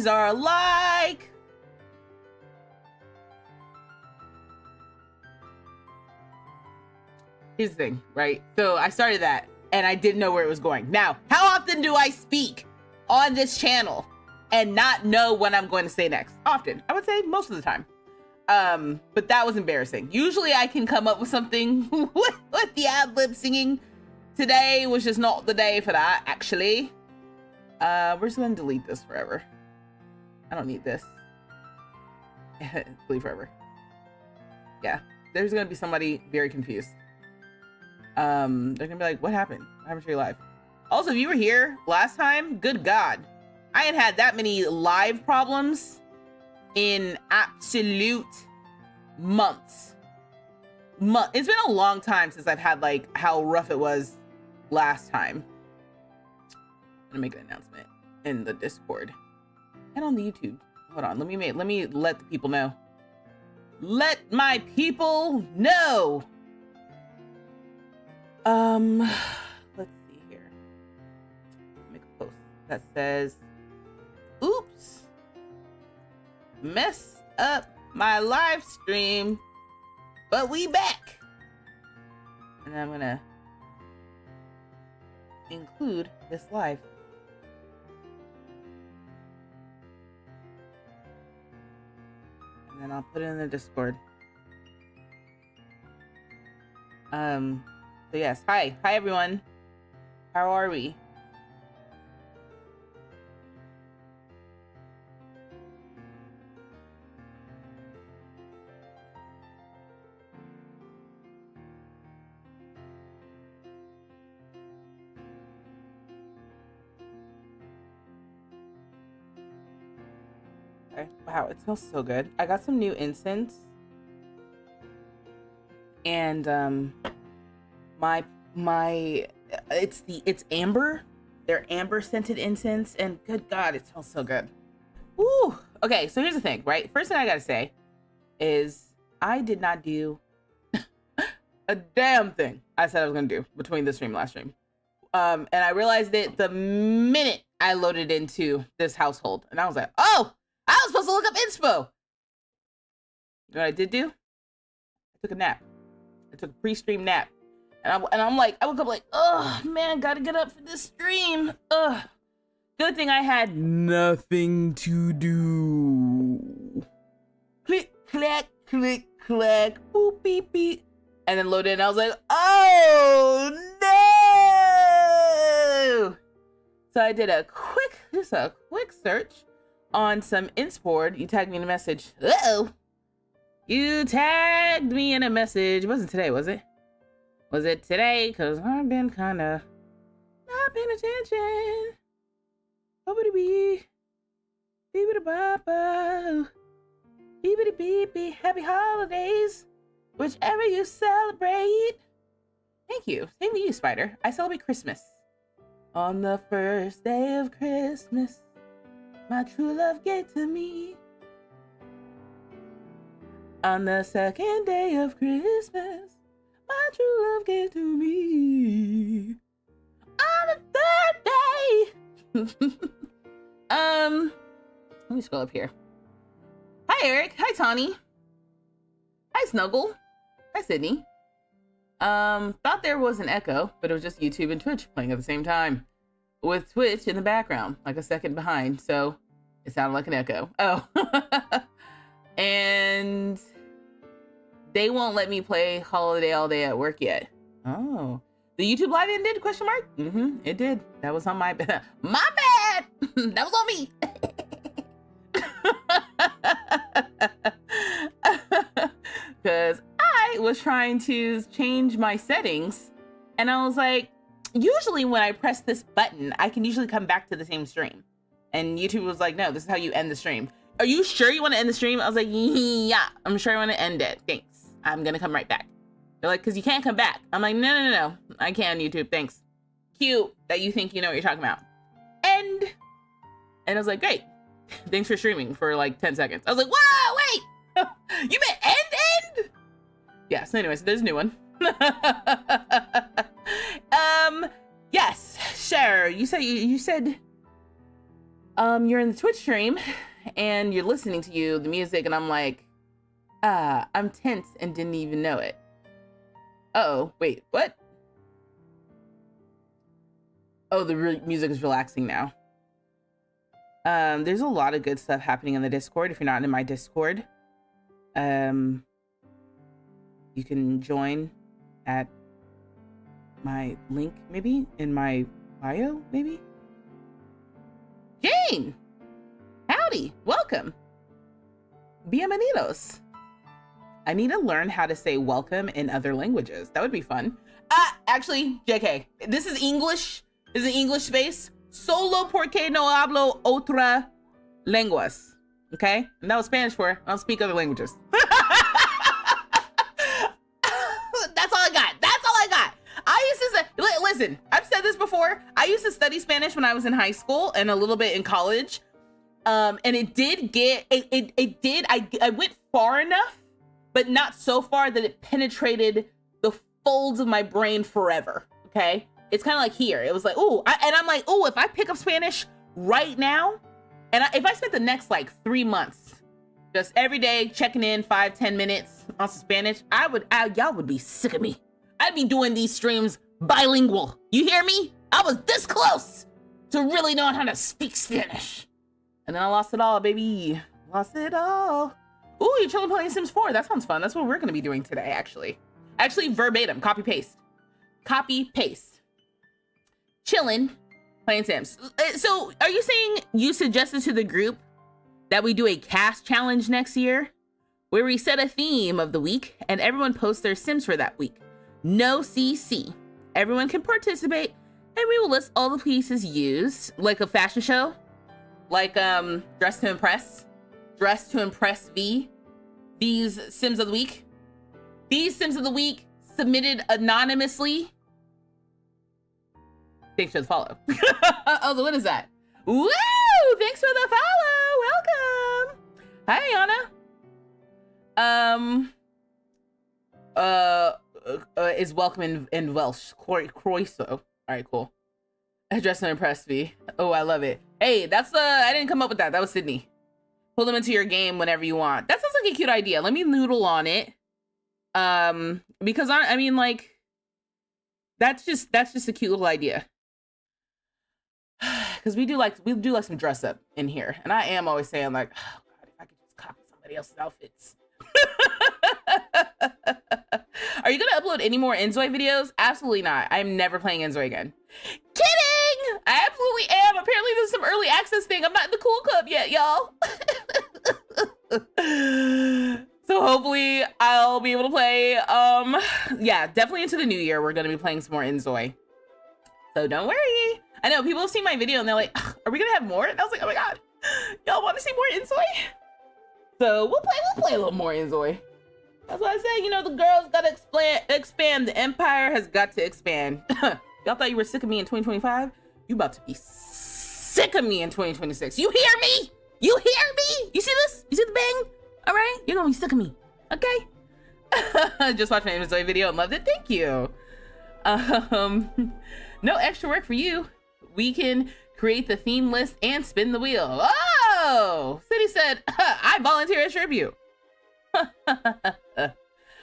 guys are like. Here's the thing, right? So I started that and I didn't know where it was going. Now, how often do I speak on this channel and not know what I'm going to say next? Often. I would say most of the time. But that was embarrassing. Usually I can come up with something with the ad-lib singing. Today was just not the day for that, actually. We're just gonna delete this forever. I don't need this. Delete forever. Yeah, there's gonna be somebody very confused. They're gonna be like, what happened? What happened to your life? Also, if you were here last time, good God, I ain't had that many live problems in absolute months. It's been a long time since I've had like how rough it was last time. I'm gonna make an announcement in the Discord and on the YouTube. Hold on, let me let the people know. Let my people know. Let's see here. Make a post that says, "Oops. Messed up my live stream, but we back." And I'm gonna include this live. And then I'll put it in the Discord. So yes, hi everyone. How are we? Wow, it smells so good. I got some new incense, and it's amber. They're amber scented incense, and good God, it smells so good. Woo! Okay, so here's the thing, right? First thing I gotta say is I did not do a damn thing I said I was gonna do between this stream and last stream. And I realized it the minute I loaded into this household, and I was like, oh, I was supposed to look up inspo. You know what I did do? I took a nap. I took a pre-stream nap. And I'm like, I woke up like, oh man, gotta get up for this stream. Ugh. Good thing I had nothing to do. Click, clack, click, clack, boop, beep, beep. And then load in, I was like, oh no! So I did just a quick search on some Inspord. You tagged me in a message. Uh-oh. You tagged me in a message. It wasn't today, was it? Was it today? Because I've been kind of not paying attention. Beep-a-dee-bee. Beep-a-dee-ba-ba. Beep-a-dee-beep-bee. Happy holidays. Whichever you celebrate. Thank you. Same to you, Spider. I celebrate Christmas. On the first day of Christmas, my true love gave to me. On the second day of Christmas, my true love gave to me. On the third day. Let me scroll up here. Hi, Eric. Hi, Tawny. Hi, Snuggle. Hi, Sydney. Thought there was an echo, but it was just YouTube and Twitch playing at the same time, with Twitch in the background, like a second behind, so it sounded like an echo. Oh. And they won't let me play Holiday All Day at work yet. Oh. The YouTube live ended? Question mark? Mm-hmm, it did. That was on my bad. My bad! That was on me! Because I was trying to change my settings, and I was like, usually when I press this button, I can usually come back to the same stream. And YouTube was like, no, this is how you end the stream. Are you sure you want to end the stream? I was like, yeah, I'm sure I want to end it. Thanks. I'm going to come right back. They're like, because you can't come back. I'm like, no. I can, YouTube. Thanks. Cute that you think you know what you're talking about. End. And I was like, great. Thanks for streaming for like 10 seconds. I was like, whoa, wait. You meant end? Yeah, so anyways, there's a new one. Yes, sure. You said you're in the Twitch stream and you're listening to the music, and I'm like, I'm tense and didn't even know it. Uh-oh, wait, what? Oh, the music is relaxing now. There's a lot of good stuff happening in the Discord. If you're not in my Discord, you can join at my link, maybe in my bio, maybe. Jane, howdy, welcome. Bienvenidos. I need to learn how to say welcome in other languages. That would be fun. Actually, JK, this is English. This is an English space. Solo porque no hablo otra lenguas. Okay? And that was Spanish for I don't speak other languages. That's all I got. That's all I got. I used to say, listen, I've said this before. I used to study Spanish when I was in high school and a little bit in college. And it did get, I went far enough, but not so far that it penetrated the folds of my brain forever. Okay? It's kind of like here. It was like, ooh, and I'm like, ooh, if I pick up Spanish right now, and if I spent the next like 3 months, just every day checking in 5-10 minutes on some Spanish, y'all would be sick of me. I'd be doing these streams bilingual. You hear me? I was this close to really knowing how to speak Spanish. And then I lost it all, baby. Lost it all. Ooh, you're chilling playing Sims 4. That sounds fun. That's what we're going to be doing today, actually. Actually, verbatim, copy, paste. Copy, paste. Chilling, playing Sims. So are you saying you suggested to the group that we do a cast challenge next year where we set a theme of the week and everyone posts their Sims for that week? No CC. Everyone can participate and we will list all the pieces used, like a fashion show, like Dress to Impress V. These Sims of the week. These Sims of the week submitted anonymously. Thanks for the follow. Oh, so what is that? Woo! Thanks for the follow. Welcome. Hi, Anna. Is welcome in Welsh. Croeso. All right, cool. Address and impress me. Oh, I love it. Hey, that's I didn't come up with that. That was Sydney. Pull them into your game whenever you want. That sounds like a cute idea. Let me noodle on it. Because I mean, like, that's just a cute little idea. Because we do like some dress up in here, and I am always saying like, oh God, if I could just copy somebody else's outfits. Are you gonna upload any more Enzoi videos? Absolutely not. I'm never playing Enzoi again. Kidding! I absolutely am. Apparently there's some early access thing. I'm not in the cool club yet, y'all. So hopefully I'll be able to play. Yeah, definitely into the new year we're gonna be playing some more Enzoi. So don't worry. I know people have seen my video and they're like, are we gonna have more? And I was like, oh my God, y'all want to see more Enzoi? So we'll play a little more Enzoi. That's why I say, you know, the girls gotta expand. The empire has got to expand. Y'all thought you were sick of me in 2025? You about to be sick of me in 2026. You hear me? You hear me? You see this? You see the bang? All right, you're gonna be sick of me, okay? Just watched my Enzoi video and loved it. Thank you. No extra work for you. We can create the theme list and spin the wheel. Oh, City said, I volunteer as tribute.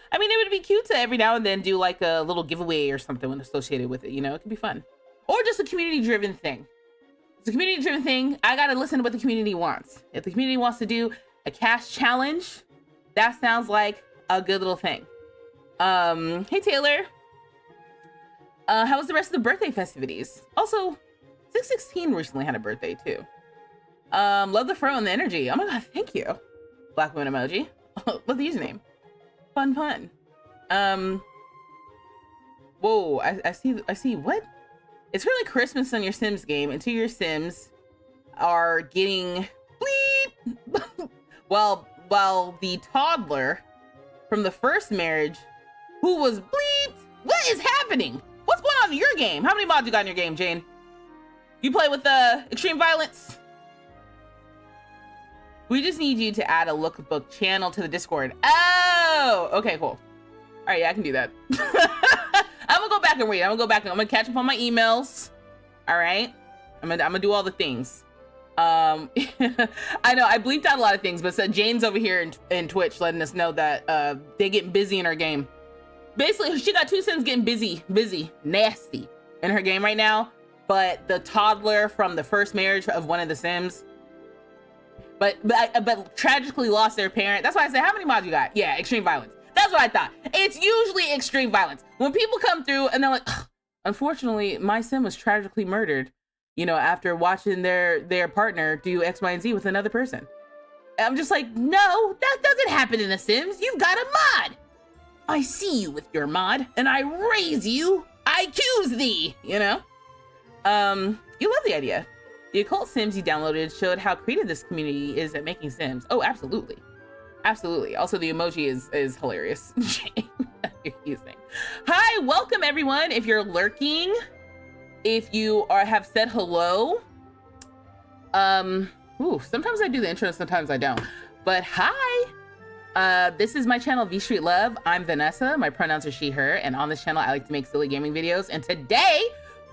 I mean, it would be cute to every now and then do like a little giveaway or something when associated with it. You know, it could be fun. Or just a community-driven thing. It's a community-driven thing. I gotta listen to what the community wants. If the community wants to do a cast challenge, that sounds like a good little thing. Hey Taylor. How was the rest of the birthday festivities? Also, 616 recently had a birthday too. Love the fro and the energy. Oh my God, thank you. Black woman emoji. Love the username. Fun. Whoa, I see what? It's really Christmas on your Sims game until your Sims are getting bleep while the toddler from the first marriage who was bleeped. What is happening? What's going on in your game? How many mods you got in your game, Jane? You play with extreme violence? We just need you to add a lookbook channel to the Discord. Oh, okay, cool. All right, yeah, I can do that. I'm gonna go back and read. I'm gonna catch up on my emails. All right, I'm gonna do all the things. I know I bleeped out a lot of things, but so Jane's over here in Twitch letting us know that they getting busy in her game. Basically, she got two Sims getting busy, nasty in her game right now. But the toddler from the first marriage of one of the Sims, but tragically lost their parent. That's why I said, how many mods you got? Yeah, extreme violence. That's what I thought. It's usually extreme violence. When people come through and they're like, unfortunately, my Sim was tragically murdered, you know, after watching their partner do X, Y, and Z with another person. I'm just like, no, that doesn't happen in The Sims. You've got a mod. I see you with your mod, and I raise you. I accuse thee, you know? You love the idea. The occult Sims you downloaded showed how creative this community is at making Sims. Oh, absolutely. Absolutely. Also, the emoji is hilarious. You're using. Hi, welcome everyone. If you're lurking, if you have said hello. Sometimes I do the intro, sometimes I don't. But hi. This is my channel, vstreetlove. I'm Vanessa. My pronouns are she, her. And on this channel, I like to make silly gaming videos. And today,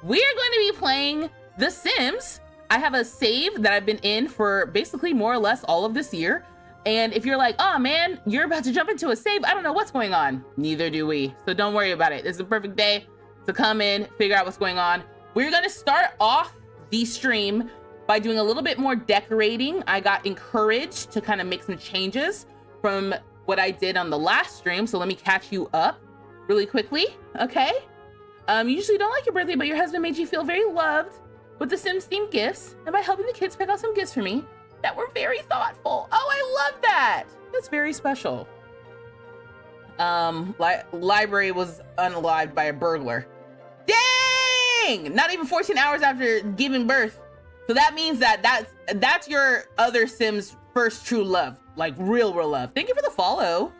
we are going to be playing The Sims. I have a save that I've been in for basically more or less all of this year. And if you're like, oh man, you're about to jump into a save, I don't know what's going on. Neither do we. So don't worry about it. This is a perfect day to come in, figure out what's going on. We're gonna start off the stream by doing a little bit more decorating. I got encouraged to kind of make some changes from what I did on the last stream. So let me catch you up really quickly, okay? You usually don't like your birthday, but your husband made you feel very loved with the Sims themed gifts and by helping the kids pick out some gifts for me that were very thoughtful. Oh, I love that. That's very special. Library was unalived by a burglar. Dang! Not even 14 hours after giving birth. So that means that's your other Sim's first true love, like real love. Thank you for the follow.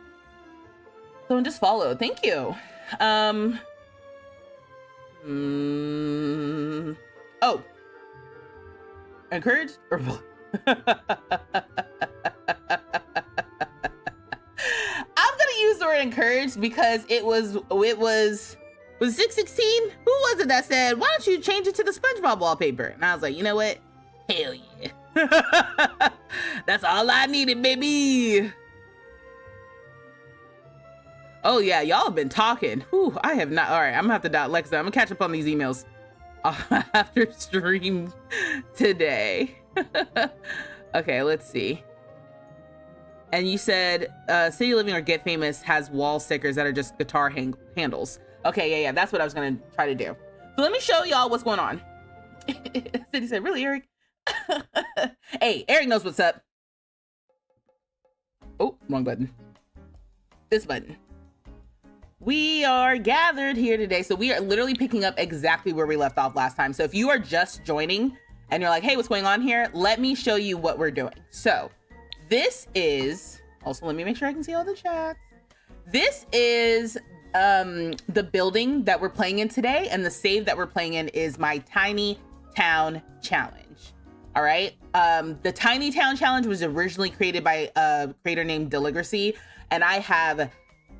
Someone just followed. Thank you. Oh, encouraged or I'm gonna use the word encouraged because it was 616. Who was it that said, why don't you change it to the SpongeBob wallpaper? And I was like, you know what? Hell yeah. That's all I needed, baby. Oh yeah, y'all have been talking. Whew, I have not. All right, I'm gonna have to dot Lexa. I'm gonna catch up on these emails after stream today. Okay, let's see. And you said City Living or Get Famous has wall stickers that are just guitar handles. Okay, yeah, that's what I was gonna try to do. So let me show y'all what's going on. City said, really, Eric? Hey, Eric knows what's up. Oh, wrong button. This button. We are gathered here today. So we are literally picking up exactly where we left off last time. So if you are just joining and you're like, hey, what's going on here? Let me show you what we're doing. So this is, also let me make sure I can see all the chats. This is the building that we're playing in today. And the save that we're playing in is my Tiny Town Challenge. All right. The Tiny Town Challenge was originally created by a creator named Deligracy. And I have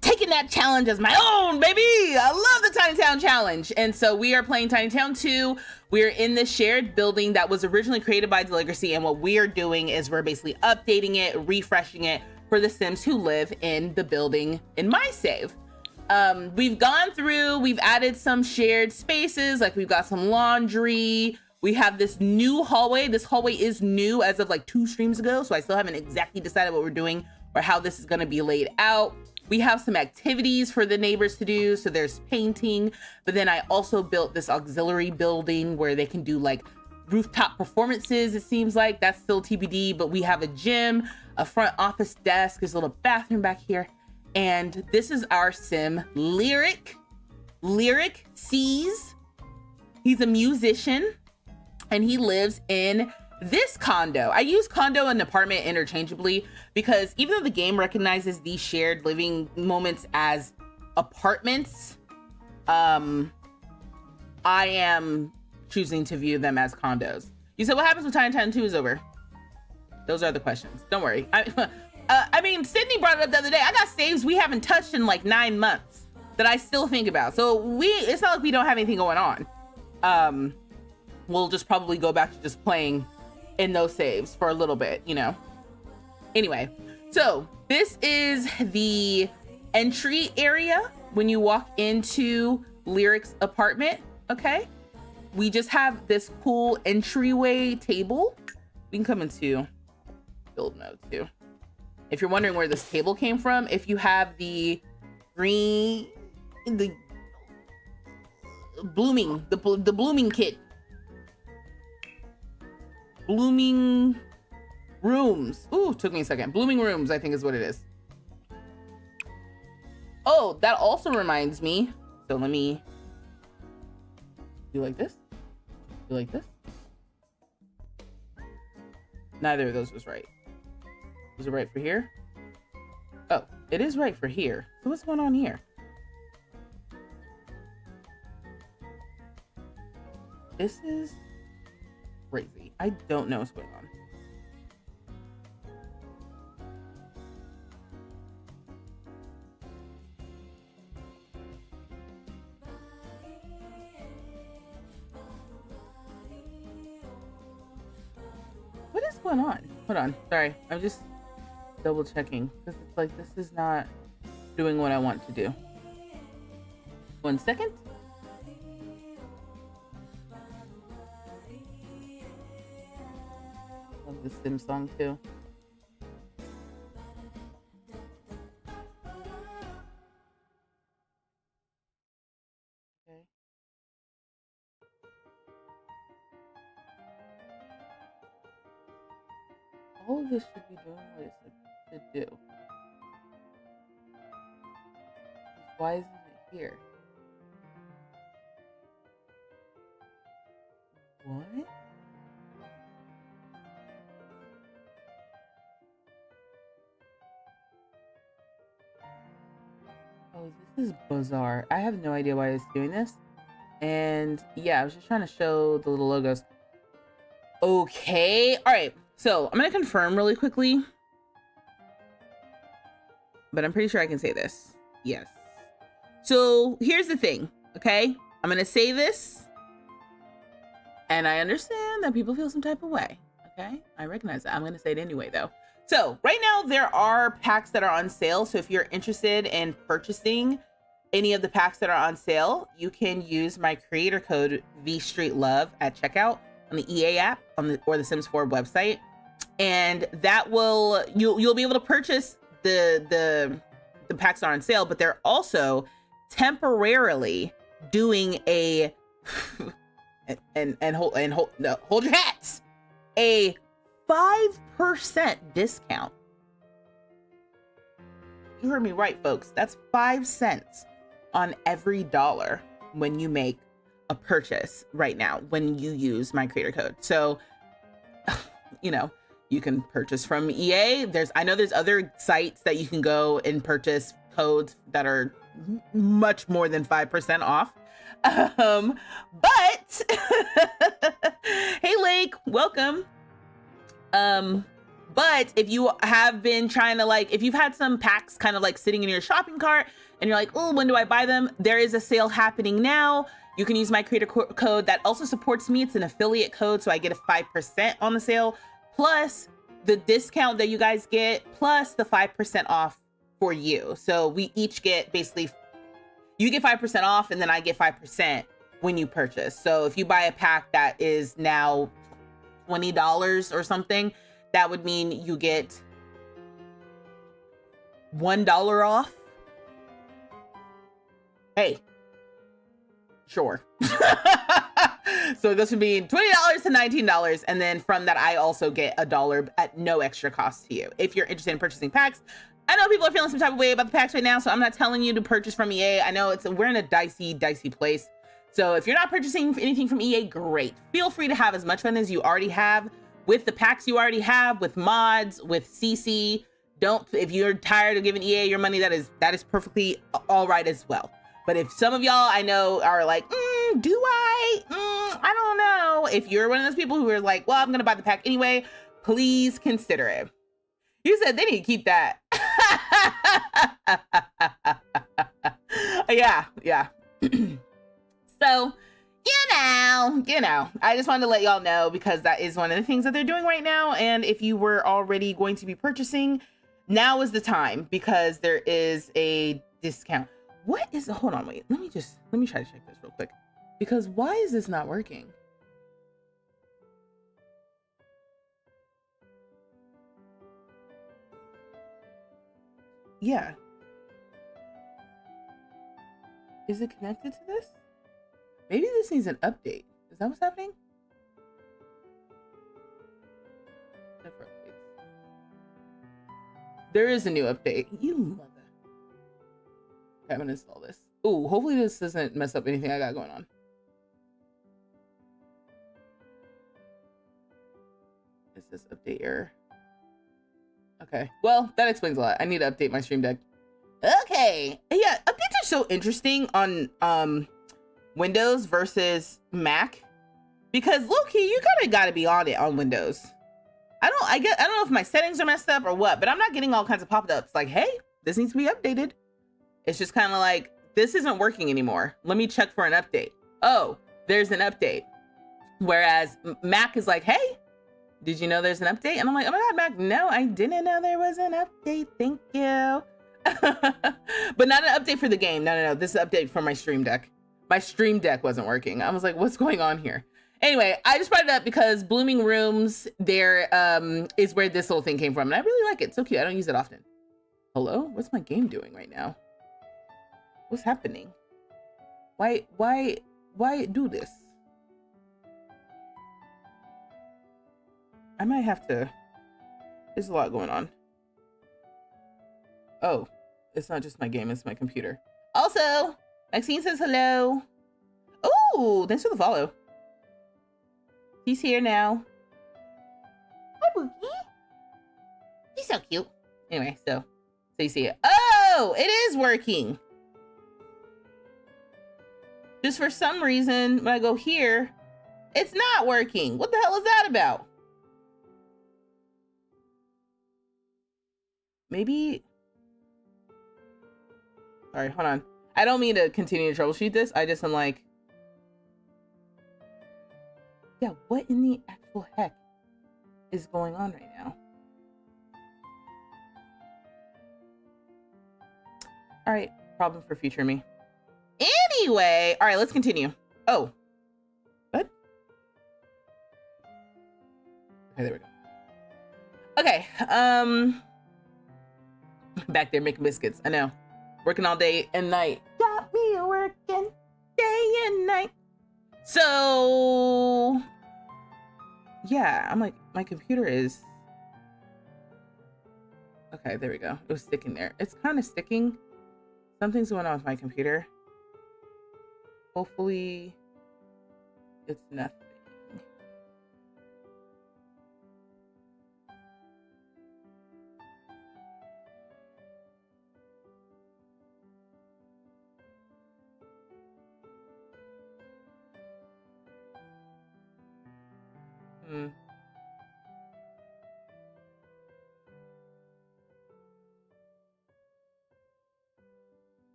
taking that challenge as my own, baby. I love the Tiny Town Challenge. And so we are playing Tiny Town 2. We're in this shared building that was originally created by Deligracy. And what we are doing is we're basically updating it, refreshing it for the Sims who live in the building in my save. We've gone through, we've added some shared spaces, like we've got some laundry. We have this new hallway. This hallway is new as of like 2 streams ago. So I still haven't exactly decided what we're doing or how this is going to be laid out. We have some activities for the neighbors to do. So there's painting, but then I also built this auxiliary building where they can do like rooftop performances. It seems like that's still TBD, but we have a gym, a front office desk, there's a little bathroom back here. And this is our Sim, Lyric. Lyric sees, he's a musician and he lives in this condo. I use condo and apartment interchangeably because even though the game recognizes these shared living moments as apartments, I am choosing to view them as condos. You said, what happens when Tiny Town 2 is over? Those are the questions. Don't worry. I mean, Sydney brought it up the other day. I got saves we haven't touched in like 9 months that I still think about. So it's not like we don't have anything going on. We'll just probably go back to just playing in those saves for a little bit, you know. Anyway, so this is the entry area when you walk into Lyric's apartment. Okay, we just have this cool entryway table. We can come into build mode too. If you're wondering where this table came from, if you have the green, the blooming, the blooming kit, blooming rooms. Ooh, took me a second. Blooming rooms, I think is what it is. Oh, that also reminds me. So let me do like this. Do like this. Neither of those was right. Was it right for here? Oh, it is right for here. So what's going on here? This is crazy. I don't know what's going on. What is going on? Hold on. Sorry. I'm just double checking because it's like this is not doing what I want to do. 1 second. Love the Sims song too. Okay. All of this should be doing what it's supposed to do. Why isn't it here? What? Oh, this is bizarre. I have no idea why it's doing this. And yeah, I was just trying to show the little logos. Okay. All right. So I'm going to confirm really quickly. But I'm pretty sure I can say this. Yes. So here's the thing. Okay. I'm going to say this. And I understand that people feel some type of way. Okay. I recognize that. I'm going to say it anyway, though. So right now there are packs that are on sale. So if you're interested in purchasing any of the packs that are on sale, you can use my creator code vstreetlove at checkout on the EA app or the Sims 4 website. And that will, you'll be able to purchase the packs that are on sale, but they're also temporarily doing a hold your hats, a 5% discount. You heard me right, folks. That's 5 cents on every dollar when you make a purchase right now when you use my creator code. So, you know, you can purchase from EA. I know there's other sites that you can go and purchase codes that are much more than 5% off. But hey, Lake, welcome. But if you have been trying to, like, if you've had some packs kind of like sitting in your shopping cart and you're like, oh, when do I buy them? There is a sale happening now. You can use my creator code that also supports me. It's an affiliate code, so I get a 5% on the sale, plus the discount that you guys get, plus the 5% off for you. So we each get, basically, you get 5% off and then I get 5% when you purchase. So if you buy a pack that is now $20 or something, that would mean you get $1 off. Hey, sure. So this would be $20 to $19. And then from that, I also get $1 at no extra cost to you. If you're interested in purchasing packs, I know people are feeling some type of way about the packs right now, so I'm not telling you to purchase from EA. I know we're in a dicey place. So if you're not purchasing anything from EA, great. Feel free to have as much fun as you already have with the packs you already have, with mods, with CC. If you're tired of giving EA your money, that is perfectly all right as well. But if some of y'all I know are like, do I? I don't know. If you're one of those people who are like, well, I'm gonna buy the pack anyway, please consider it. You said they need to keep that. Yeah. So I just wanted to let y'all know because that is one of the things that they're doing right now. And if you were already going to be purchasing, now is the time because there is a discount. What is, hold on, wait, let me try to check this real quick because why is this not working? Yeah. Is it connected to this? Maybe this needs an update. Is that what's happening? There is a new update. You mother. Okay, I'm gonna install this. Ooh, hopefully this doesn't mess up anything I got going on. Is this update error? Okay, well, that explains a lot. I need to update my Stream Deck. Okay, yeah, updates are so interesting on Windows versus Mac because low-key, you kind of gotta be on it on Windows. I don't know if my settings are messed up or what, but I'm not getting all kinds of pop-ups like, hey, this needs to be updated. It's just kind of like, this isn't working anymore. Let me check for an update. Oh, there's an update. Whereas Mac is like, hey, did you know there's an update? And I'm like, oh my God, Mac, no, I didn't know there was an update. Thank you. But not an update for the game. No. This is an update for my Stream Deck. My Stream Deck wasn't working. I was like, what's going on here? Anyway, I just brought it up because Blooming Rooms there is where this little thing came from. And I really like it. It's so cute. I don't use it often. Hello? What's my game doing right now? What's happening? Why do this? I might have to, there's a lot going on. Oh, it's not just my game, it's my computer. Also, Maxine says hello. Oh, thanks for the follow. He's here now. Hi, Boogie. He's so cute. Anyway, so you see it. Oh, it is working. Just for some reason, when I go here, it's not working. What the hell is that about? Maybe. Sorry, hold on. I don't mean to continue to troubleshoot this. I just am like, yeah, what in the actual heck is going on right now? All right, problem for future me. Anyway, all right, let's continue. Oh, what? Okay, there we go. Okay, back there making biscuits. I know, working all day and night. Got me working day and night. So yeah, I'm like, my computer is okay. There we go. It was sticking there. It's kind of sticking. Something's going on with my computer. Hopefully it's nothing.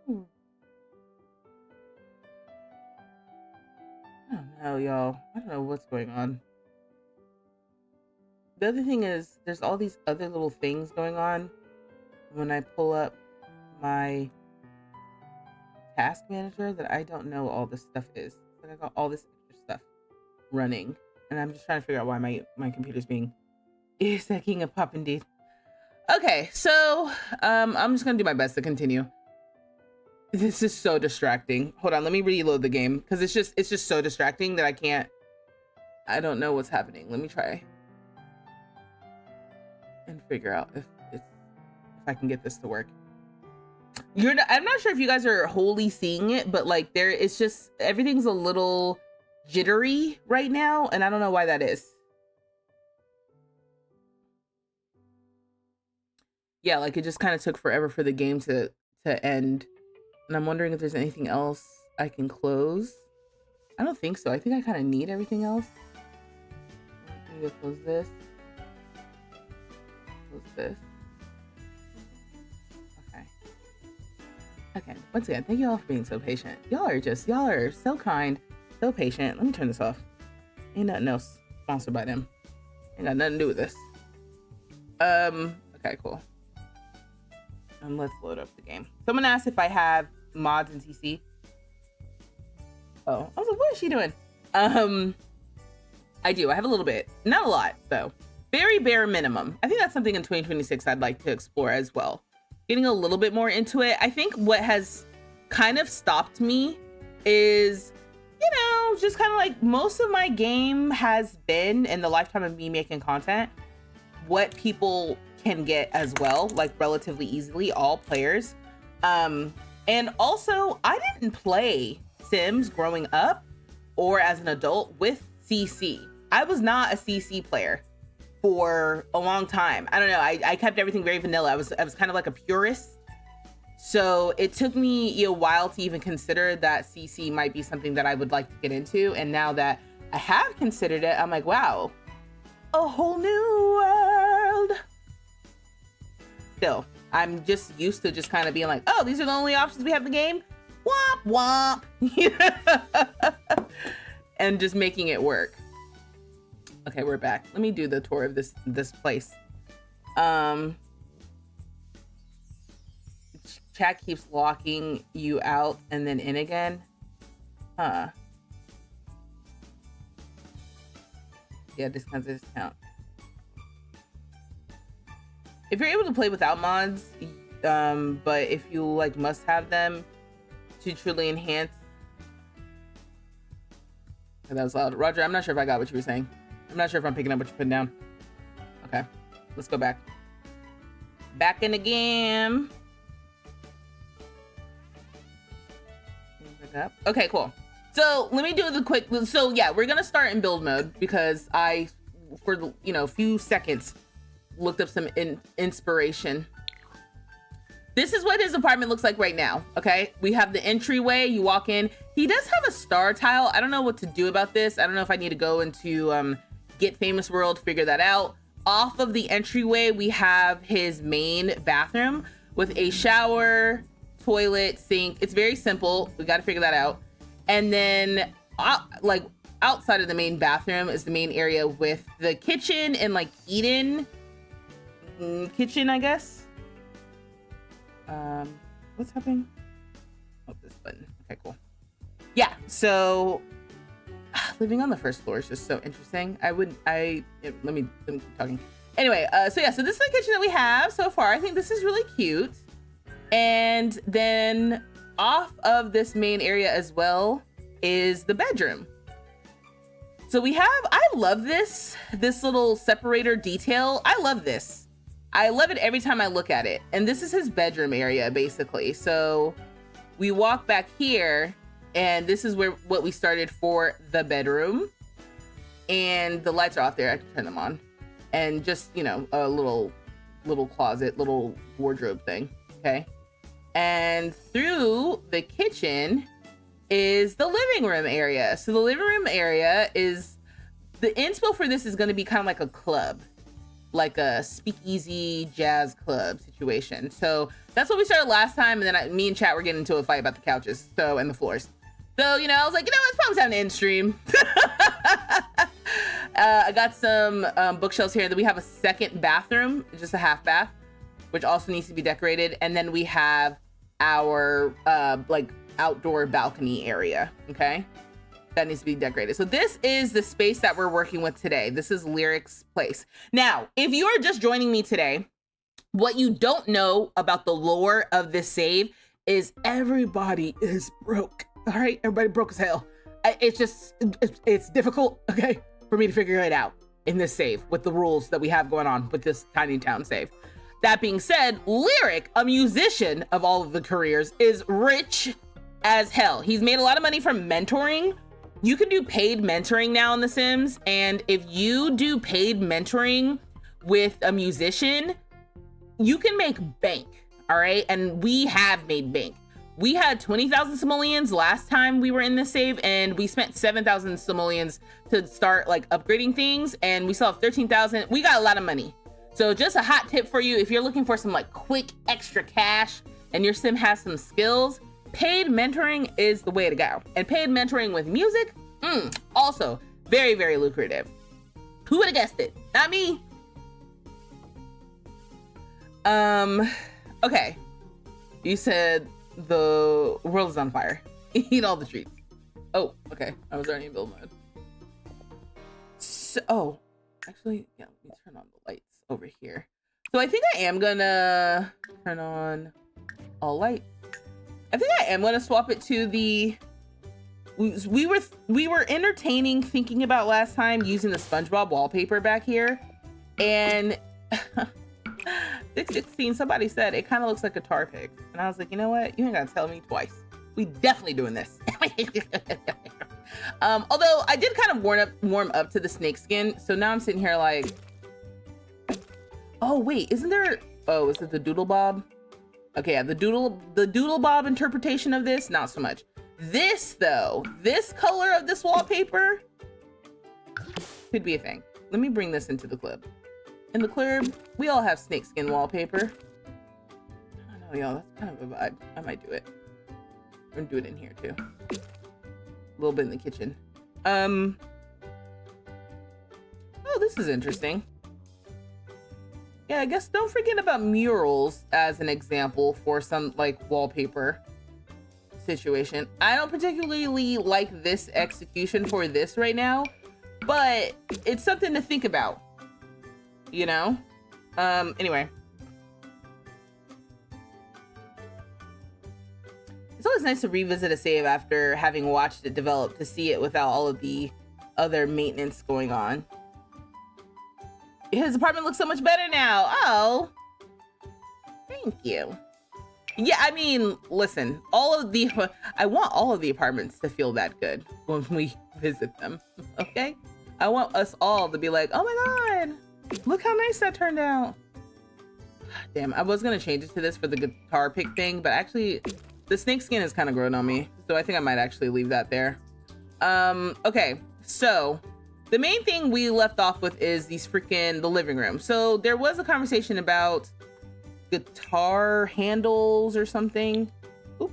Oh. I don't know, y'all. I don't know what's going on. The other thing is there's all these other little things going on when I pull up my task manager that I don't know all this stuff is. Like I got all this extra stuff running and I'm just trying to figure out why my computer's being secking a pop indeed. Okay, so I'm just gonna do my best to continue. This is so distracting. Hold on, let me reload the game because it's just so distracting that I don't know what's happening. Let me try and figure out if I can get this to work. I'm not sure if you guys are wholly seeing it, but like it's just everything's a little jittery right now, and I don't know why that is. Yeah, like it just kind of took forever for the game to end. And I'm wondering if there's anything else I can close. I don't think so. I think I kind of need everything else. I need to close this. Close this. Okay. Okay, once again, thank you all for being so patient. Y'all are so kind, so patient. Let me turn this off. Ain't nothing else sponsored by them. Ain't got nothing to do with this. Okay, cool. Let's load up the game. Someone asked if I have mods in TC. Oh, I was like, what is she doing? I do. I have a little bit. Not a lot, though. Very bare minimum. I think that's something in 2026 I'd like to explore as well. Getting a little bit more into it. I think what has kind of stopped me is, you know, just kind of like most of my game has been in the lifetime of me making content, what people can get as well, like relatively easily, all players. And also, I didn't play Sims growing up or as an adult with CC. I was not a CC player for a long time. I don't know. I kept everything very vanilla. I was kind of like a purist. So it took me a while to even consider that CC might be something that I would like to get into. And now that I have considered it, I'm like, wow, a whole new world. Still, I'm just used to just kind of being like, oh, these are the only options we have in the game. Womp womp. And just making it work. Okay, we're back. Let me do the tour of this place. Chat keeps locking you out and then in again. Huh. Yeah, discounts discount. If you're able to play without mods, but if you like must have them to truly enhance. Oh, that was loud. Roger, I'm not sure if I got what you were saying. I'm not sure if I'm picking up what you're putting down. Okay, let's go back. Back in the game. Okay, cool. So let me do the quick. So yeah, we're gonna start in build mode because I, for a few seconds, looked up some inspiration. This is what his apartment looks like right now. Okay, we have the entryway. You walk in. He does have a star tile. I don't know what to do about this. I don't know if I need to go into Get Famous World, figure that out. Off of the entryway, we have his main bathroom with a shower, toilet, sink. It's very simple. We got to figure that out. And then like outside of the main bathroom is the main area with the kitchen and like eat-in kitchen, I guess. What's happening? Oh, this button. Okay, cool. Yeah, so living on the first floor is just so interesting. Let me keep talking. Anyway, so this is the kitchen that we have so far. I think this is really cute. And then off of this main area as well is the bedroom. So we have, I love this little separator detail. I love this. I love it every time I look at it. And this is his bedroom area, basically. So we walk back here, and this is what we started for the bedroom. And the lights are off there. I can turn them on. And just, a little closet, little wardrobe thing. Okay. And through the kitchen is the living room area. So the living room area is, the inspo for this is going to be kind of like a club, like a speakeasy jazz club situation. So that's what we started last time. And then me and chat were getting into a fight about the couches, and the floors. So, I was like, it's probably time to end stream. I got some bookshelves here. Then we have a second bathroom, just a half bath, which also needs to be decorated. And then we have our like outdoor balcony area. Okay. That needs to be decorated. So this is the space that we're working with today. This is Lyric's place. Now, if you are just joining me today, what you don't know about the lore of this save is everybody is broke. All right, everybody broke as hell. It's difficult, okay, for me to figure it out in this save with the rules that we have going on with this tiny town save. That being said, Lyric, a musician of all of the careers, is rich as hell. He's made a lot of money from mentoring. You can do paid mentoring now in The Sims, and if you do paid mentoring with a musician, you can make bank, all right? And we have made bank. We had 20,000 simoleons last time we were in this save, and we spent 7,000 simoleons to start like upgrading things, and we still have 13,000. We got a lot of money. So just a hot tip for you, if you're looking for some like quick extra cash and your sim has some skills, paid mentoring is the way to go. And paid mentoring with music, also very, very lucrative. Who would have guessed it? Not me. Okay. You said the world is on fire. Eat all the treats. Oh, okay. I was already in build mode. So, actually, yeah, let me turn on the lights over here. So I think I am gonna turn on all light. I think I am gonna swap it to the. We were entertaining thinking about last time using the SpongeBob wallpaper back here, and 616, somebody said it kind of looks like a tar pig, and I was like, you know what? You ain't gotta tell me twice. We definitely doing this. Although I did kind of warm up to the snake skin, so now I'm sitting here like, oh wait, isn't there? Oh, is it the Doodle Bob? Okay, yeah, the Doodle Bob interpretation of this, not so much. This though, this color of this wallpaper could be a thing. Let me bring this into the clip. In the club, we all have snakeskin wallpaper. I don't know, y'all, that's kind of a vibe. I might do it. I'm gonna do it in here too. A little bit in the kitchen. Oh, this is interesting. Yeah, I guess don't forget about murals as an example for some like wallpaper situation. I don't particularly like this execution for this right now, but it's something to think about, you know? Anyway. It's always nice to revisit a save after having watched it develop to see it without all of the other maintenance going on. His apartment looks so much better now. Oh, thank you. Yeah, I mean, listen, I want all of the apartments to feel that good when we visit them, okay? I want us all to be like, oh my God, look how nice that turned out. Damn, I was gonna change it to this for the guitar pick thing, but actually the snake skin has kind of grown on me, so I think I might actually leave that there. Okay, so the main thing we left off with is the living room. So there was a conversation about guitar handles or something. Oop.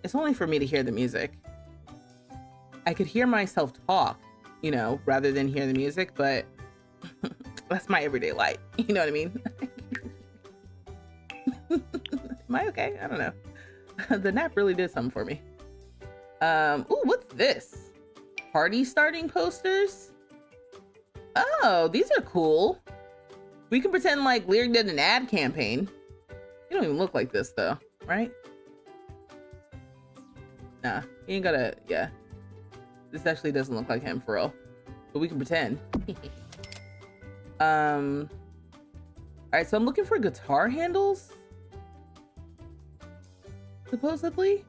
It's only for me to hear the music. I could hear myself talk, you know, rather than hear the music, but that's my everyday life. You know what I mean? Am I okay? I don't know. The nap really did something for me. Ooh, what's this? Party starting posters? Oh, these are cool. We can pretend like Lyric did an ad campaign. You don't even look like this though, right? Nah, he ain't gotta, yeah. This actually doesn't look like him for real. But we can pretend. Alright, so I'm looking for guitar handles. Supposedly.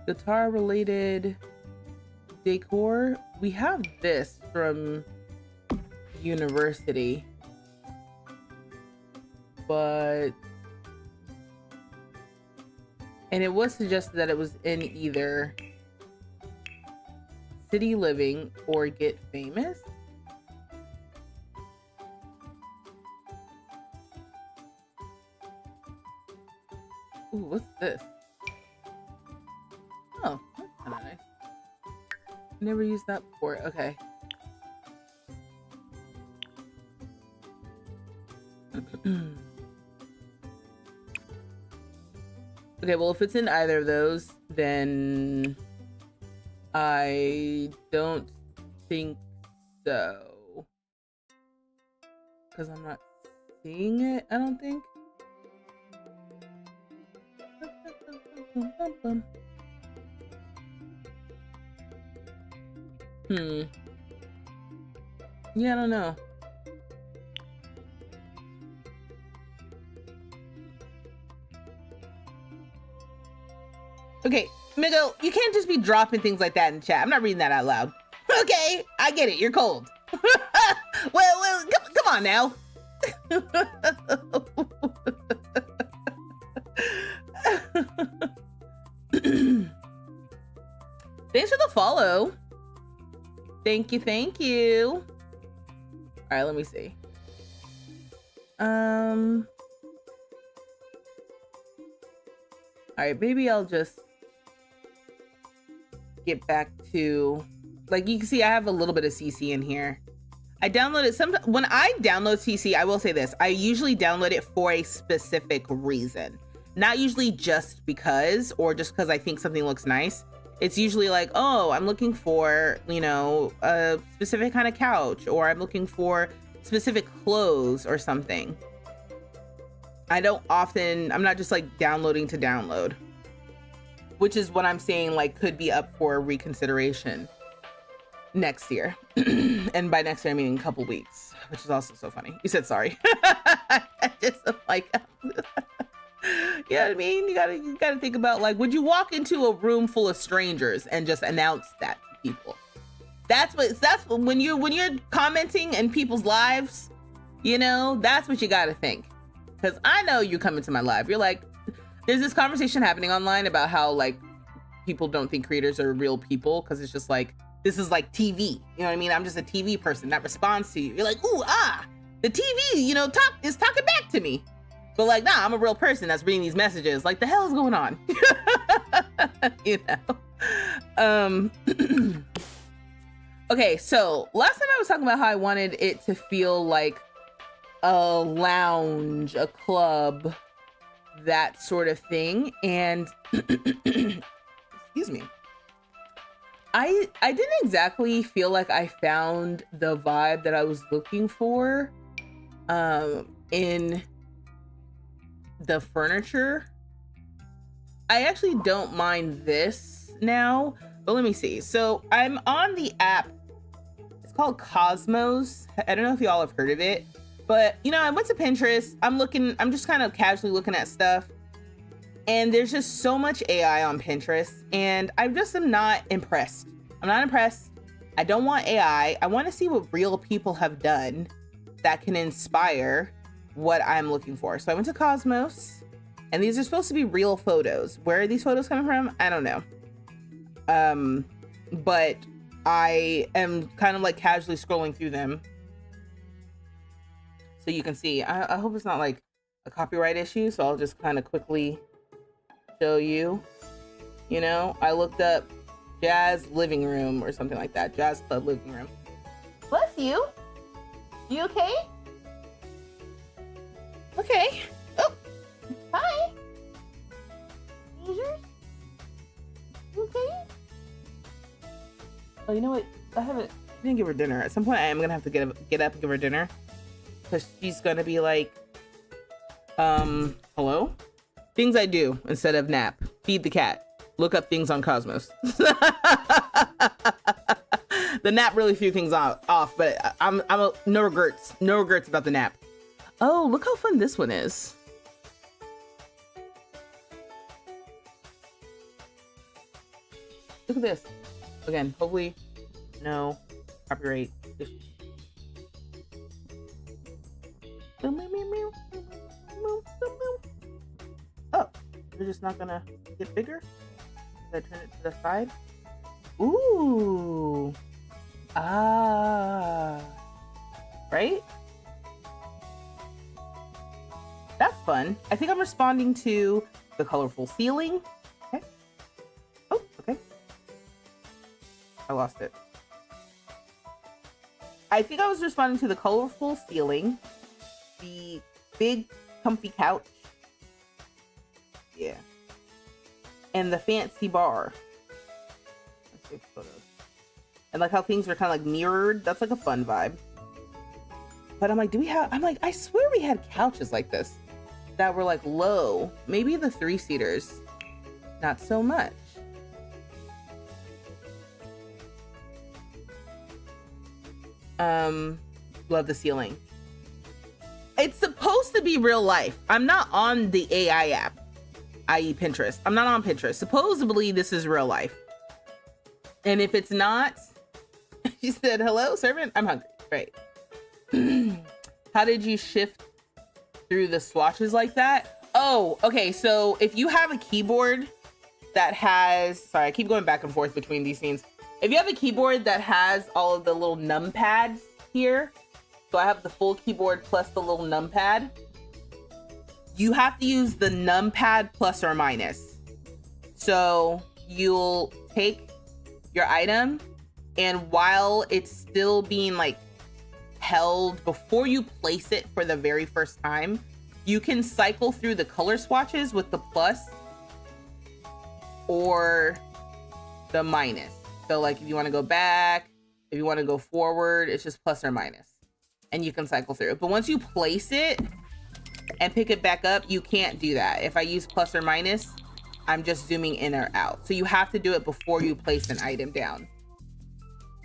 Guitar related decor. We have this from university, but and it was suggested that it was in either City Living or Get Famous. Ooh, what's this? Oh, that's kind of nice. Never used that before. Okay. Okay, well, if it's in either of those, then I don't think so. Because I'm not seeing it, I don't think. Yeah, I don't know. Okay, Migo, you can't just be dropping things like that in chat. I'm not reading that out loud. Okay, I get it. You're cold. well, come on now. Thanks for the follow. Thank you, thank you. All right, let me see. All right, maybe I'll just get back to, like, you can see I have a little bit of CC in here. I downloaded when I download CC, I will say this, I usually download it for a specific reason. Not usually just because, or just because I think something looks nice. It's usually like, oh, I'm looking for, you know, a specific kind of couch, or I'm looking for specific clothes or something. I'm not just like downloading to download, which is what I'm saying, like, could be up for reconsideration next year. And by next year, I mean in a couple weeks, which is also so funny. You said sorry. Just like, you know what I mean? You gotta think about, like, would you walk into a room full of strangers and just announce that to people? That's when you're commenting in people's lives, you know, that's what you gotta think. Because I know you come into my live, you're like, there's this conversation happening online about how, like, people don't think creators are real people because it's just like, this is like TV. You know what I mean? I'm just a TV person that responds to you. You're like, ooh, the TV, you know, is talking back to me. But like, nah, I'm a real person that's reading these messages. Like, the hell is going on? You know? Okay, so last time I was talking about how I wanted it to feel like a lounge, a club, that sort of thing. And excuse me. I didn't exactly feel like I found the vibe that I was looking for in the furniture. I actually don't mind this now, but let me see. So I'm on the app. It's called Cosmos. I don't know if y'all have heard of it, but you know, I went to Pinterest. I'm just kind of casually looking at stuff. And there's just so much AI on Pinterest, and I just am not impressed. I'm not impressed. I don't want AI. I want to see what real people have done that can inspire what I'm looking for. So I went to Cosmos, and these are supposed to be real photos. Where are these photos coming from? I don't know. But I am kind of like casually scrolling through them, so you can see. I hope it's not like a copyright issue, so I'll just kind of quickly show you. You know, I looked up jazz living room or something like that. Jazz club living room. Bless you. You okay? Okay. Oh, hi. Seizures? You okay? Oh, you know what? I didn't give her dinner. At some point, I am gonna have to get up and give her dinner, because she's gonna be like, hello? Things I do instead of nap. Feed the cat. Look up things on Cosmos. The nap really threw things off, but no regrets about the nap. Oh, look how fun this one is. Look at this. Again, hopefully no copyright issues. Oh, they're just not gonna get bigger? Did I turn it to the side? Ooh. Ah. Right? That's fun. I think I'm responding to the colorful ceiling. Okay. Oh, okay. I lost it. I think I was responding to the colorful ceiling, the big comfy couch. Yeah. And the fancy bar. Let's take photos. And like how things are kind of like mirrored. That's like a fun vibe. But I'm like, I swear we had couches like this that were like low. Maybe the 3-seaters. Not so much. Love the ceiling. It's supposed to be real life. I'm not on the AI app, i.e. Pinterest. I'm not on Pinterest. Supposedly this is real life. And if it's not, she said, hello, servant, I'm hungry. Right. How did you shift through the swatches like that? Oh, okay. So if you have a keyboard that has, sorry, I keep going back and forth between these scenes. If you have a keyboard that has all of the little numpads here, So I have the full keyboard plus the little numpad. You have to use the numpad plus or minus. So you'll take your item, and while it's still being like held before you place it for the very first time, you can cycle through the color swatches with the plus or the minus. So like if you want to go back, if you want to go forward, it's just plus or minus, and you can cycle through it. But once you place it and pick it back up, you can't do that. If I use plus or minus, I'm just zooming in or out. So you have to do it before you place an item down.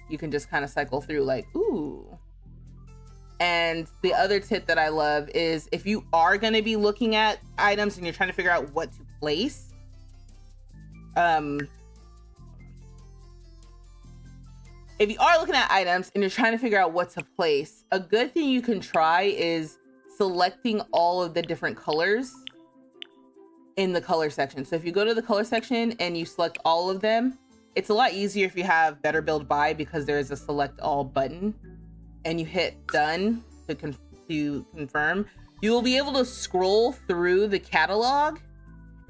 You can just kind of cycle through like, ooh. And the other tip that I love is if you are going to be looking at items and you're trying to figure out what to place, if you are looking at items and you're trying to figure out what to place, a good thing you can try is selecting all of the different colors in the color section. So if you go to the color section and you select all of them, it's a lot easier if you have Better Build By, because there is a select all button and you hit done to confirm. You will be able to scroll through the catalog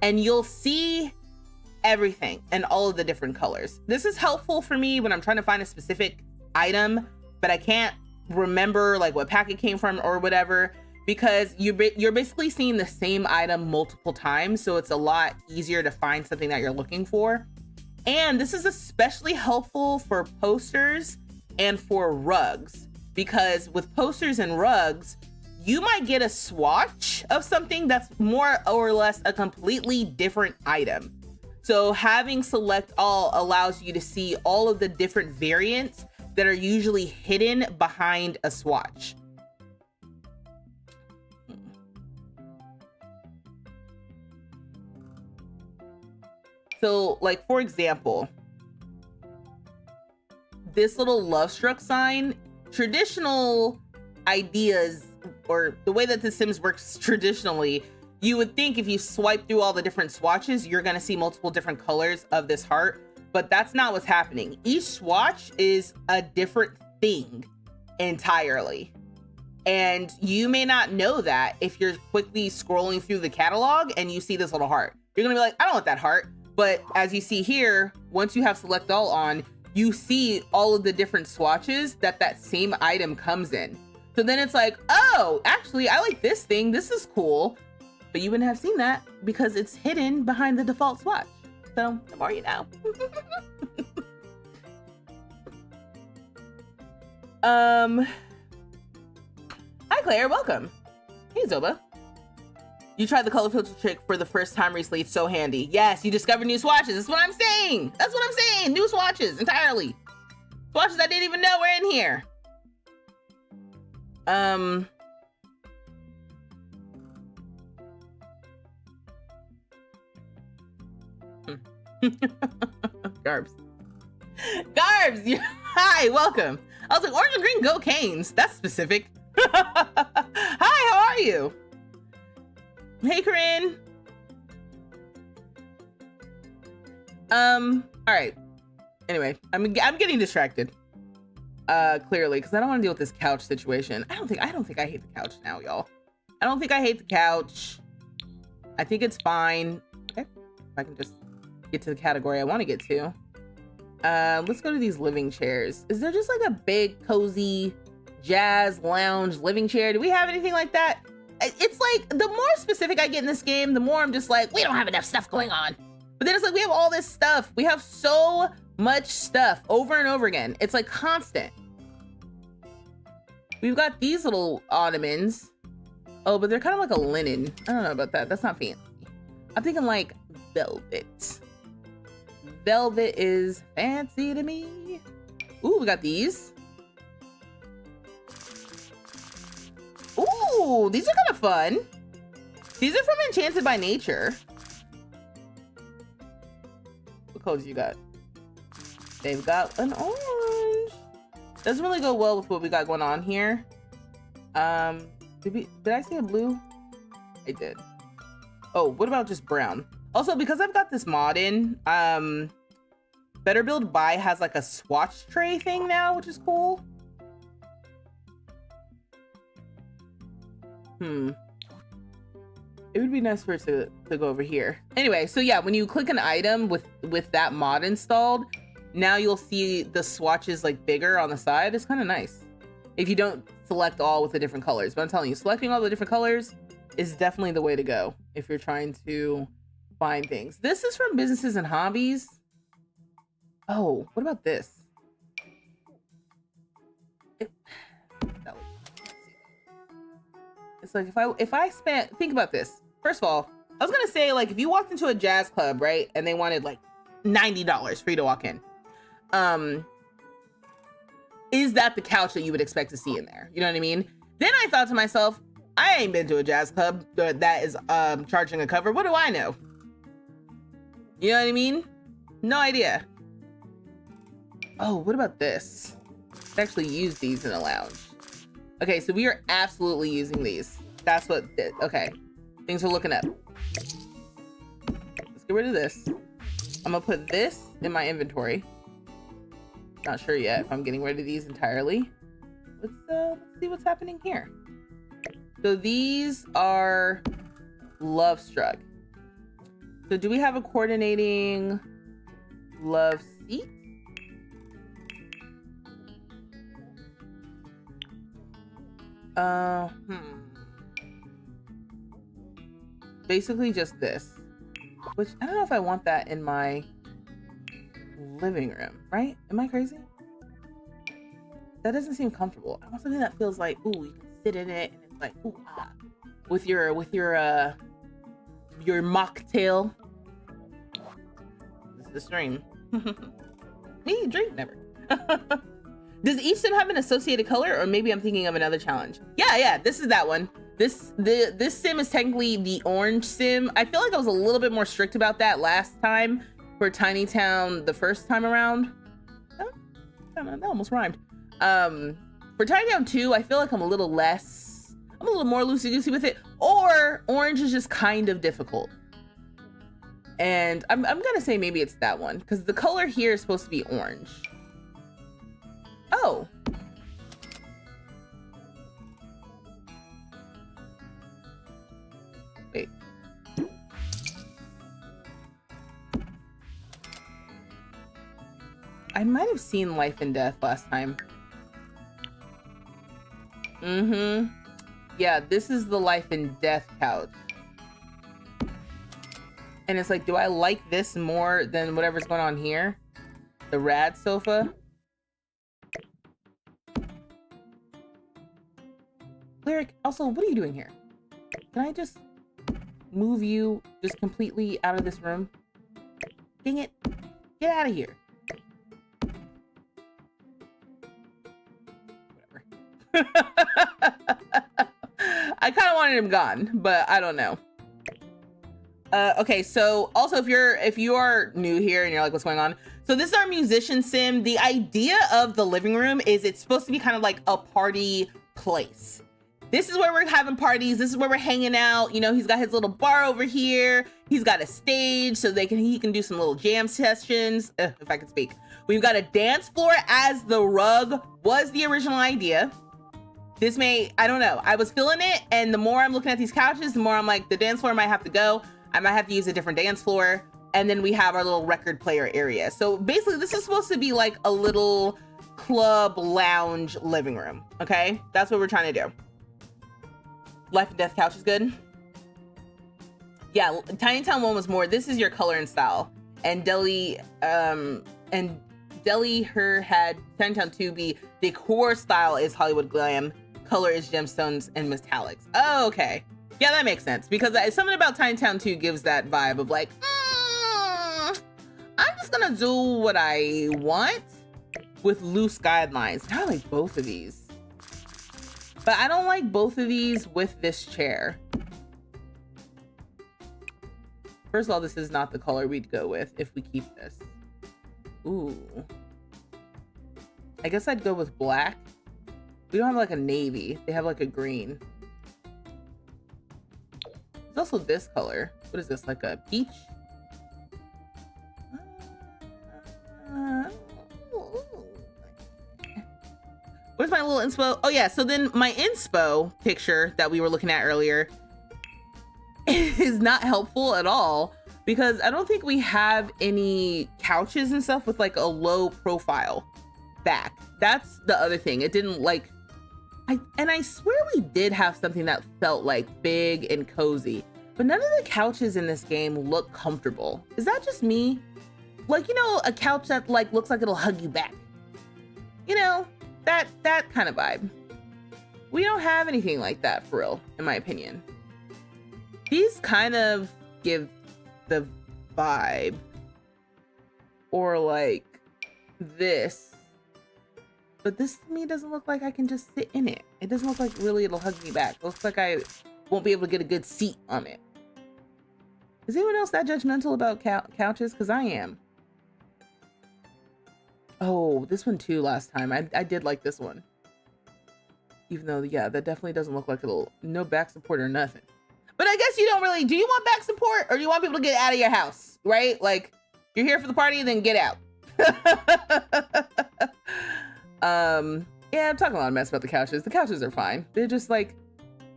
and you'll see everything and all of the different colors. This is helpful for me when I'm trying to find a specific item, but I can't remember like what pack it came from or whatever, because you're basically seeing the same item multiple times. So it's a lot easier to find something that you're looking for. And this is especially helpful for posters and for rugs, because with posters and rugs, you might get a swatch of something that's more or less a completely different item. So having select all allows you to see all of the different variants that are usually hidden behind a swatch. So like, for example, this little love struck sign, traditional ideas, or the way that The Sims works traditionally, you would think if you swipe through all the different swatches, you're going to see multiple different colors of this heart, but that's not what's happening. Each swatch is a different thing entirely. And you may not know that if you're quickly scrolling through the catalog and you see this little heart. You're going to be like, I don't want that heart. But as you see here, once you have select all on, you see all of the different swatches that same item comes in. So then it's like, oh, actually, I like this thing. This is cool. But you wouldn't have seen that because it's hidden behind the default swatch. So the more you know. Hi, Claire. Welcome. Hey, Zoba. You tried the color filter trick for the first time recently. It's so handy. Yes, you discovered new swatches. That's what I'm saying. That's what I'm saying. New swatches entirely. Swatches I didn't even know were in here. Garbs. Garbs! Hi, welcome. I was like, orange and green go canes. That's specific. Hi, how are you? Hey, Corinne. All right. Anyway, I'm getting distracted. Clearly, because I don't want to deal with this couch situation. I don't think I hate the couch now, y'all. I don't think I hate the couch. I think it's fine. Okay. If I can just get to the category I want to get to. Let's go to these living chairs. Is there just like a big, cozy, jazz lounge living chair? Do we have anything like that? It's like, the more specific I get in this game, the more I'm just like, we don't have enough stuff going on. But then it's like, we have all this stuff. We have so much stuff over and over again. It's like constant. We've got these little ottomans. Oh, but they're kind of like a linen. I don't know about that. That's not fancy. I'm thinking like velvet. Velvet is fancy to me. Ooh, we got these. Ooh, these are kind of fun. These are from Enchanted by Nature. What colors you got? They've got an orange. Doesn't really go well with what we got going on here. Did I say a blue? I did. Oh, what about just brown? Also, because I've got this mod in, Better Build By has like a swatch tray thing now, which is cool. It would be nice for it to go over here. Anyway, so yeah, when you click an item with that mod installed, now you'll see the swatches like bigger on the side. It's kind of nice if you don't select all with the different colors. But I'm telling you, selecting all the different colors is definitely the way to go if you're trying to find things. This is from Businesses and Hobbies. Oh, what about this? It's like if I spent, think about this. First of all, I was gonna say, like, if you walked into a jazz club, right, and they wanted like $90 for you to walk in, is that the couch that you would expect to see in there? You know what I mean? Then I thought to myself, I ain't been to a jazz club that is charging a cover. What do I know? You know what I mean? No idea. Oh, what about this? I actually use these in a lounge. Okay, so we are absolutely using these. That's what, okay. Things are looking up. Let's get rid of this. I'm gonna put this in my inventory. Not sure yet if I'm getting rid of these entirely. Let's see what's happening here. So these are Love Struck. So do we have a coordinating Love Seat? Basically just this, which I don't know if I want that in my living room, right? Am I crazy? That doesn't seem comfortable. I want something that feels like, ooh, you can sit in it and it's like, ooh, ah, with your mocktail. This is the stream. Me drink never. Does each sim have an associated color, or maybe I'm thinking of another challenge? Yeah, this is that one. This sim is technically the orange sim. I feel like I was a little bit more strict about that last time for Tiny Town the first time around. Oh, that almost rhymed. For Tiny Town 2, I feel like I'm a little more loosey-goosey with it, or orange is just kind of difficult. And I'm gonna say maybe it's that one, because the color here is supposed to be orange. Oh. Wait. I might have seen Life and Death last time. Yeah, this is the Life and Death couch. And it's like, do I like this more than whatever's going on here? The rad sofa? Lyric, also, what are you doing here? Can I just move you just completely out of this room? Dang it. Get out of here. Whatever. I kind of wanted him gone, but I don't know. Okay, so also if you are new here and you're like, what's going on? So this is our musician sim. The idea of the living room is it's supposed to be kind of like a party place. This is where we're having parties. This is where we're hanging out. You know, he's got his little bar over here. He's got a stage so he can do some little jam sessions, if I can speak. We've got a dance floor as the rug was the original idea. This I don't know. I was feeling it, and the more I'm looking at these couches, the more I'm like, the dance floor might have to go. I might have to use a different dance floor. And then we have our little record player area. So basically this is supposed to be like a little club lounge living room. Okay, that's what we're trying to do. Life and Death couch is good. Yeah, Tiny Town 1 was more, this is your color and style. And Deli had Tiny Town 2 be decor style is Hollywood glam, color is gemstones and metallics. Oh, okay. Yeah, that makes sense, because something about Tiny Town 2 gives that vibe of like, I'm just gonna do what I want with loose guidelines. I like both of these. But I don't like both of these with this chair. First of all, this is not the color we'd go with if we keep this. Ooh. I guess I'd go with black. We don't have like a navy. They have like a green. There's also this color. What is this, like a peach? What Where's my little inspo? Oh yeah, so then my inspo picture that we were looking at earlier is not helpful at all because I don't think we have any couches and stuff with like a low profile back. That's the other thing. It didn't like, I swear we did have something that felt like big and cozy, but none of the couches in this game look comfortable. Is that just me? Like, you know, a couch that like looks like it'll hug you back. You know, that kind of vibe. We don't have anything like that for real, in my opinion. These kind of give the vibe, or like this, but this to me doesn't look like I can just sit in it. It doesn't look like really it'll hug me back. It looks like I won't be able to get a good seat on it. Is anyone else that judgmental about couches? Because I am. Oh, this one too last time. I did like this one. Even though, yeah, that definitely doesn't look like it'll, no back support or nothing. But I guess you don't really, do you want back support or do you want people to get out of your house, right? Like, you're here for the party, then get out. Yeah, I'm talking a lot of mess about the couches. The couches are fine. They're just like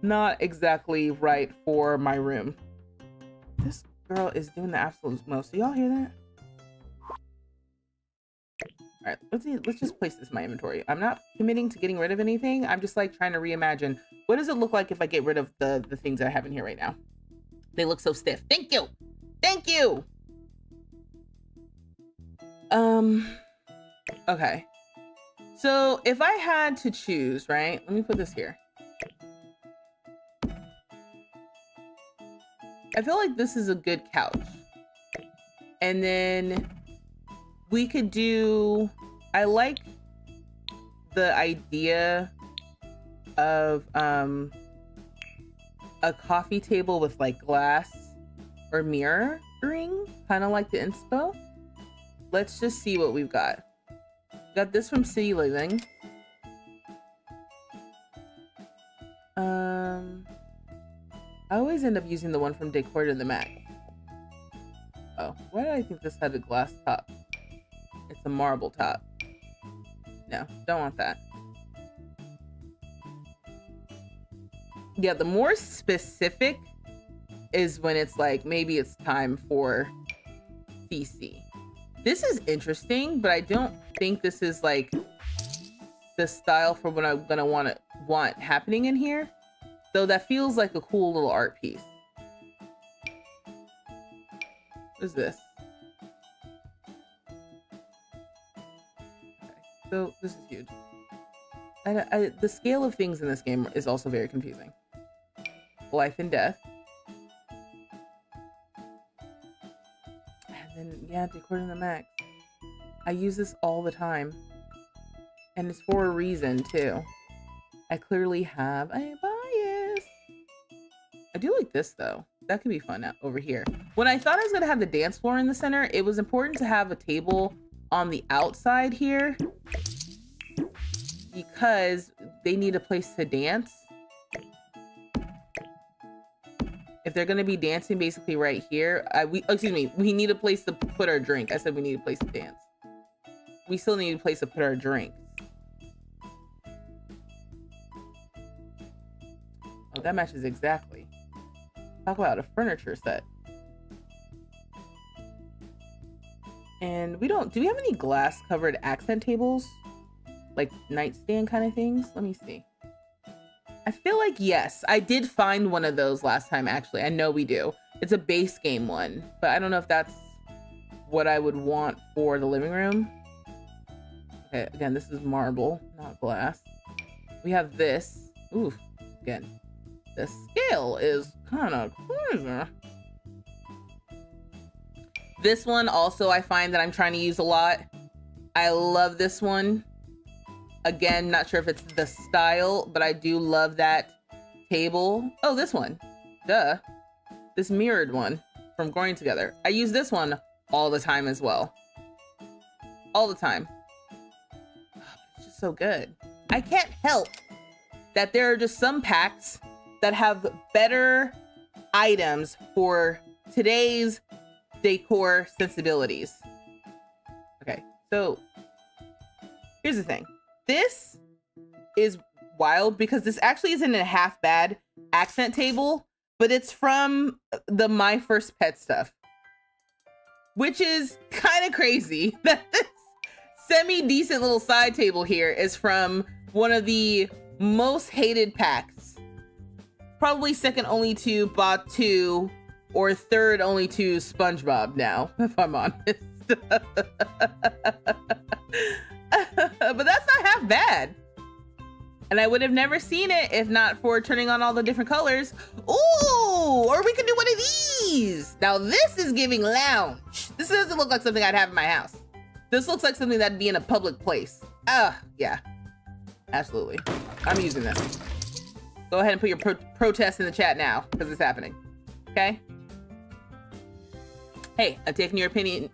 not exactly right for my room. This girl is doing the absolute most. Do y'all hear that? All right, let's just place this in my inventory. I'm not committing to getting rid of anything. I'm just like trying to reimagine what does it look like if I get rid of the things that I have in here right now. They look so stiff. Thank you. Thank you. Okay. So if I had to choose, right? Let me put this here. I feel like this is a good couch. And then we could do, I like the idea of a coffee table with like glass or mirroring, kind of like the inspo. Let's just see what we've got. Got this from City Living. I always end up using the one from Decor to the Mac. Oh, why did I think this had a glass top? It's a marble top. No, don't want that. Yeah, the more specific is when it's like, maybe it's time for CC. This is interesting, but I don't think this is like the style for what I'm gonna want happening in here. Though that feels like a cool little art piece. What is this? Okay, so this is huge. The scale of things in this game is also very confusing. Life and death. And then, yeah, Decor to the Max. I use this all the time. And it's for a reason, too. I clearly have a bias. I do like this, though. That could be fun out over here. When I thought I was going to have the dance floor in the center, it was important to have a table on the outside here because they need a place to dance. If they're going to be dancing basically right here, we need a place to put our drink. I said we need a place to dance. We still need a place to put our drinks. Oh, that matches exactly. Talk about a furniture set. And do we have any glass covered accent tables? Like nightstand kind of things? Let me see. I feel like, yes, I did find one of those last time, actually. I know we do. It's a base game one, but I don't know if that's what I would want for the living room. Okay, again, this is marble, not glass. We have this. Ooh, again, the scale is kind of crazy. This one also I find that I'm trying to use a lot. I love this one. Again, not sure if it's the style, but I do love that table. Oh, this one. Duh. This mirrored one from Growing Together. I use this one all the time as well. All the time. Oh, it's just so good. I can't help that there are just some packs that have better items for today's decor sensibilities. Okay, so here's the thing. This is wild because this actually isn't a half bad accent table, but it's from the My First Pet stuff, which is kind of crazy that this semi-decent little side table here is from one of the most hated packs. Probably second only to Bot 2 or third only to SpongeBob now, if I'm honest. But that's not half bad. And I would have never seen it if not for turning on all the different colors. Ooh, or we could do one of these. Now this is giving lounge. This doesn't look like something I'd have in my house. This looks like something that'd be in a public place. Yeah, absolutely. I'm using this. Go ahead and put your protest in the chat now because it's happening, okay? Hey, I've taken your opinion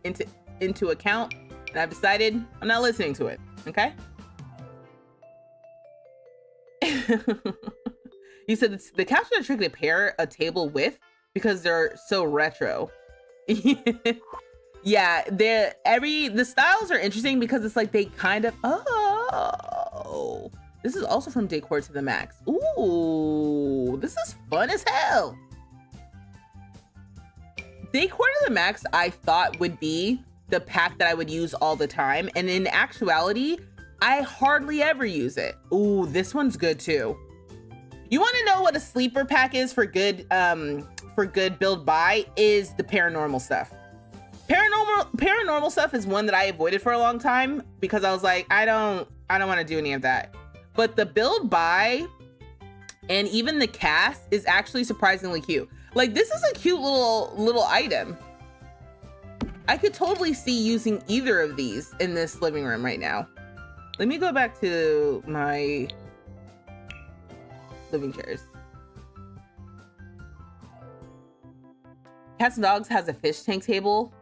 into account and I've decided I'm not listening to it, okay? You said the couches are tricky to pair a table with because they're so retro. Yeah, the styles are interesting because it's like they kind of, oh, this is also from Decor to the Max. Ooh, this is fun as hell. Decor to the Max I thought would be the pack that I would use all the time, and in actuality I hardly ever use it. Ooh, this one's good too. You want to know what a sleeper pack is for good build buy is the paranormal stuff. Paranormal stuff is one that I avoided for a long time because I was like, I don't want to do any of that. But the build buy and even the cast is actually surprisingly cute. Like this is a cute little item. I could totally see using either of these in this living room right now. Let me go back to my living chairs. Cats and Dogs has a fish tank table.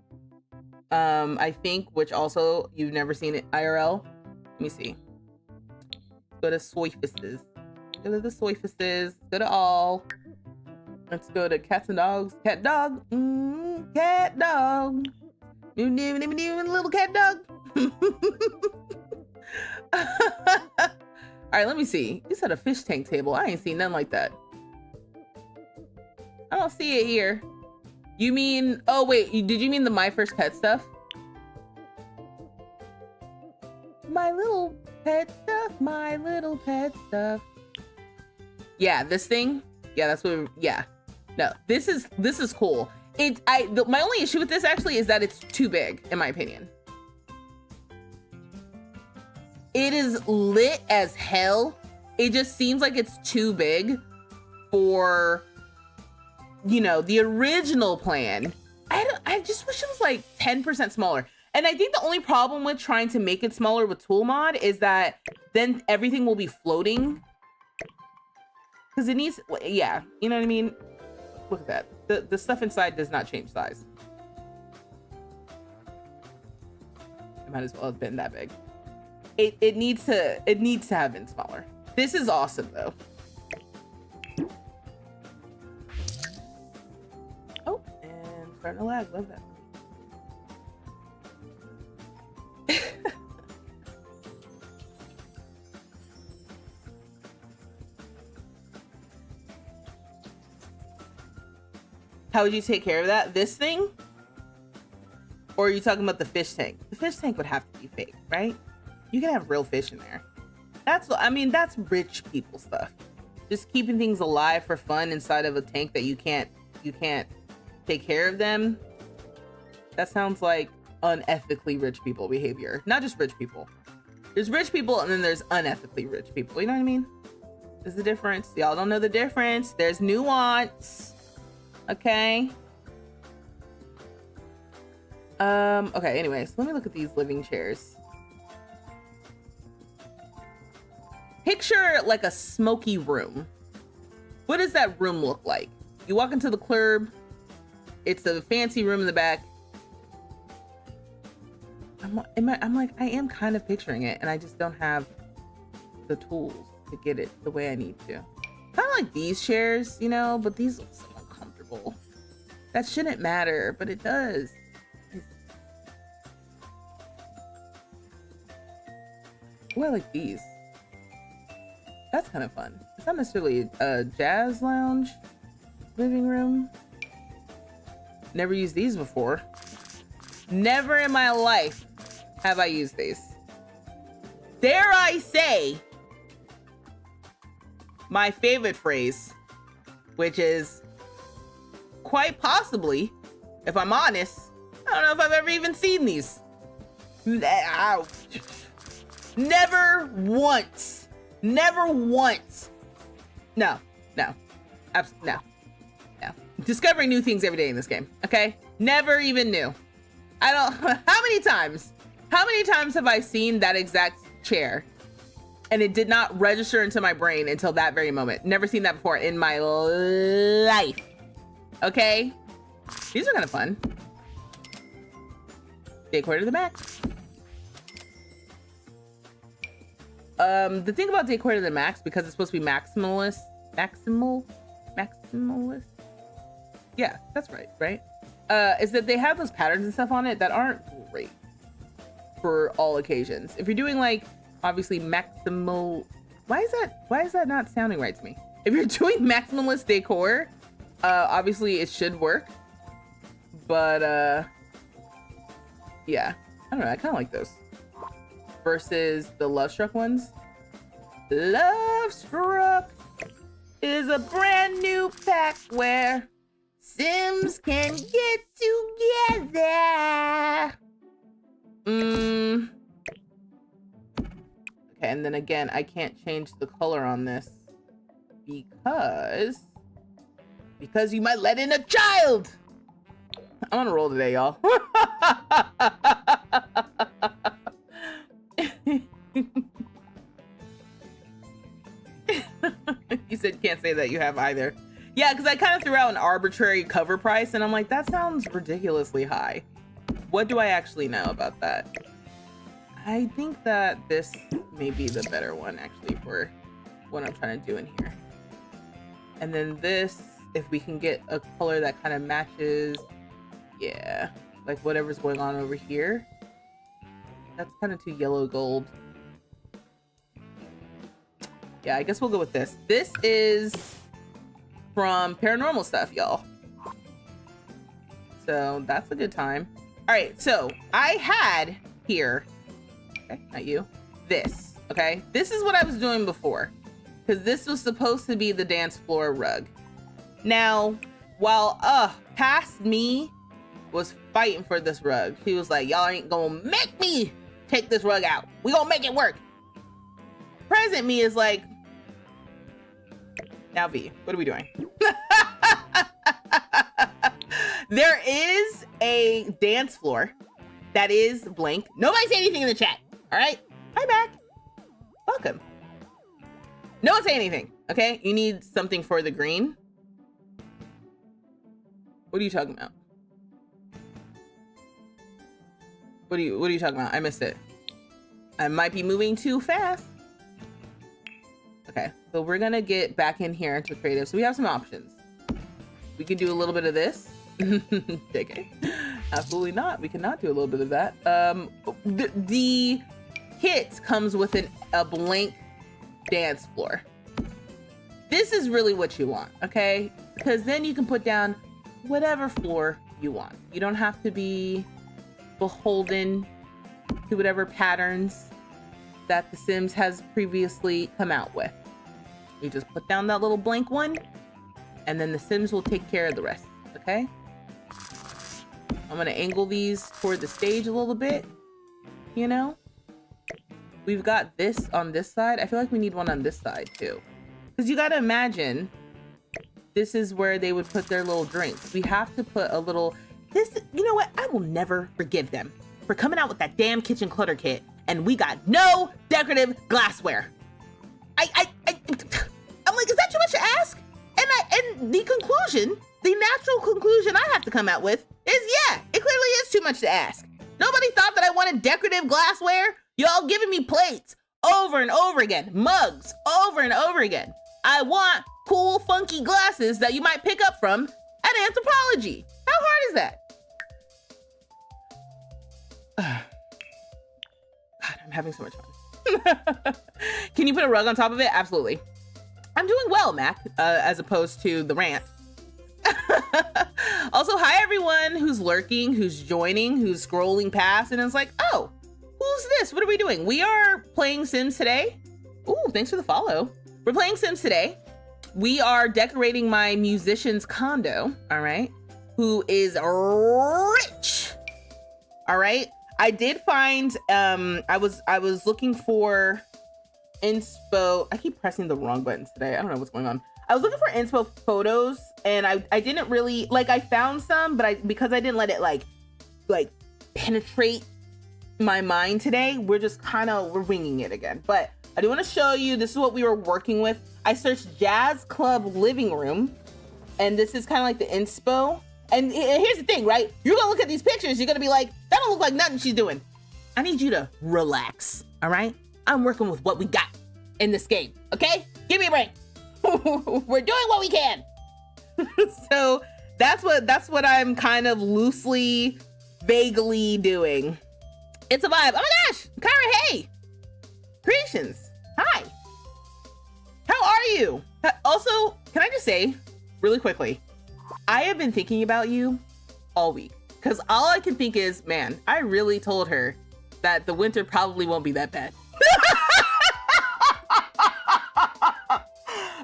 I think, which also you've never seen it IRL. Let me see. Go to Soyfices. Go to the Soyfices. Go to all. Let's go to Cats and Dogs. Cat dog. Cat dog. Little cat dog. All right, let me see. You said a fish tank table. I ain't seen nothing like that. I don't see it here. You mean, oh wait, did you mean the My First Pet stuff? My little pet stuff, my little pet stuff. Yeah, this thing. Yeah, that's what, yeah. No, this is cool. My only issue with this actually is that it's too big, in my opinion. It is lit as hell. It just seems like it's too big for, you know, the original plan. I just wish it was like 10% smaller. And I think the only problem with trying to make it smaller with tool mod is that then everything will be floating. Because it needs, yeah, you know what I mean? Look at that. The stuff inside does not change size. It might as well have been that big. It needs to have been smaller. This is awesome though. Oh, and starting to lag. Love that. How would you take care of that? This thing? Or are you talking about the fish tank? The fish tank would have to be fake, right? You can have real fish in there. That's rich people stuff. Just keeping things alive for fun inside of a tank that you can't take care of them. That sounds like unethically rich people behavior. Not just rich people. There's rich people and then there's unethically rich people. You know what I mean? There's the difference. Y'all don't know the difference. There's nuance. Okay. Okay, anyways, let me look at these living chairs. Picture like a smoky room. What does that room look like? You walk into the club, it's a fancy room in the back. I'm like, I am kind of picturing it, and I just don't have the tools to get it the way I need to. Kind of like these chairs, you know, but these look so uncomfortable. That shouldn't matter, but it does. Oh, I like these. that's kind of fun. It's not necessarily a jazz lounge living room. Never used these before. Never in my life have I used these. Dare I say my favorite phrase, which is quite possibly, if I'm honest, I don't know if I've ever even seen these. Never once. Never once. No. Absolutely no. Discovering new things every day in this game, okay? Never even knew. I don't, how many times have I seen that exact chair and it did not register into my brain until that very moment? Never seen that before in my life, okay? These are kind of fun. Decor to the max. The thing about decor to the max, because it's supposed to be maximalist, yeah, that's right? Is that they have those patterns and stuff on it that aren't great for all occasions. If you're doing like, obviously maximal, why is that not sounding right to me? If you're doing maximalist decor, obviously it should work, but yeah, I don't know, I kind of like those versus the Love Struck ones. Love Struck is a brand new pack where Sims can get together. Okay, and then again, I can't change the color on this because you might let in a child. I'm on a roll today, y'all. You said can't say that you have either. Yeah, because I kind of threw out an arbitrary cover price and I'm like, that sounds ridiculously high. What do I actually know about that? I think that this may be the better one actually for what I'm trying to do in here. And then this, if we can get a color that kind of matches, yeah, like whatever's going on over here. That's kind of too yellow gold. Yeah, I guess we'll go with this. This is from Paranormal Stuff, y'all. So that's a good time. All right, so I had here, okay, not you, this, okay? This is what I was doing before, because this was supposed to be the dance floor rug. Now, while past me was fighting for this rug, he was like, y'all ain't gonna make me take this rug out. We gonna make it work. Present me is like, now V, what are we doing? There is a dance floor that is blank. Nobody say anything in the chat, all right? Hi, back. Welcome. No one say anything, okay? You need something for the green. What are you talking about? What are you talking about? I missed it. I might be moving too fast. Okay, so we're gonna get back in here into creative. So we have some options. We can do a little bit of this. JK. Absolutely not. We cannot do a little bit of that. The kit comes with a blank dance floor. This is really what you want, okay? Because then you can put down whatever floor you want. You don't have to be beholden to whatever patterns that The Sims has previously come out with. You just put down that little blank one, and then The Sims will take care of the rest, okay? I'm gonna angle these toward the stage a little bit, you know? We've got this on this side. I feel like we need one on this side too. Because you gotta imagine, this is where they would put their little drinks. We have to put a little, you know what? I will never forgive them for coming out with that damn kitchen clutter kit and we got no decorative glassware. I'm like, is that too much to ask? And the conclusion, the natural conclusion I have to come out with is, yeah, it clearly is too much to ask. Nobody thought that I wanted decorative glassware. Y'all giving me plates over and over again, mugs over and over again. I want cool, funky glasses that you might pick up from at Anthropology. How hard is that? God, I'm having so much fun. Can you put a rug on top of it? Absolutely. I'm doing well, Mac, as opposed to the rant. Also, hi everyone who's lurking, who's joining, who's scrolling past, and it's like, oh, who's this? What are we doing? We are playing Sims today. Ooh, thanks for the follow. We're playing Sims today. We are decorating my musician's condo, all right, who is rich. All right. I did find, I was looking for inspo. I keep pressing the wrong buttons today. I don't know what's going on. I was looking for inspo photos, and I didn't really, like, I found some, but because I didn't let it like penetrate my mind today, we're just we're winging it again. But I do want to show you, this is what we were working with. I searched jazz club living room, and this is kind of like the inspo. And here's the thing, right? You're gonna look at these pictures, you're gonna be like, that don't look like nothing she's doing. I need you to relax, all right? I'm working with what we got in this game, okay? Give me a break. We're doing what we can. So that's what I'm kind of loosely, vaguely doing. It's a vibe. Oh my gosh, Kyra, hey. Creations, hi. How are you? Also, can I just say really quickly, I have been thinking about you all week, because all I can think is, man, I really told her that the winter probably won't be that bad.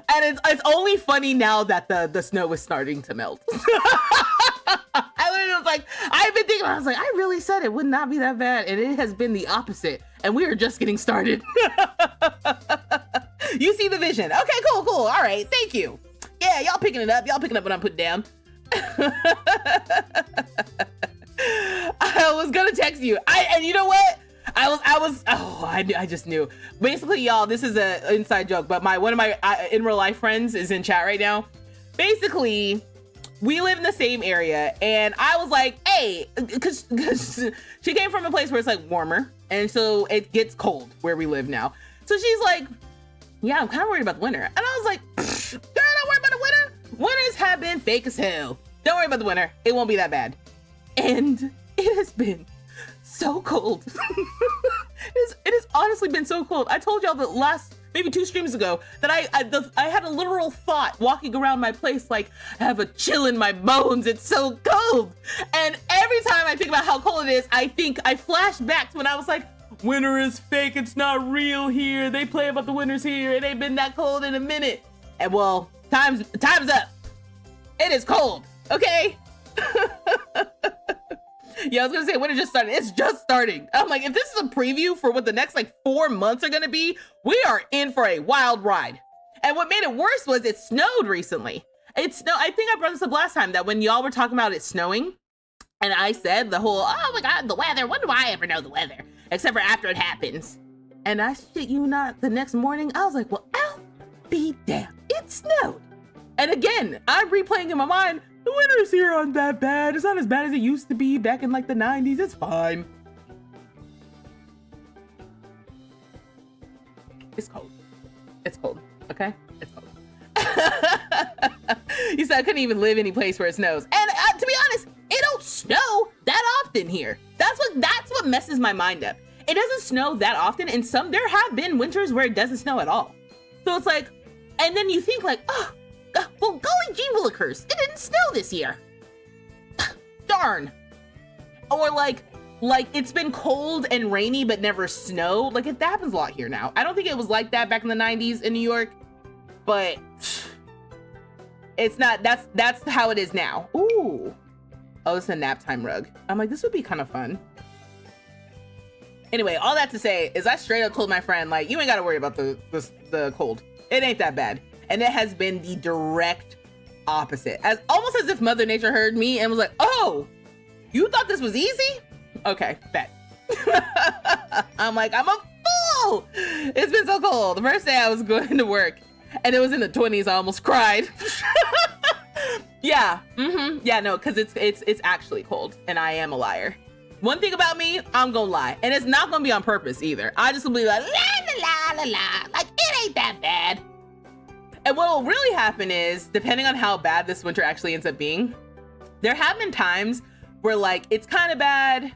And it's only funny now that the snow is starting to melt. I was like, I've been thinking, I was like, I really said it would not be that bad, and it has been the opposite, and we are just getting started. You see the vision. Okay, cool. All right, thank you. Yeah, y'all picking it up. Y'all picking up what I'm putting down. I was gonna text you. And you know what? I just knew. Basically, y'all, this is an inside joke, but one of my in real life friends is in chat right now. Basically, we live in the same area, and I was like, hey, because she came from a place where it's like warmer, and so it gets cold where we live now. So she's like, yeah, I'm kind of worried about the winter. And I was like, girl, don't worry about the winter. Winters have been fake as hell. Don't worry about the winter. It won't be that bad. And it has been so cold. It has honestly been so cold. I told y'all that last, maybe 2 streams ago, that I had a literal thought walking around my place, like, I have a chill in my bones. It's so cold. And every time I think about how cold it is, I flash back to when I was like, winter is fake. It's not real here. They play about the winters here. It ain't been that cold in a minute. And well, time's up. It is cold. Okay. Yeah, I was gonna say winter just started. It's just starting. I'm like, if this is a preview for what the next like 4 months are gonna be, we are in for a wild ride. And what made it worse was it snowed recently. I think I brought this up last time, that when y'all were talking about it snowing, and I said the whole, oh my God, the weather. When do I ever know the weather? Except for after it happens. And I shit you not, the next morning, I was like, well, I'll be damned. It snowed. And again, I'm replaying in my mind, the winters here aren't that bad. It's not as bad as it used to be back in like the 90s. It's fine. It's cold. It's cold, okay? It's cold. You said I couldn't even live any place where it snows. And to be honest, it don't snow that often here. That's what messes my mind up. It doesn't snow that often, and there have been winters where it doesn't snow at all. So it's like, and then you think like, oh, well, golly gee willikers, it didn't snow this year. Darn. Or like it's been cold and rainy but never snowed. Like that happens a lot here now. I don't think it was like that back in the 90s in New York, but it's not. That's how it is now. Ooh. Oh, it's a nap time rug. I'm like, this would be kind of fun. Anyway, all that to say is I straight up told my friend, like, you ain't got to worry about the cold. It ain't that bad. And it has been the direct opposite. Almost as if Mother Nature heard me and was like, oh, you thought this was easy? Okay, bet. I'm like, I'm a fool. It's been so cold. The first day I was going to work and it was in the 20s. I almost cried. Yeah. Yeah, no, because it's actually cold and I am a liar. One thing about me, I'm gonna lie. And it's not gonna be on purpose either. I just will be like, la la la la la. Like, it ain't that bad. And what will really happen is, depending on how bad this winter actually ends up being, there have been times where like, it's kind of bad.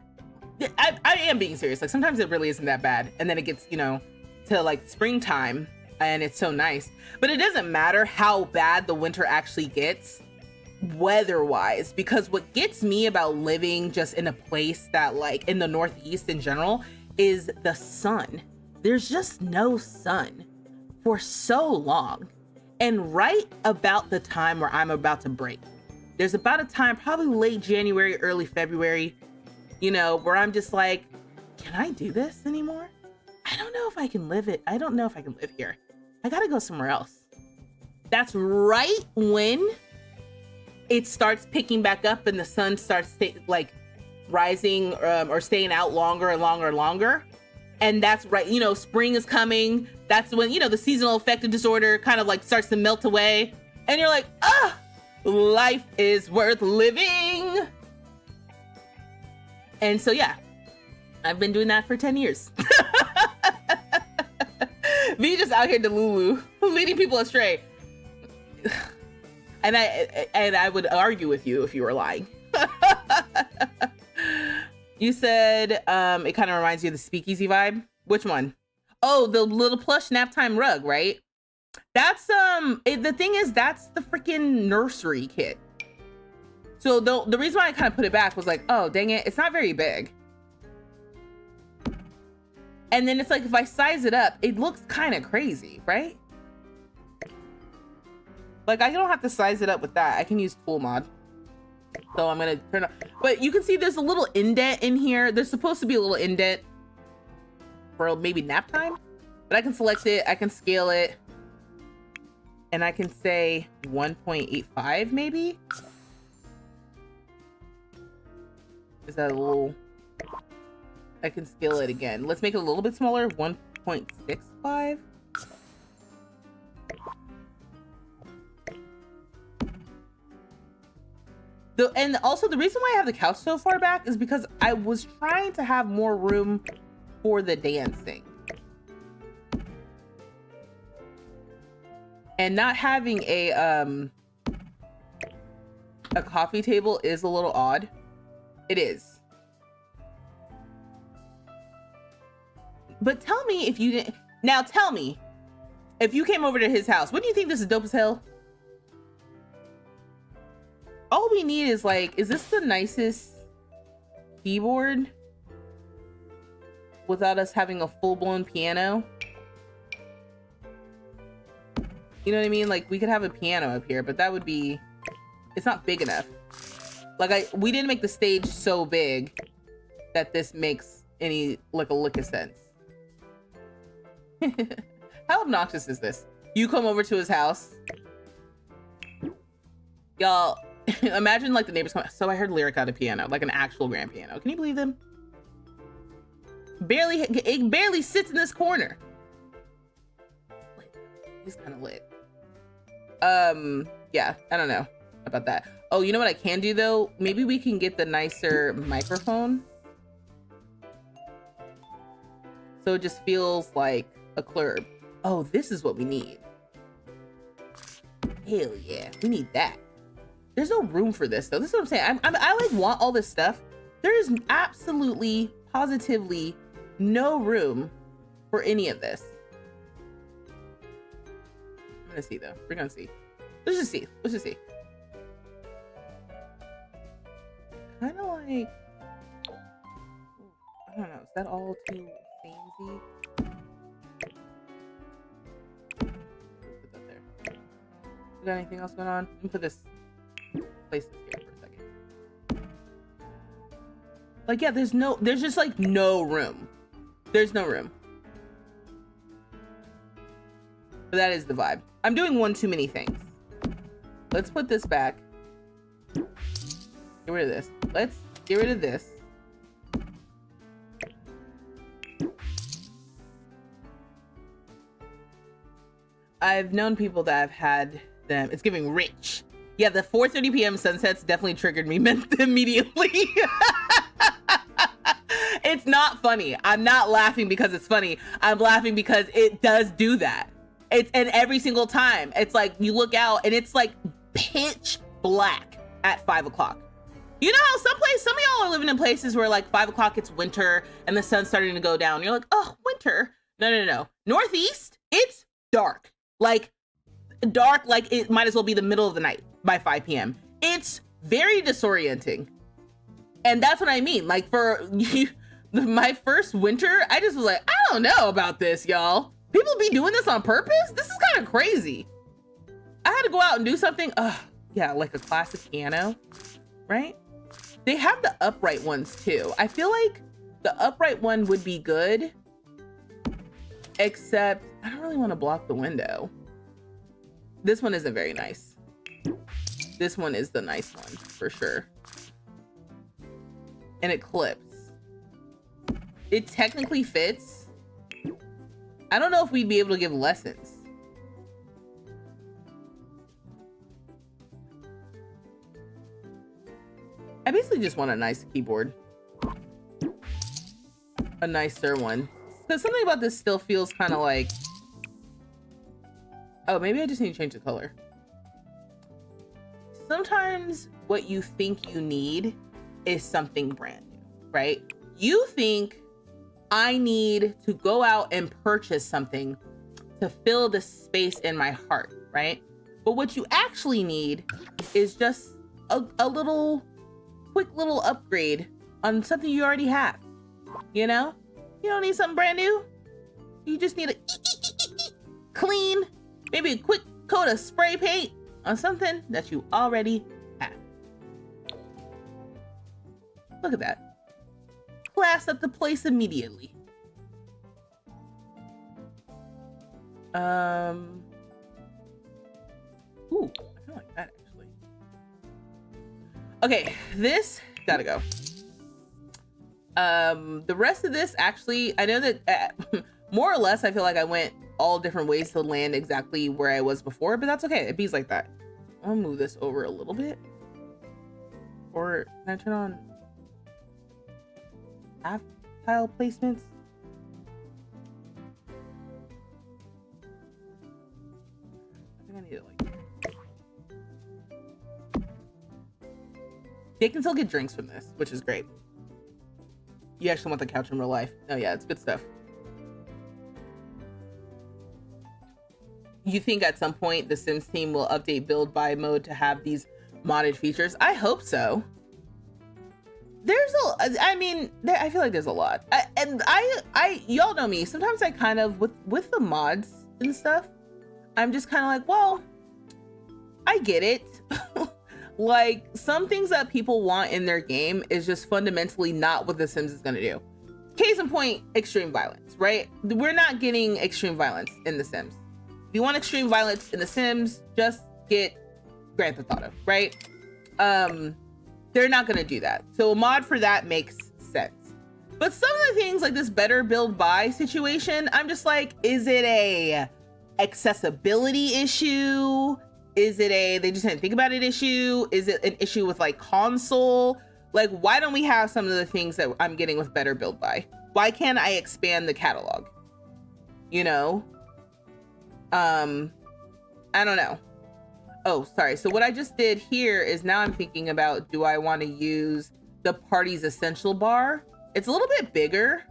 I am being serious. Like sometimes it really isn't that bad. And then it gets, to like springtime. and it's so nice. But it doesn't matter how bad the winter actually gets weather-wise, because what gets me about living just in a place that, like, in the Northeast in general, is the sun. There's just no sun for so long. And right about the time where I'm about to break, there's about a time, probably late January, early February, you know, where I'm just like, can I do this anymore? I don't know if I can live it. I don't know if I can live here. I gotta go somewhere else. That's right when it starts picking back up and the sun starts rising or staying out longer and longer and longer. And that's right, you know, spring is coming. That's when, you know, the seasonal affective disorder kind of like starts to melt away. And you're like, ah, life is worth living. And so, yeah, I've been doing that for 10 years. Me just out here Delulu, leading people astray. And I would argue with you if you were lying. You said it kind of reminds you of the speakeasy vibe. Which one? Oh, the little plush nap time rug, right? That's the thing is, that's the freaking nursery kit. So the reason why I kind of put it back was like, oh dang it, it's not very big. And then it's like, if I size it up, it looks kind of crazy, right? Like, I don't have to size it up with that. I can use tool mod. So I'm gonna turn on, but you can see there's a little indent in here. There's supposed to be a little indent for maybe nap time, but I can select it, I can scale it, and I can say 1.85 maybe. Is that a little, I can scale it again. Let's make it a little bit smaller, 1.65. And also the reason why I have the couch so far back is because I was trying to have more room for the dancing. And not having a coffee table is a little odd. It is. But tell me if you didn't, now tell me if you came over to his house, wouldn't you think this is dope as hell? All we need is like, is this the nicest keyboard without us having a full-blown piano? You know what I mean? Like, we could have a piano up here, but that would be, it's not big enough. Like, we didn't make the stage so big that this makes any, like, a lick of sense. How obnoxious is this? You come over to his house. Y'all, imagine like the neighbors come. So I heard Lyric on a piano, like an actual grand piano. Can you believe them? It barely sits in this corner. He's kind of lit. Yeah, I don't know about that. Oh, you know what I can do though? Maybe we can get the nicer microphone. So it just feels like a club. Oh, this is what we need. Hell yeah, we need that. There's no room for this though. This is what I'm saying. I like want all this stuff. There is absolutely, positively no room for any of this. I'm gonna see though. We're gonna see. Let's just see. Let's just see. Kind of like, I don't know. Is that all too samey? Put that there. We got anything else going on? Let me put this. Place this here for a second. Like, yeah, there's just like no room. There's no room. But that is the vibe. I'm doing one too many things. Let's put this back. Get rid of this. Let's get rid of this. I've known people that have had them. It's giving rich. Yeah, the 4:30 p.m. sunsets definitely triggered me immediately. It's not funny. I'm not laughing because it's funny. I'm laughing because it does do that. And every single time, it's like you look out and it's like pitch black at 5 o'clock. You know how some of y'all are living in places where like 5 o'clock it's winter and the sun's starting to go down. You're like, oh, winter. No. Northeast, it's dark. Like dark, like it might as well be the middle of the night by 5 p.m. It's very disorienting. And that's what I mean. Like for my first winter, I just was like, I don't know about this, y'all. People be doing this on purpose? This is kind of crazy. I had to go out and do something. Yeah, like a classic piano, right? They have the upright ones too. I feel like the upright one would be good, except I don't really want to block the window. This one isn't very nice. This one is the nice one for sure. And it clips. It technically fits. I don't know if we'd be able to give lessons. I basically just want a nice keyboard. A nicer one. Because something about this still feels kind of like... Oh, maybe I just need to change the color. Sometimes what you think you need is something brand new, right? You think I need to go out and purchase something to fill the space in my heart, right? But what you actually need is just a little, quick little upgrade on something you already have, you know? You don't need something brand new. You just need a clean, maybe a quick coat of spray paint on something that you already have. Look at that. Class up the place immediately. Ooh, I kind of like that actually. Okay, this gotta go. The rest of this actually, I know that more or less I feel like I went all different ways to land exactly where I was before, but that's okay. It bees like that. I'll move this over a little bit. Or can I turn on half tile placements? I think I need it like that. They can still get drinks from this, which is great. You actually want the couch in real life. Oh yeah, it's good stuff. You think at some point the Sims team will update build by mode to have these modded features? I hope so. There's I feel like there's a lot. Y'all know me. Sometimes I kind of, with the mods and stuff, I'm just kind of like, well, I get it. Like some things that people want in their game is just fundamentally not what the Sims is gonna do. Case in point, extreme violence, right? We're not getting extreme violence in the Sims. If you want extreme violence in the Sims, just get Grand Theft Auto, right? They're not gonna do that. So a mod for that makes sense. But some of the things like this better build buy situation, I'm just like, is it a accessibility issue? Is it a they just didn't think about it issue? Is it an issue with like console? Like, why don't we have some of the things that I'm getting with better build buy? Why can't I expand the catalog? You know? I don't know. Oh, sorry. So what I just did here is now I'm thinking about, do I want to use the party's essential bar? It's a little bit bigger,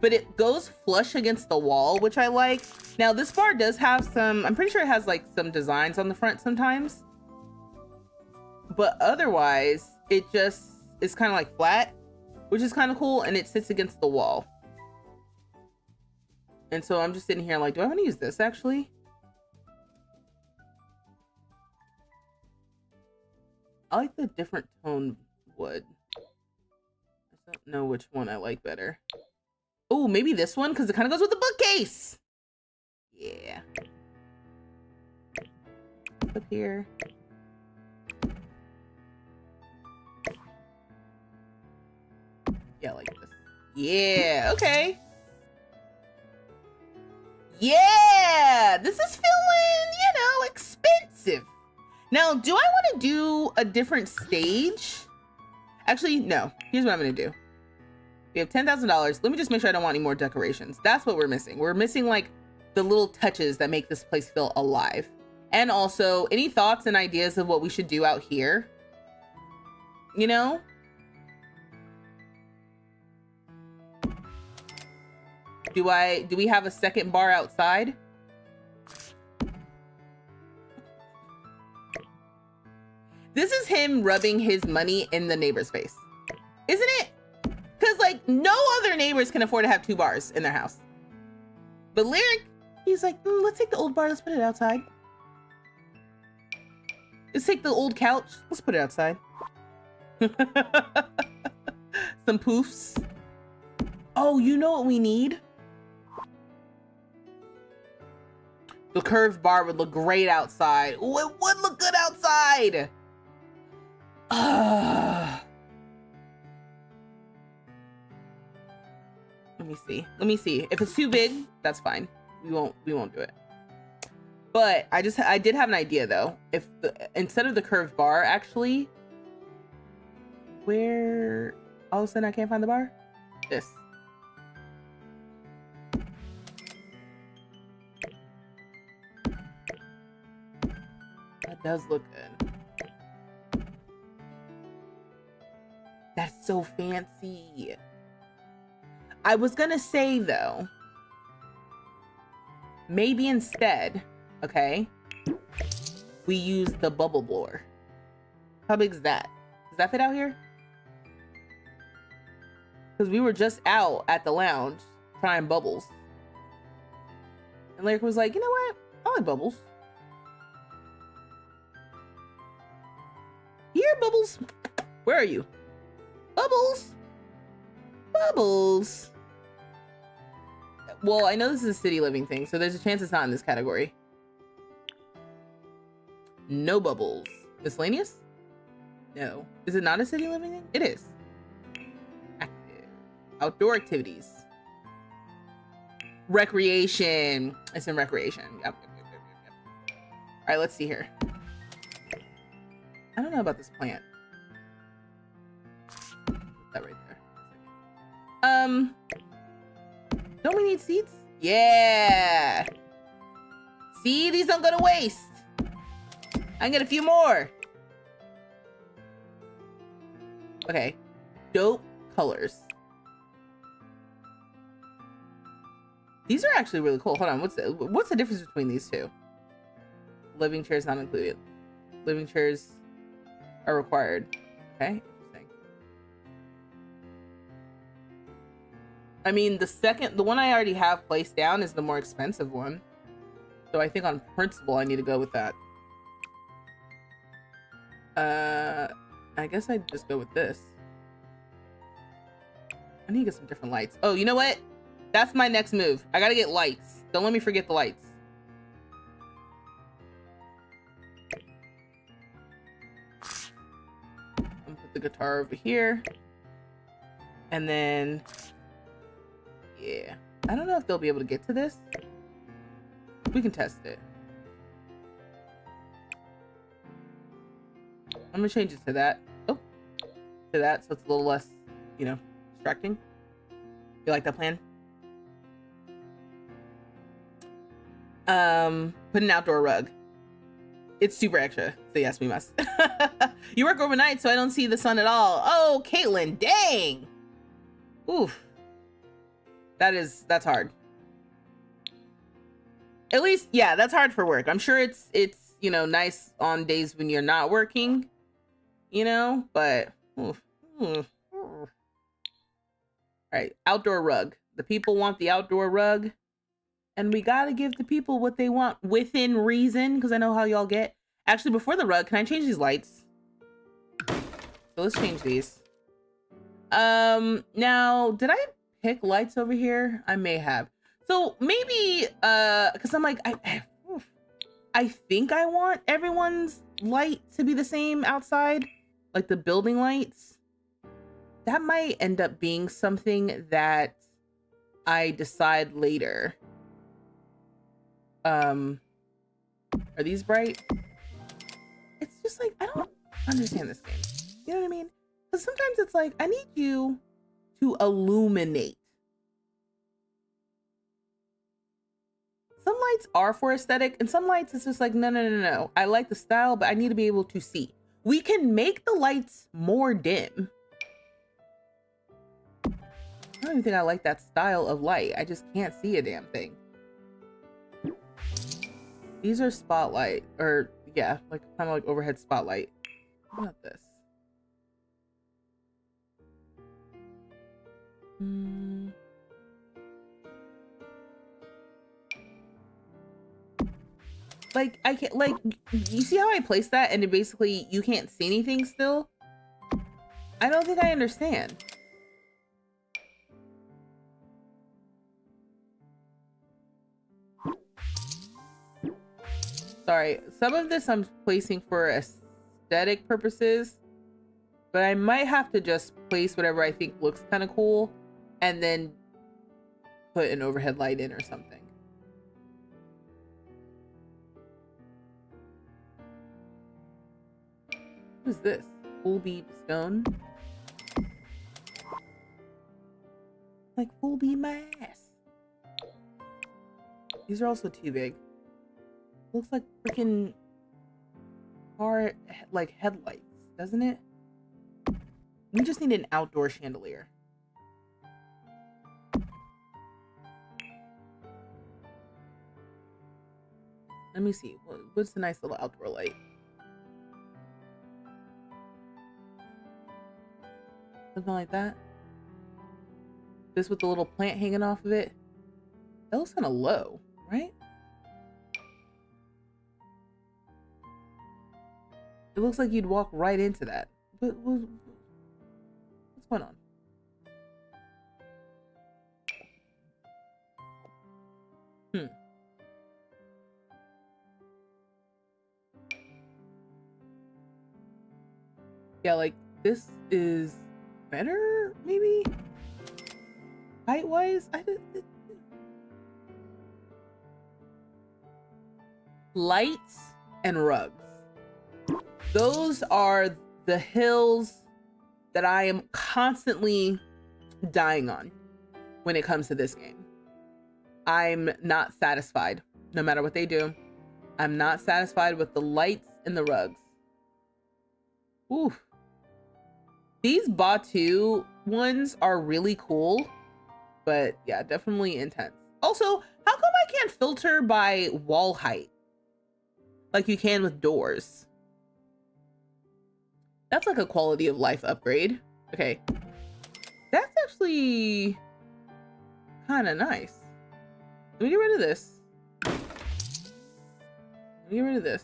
but it goes flush against the wall, which I like. Now this bar does have some, I'm pretty sure it has like some designs on the front sometimes, but otherwise it just is kind of like flat, which is kind of cool. And it sits against the wall. And so I'm just sitting here like, do I want to use this actually? I like the different tone wood. I don't know which one I like better. Oh, maybe this one, because it kind of goes with the bookcase. Yeah. Up here. Yeah, like this. Yeah, okay. Yeah, this is feeling, you know, expensive. Now, do I want to do a different stage? Actually, no. Here's what I'm going to do. We have $10,000. Let me just make sure I don't want any more decorations. That's what we're missing. We're missing like the little touches that make this place feel alive. And also, any thoughts and ideas of what we should do out here? You know? Do we have a second bar outside? him rubbing his money in the neighbor's face, isn't it? Because like no other neighbors can afford to have 2 bars in their house. But Lyric, he's like, let's take the old bar, let's put it outside. Let's take the old couch, let's put it outside. Some poofs. Oh, you know what we need? The curved bar would look great outside. Oh, it would look good outside. Let me see. Let me see. If it's too big, that's fine. We won't do it. But I did have an idea though. If instead of the curved bar, actually, where all of a sudden I can't find the bar? This. That does look good. That's so fancy. I was gonna say though, maybe instead, okay, we use the bubble blower. How big is that? Does that fit out here? Because we were just out at the lounge trying bubbles. And Lyric was like, you know what? I like bubbles. Here, Bubbles. Where are you? Bubbles. Bubbles. Well, I know this is a city living thing, so there's a chance it's not in this category. No bubbles. Miscellaneous? No. Is it not a city living thing? It is. Active. Outdoor activities. Recreation. It's in recreation. Yep. All right, let's see here. I don't know about this plant. Put that right there. Don't we need seeds? Yeah. See, these don't go to waste. I can get a few more. Okay. Dope colors. These are actually really cool. Hold on. What's the difference between these two? Living chairs not included. Living chairs are required. Okay. Interesting. I mean, the one I already have placed down is the more expensive one. So I think on principle, I need to go with that. I guess I'd just go with this. I need to get some different lights. Oh, you know what? That's my next move. I gotta get lights. Don't let me forget the lights. I'm gonna put the guitar over here. And then, yeah. I don't know if they'll be able to get to this. We can test it. I'm gonna change it to that. Oh, to that, so it's a little less, you know, distracting. You like that plan? Put an outdoor rug. It's super extra, so yes, we must. You work overnight, so I don't see the sun at all. Oh, Caitlin, dang. Oof. That's hard. At least, yeah, that's hard for work. I'm sure it's you know, nice on days when you're not working, you know, but oof. All right, outdoor rug. The people want the outdoor rug, and we gotta give the people what they want within reason, because I know how y'all get. Actually, before the rug, can I change these lights? So let's change these. Now, did I pick lights over here? I may have. So maybe, because I'm like, I think I want everyone's light to be the same outside, like the building lights. That might end up being something that I decide later. Are these bright? It's just like, I don't understand this game. You know what I mean? Because sometimes it's like, I need you to illuminate. Some lights are for aesthetic, and some lights it's just like, no. I like the style, but I need to be able to see. We can make the lights more dim. I don't even think I like that style of light. I just can't see a damn thing. These are spotlight, or yeah, like kind of like overhead spotlight. What about this? Like, I can't, like, you see how I placed that and it basically, you can't see anything still? I don't think I understand. Sorry, some of this I'm placing for aesthetic purposes, but I might have to just place whatever I think looks kind of cool and then put an overhead light in or something. What is this? Full bead stone? Like full bead my ass. These are also too big. Looks like freaking car like headlights, doesn't it? We just need an outdoor chandelier. Let me see. What's the nice little outdoor light? Something like that. This with the little plant hanging off of it. That looks kind of low, right? It looks like you'd walk right into that. But what's going on? Yeah, like this is better, maybe? Height-wise? Lights and rugs. Those are the hills that I am constantly dying on when it comes to this game. I'm not satisfied, no matter what they do. I'm not satisfied with the lights and the rugs. Ooh. These Batu ones are really cool, but yeah, definitely intense. Also, how come I can't filter by wall height like you can with doors? That's like a quality of life upgrade. Okay. That's actually kind of nice. Let me get rid of this. Let me get rid of this.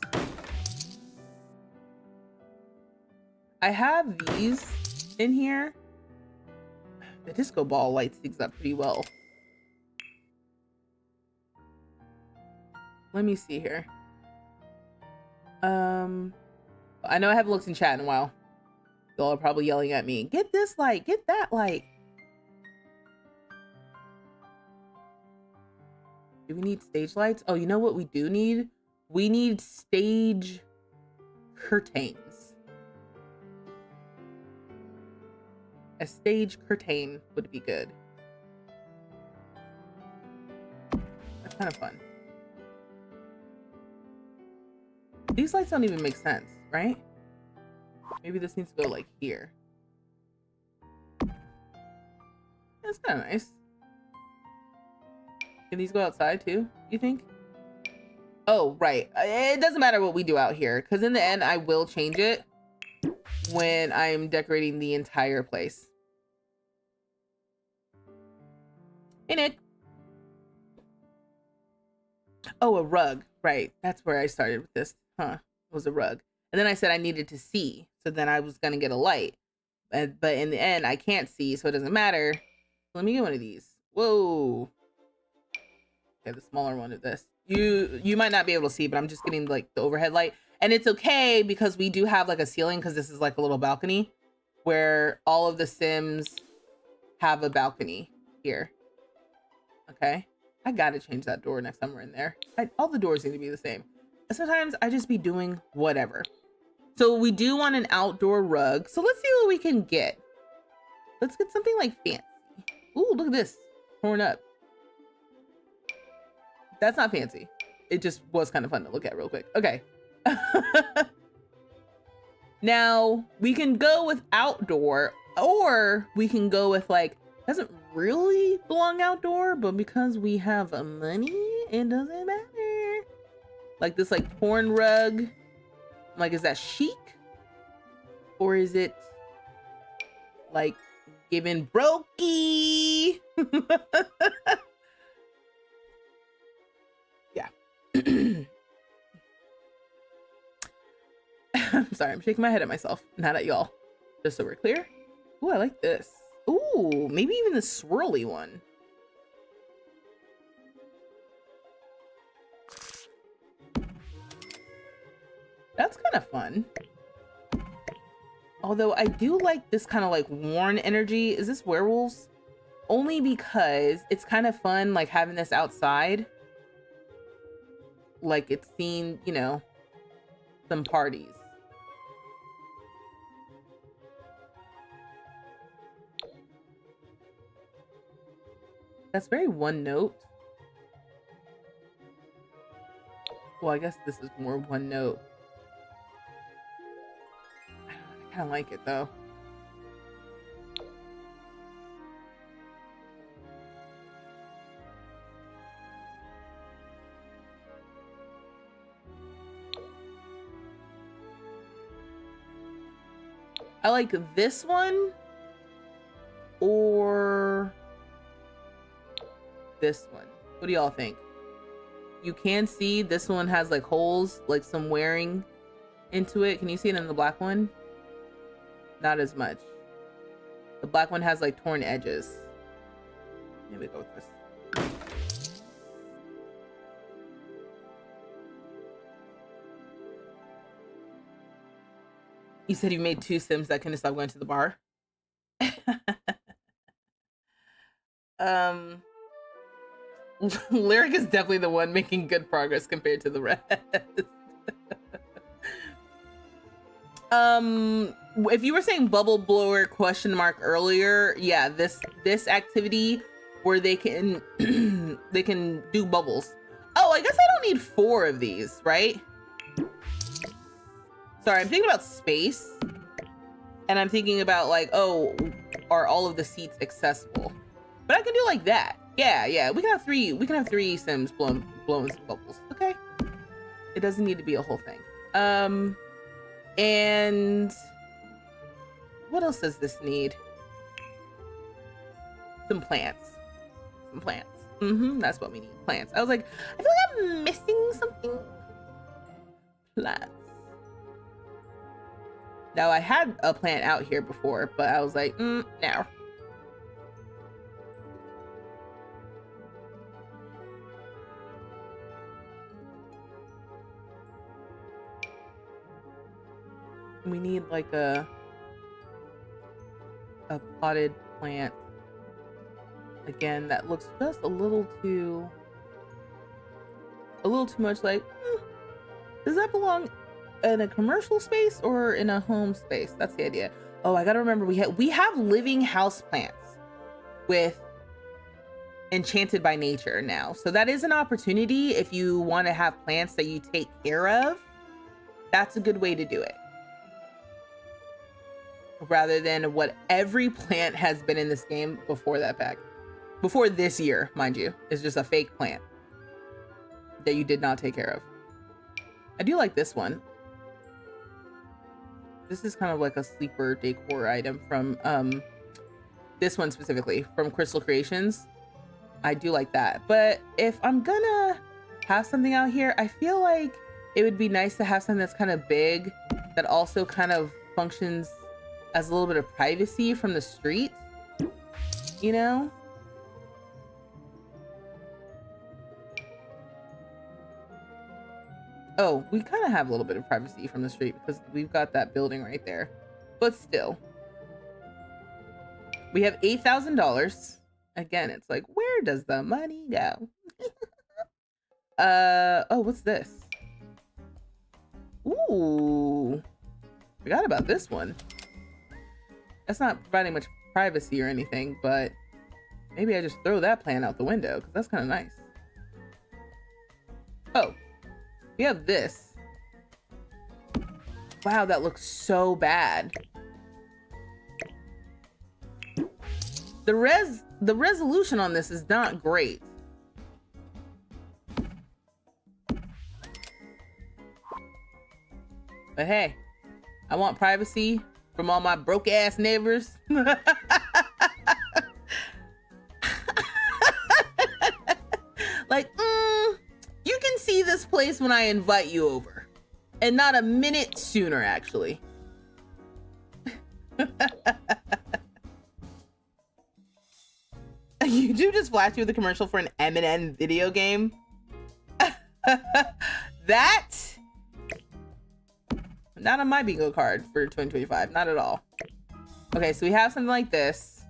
I have these in here. The disco ball lights things up pretty well. Let me see here. I know I haven't looked in chat in a while. Y'all are probably yelling at me. Get this light, get that light. Do we need stage lights? Oh, you know what we do need? We need stage curtains. A stage curtain would be good. That's kind of fun. These lights don't even make sense, right? Maybe this needs to go like here. That's kind of nice. Can these go outside too, you think? Oh, right. It doesn't matter what we do out here, because in the end, I will change it when I'm decorating the entire place. Hey, Nick. Oh, a rug. Right. That's where I started with this. Huh. It was a rug. And then I said I needed to see. So then I was going to get a light. But in the end, I can't see, so it doesn't matter. Let me get one of these. Whoa. Okay, the smaller one of this. You might not be able to see, but I'm just getting like the overhead light. And it's okay because we do have like a ceiling, because this is like a little balcony where all of the Sims have a balcony here. Okay. I gotta change that door next time we're in there. All the doors need to be the same. And sometimes I just be doing whatever. So we do want an outdoor rug. So let's see what we can get. Let's get something like fancy. Ooh, look at this. Torn up. That's not fancy. It just was kind of fun to look at real quick. Okay. Now we can go with outdoor, or we can go with like, doesn't really belong outdoor, but because we have money, it doesn't matter. Like this like torn rug. Like, is that chic? Or is it like giving brokey? Yeah. I'm sorry, I'm shaking my head at myself, not at y'all. Just so we're clear. Ooh, I like this. Ooh, maybe even the swirly one. That's kind of fun. Although I do like this kind of like worn energy. Is this werewolves? Only because it's kind of fun like having this outside. Like it's seen, you know, some parties. That's very one note. Well, I guess this is more one note. I kind of like it though. I like this one or this one. What do y'all think? You can see this one has like holes, like some wearing into it. Can you see it in the black one? Not as much. The black one has like torn edges. Maybe go with this. You said you made 2 Sims that couldn't stop going to the bar. Lyric is definitely the one making good progress compared to the rest. If you were saying bubble blower question mark earlier, yeah, this activity where they can they can do bubbles. Oh, I guess I don't need 4 of these, right? Sorry, I'm thinking about space. And I'm thinking about like, oh, are all of the seats accessible? But I can do like that. Yeah, we can have 3 Sims blowing some bubbles. Okay. It doesn't need to be a whole thing. And what else does this need? Some plants. That's what we need. Plants. I was like, I feel like I'm missing something. Plants. Now I had a plant out here before, but I was like, no. We need like a potted plant. Again, that looks just a little too much like, does that belong in a commercial space or in a home space? That's the idea. Oh, I gotta remember we have living house plants with Enchanted by Nature now. So that is an opportunity if you want to have plants that you take care of. That's a good way to do it. Rather than what every plant has been in this game before that pack. Before this year, mind you, is just a fake plant that you did not take care of. I do like this one. This is kind of like a sleeper decor item from this one specifically from Crystal Creations. I do like that. But if I'm gonna have something out here, I feel like it would be nice to have something that's kind of big that also kind of functions as a little bit of privacy from the street, you know? Oh, we kind of have a little bit of privacy from the street because we've got that building right there. But still. We have $8,000. Again, it's like, where does the money go? Oh, what's this? Ooh. Forgot about this one. That's not providing much privacy or anything, but maybe I just throw that plan out the window because that's kind of nice. Oh, we have this. Wow, that looks so bad. The resolution on this is not great. But hey, I want privacy from all my broke ass neighbors. Like, you can see this place when I invite you over. And not a minute sooner, actually. YouTube just flashed you with a commercial for an M&M video game. That, not on my bingo card for 2025, not at all. Okay, so we have something like this.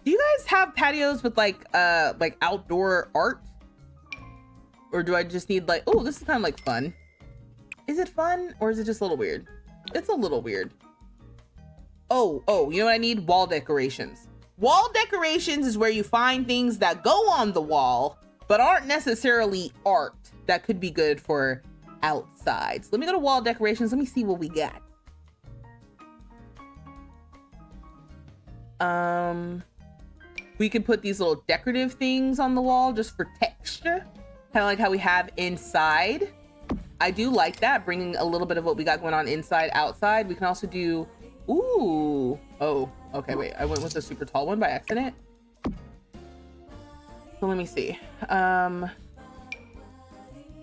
Do you guys have patios with like outdoor art? Or do I just need like, oh, this is kind of like fun. Is it fun or is it just a little weird? It's a little weird. Oh, you know what I need? Wall decorations. Wall decorations is where you find things that go on the wall, but aren't necessarily art that could be good for outside. So let me go to wall decorations. Let me see what we got. We could put these little decorative things on the wall just for texture, kind of like how we have inside. I do like that, bringing a little bit of what we got going on inside, outside. We can also do, ooh, oh, okay, wait, I went with the super tall one by accident. So let me see.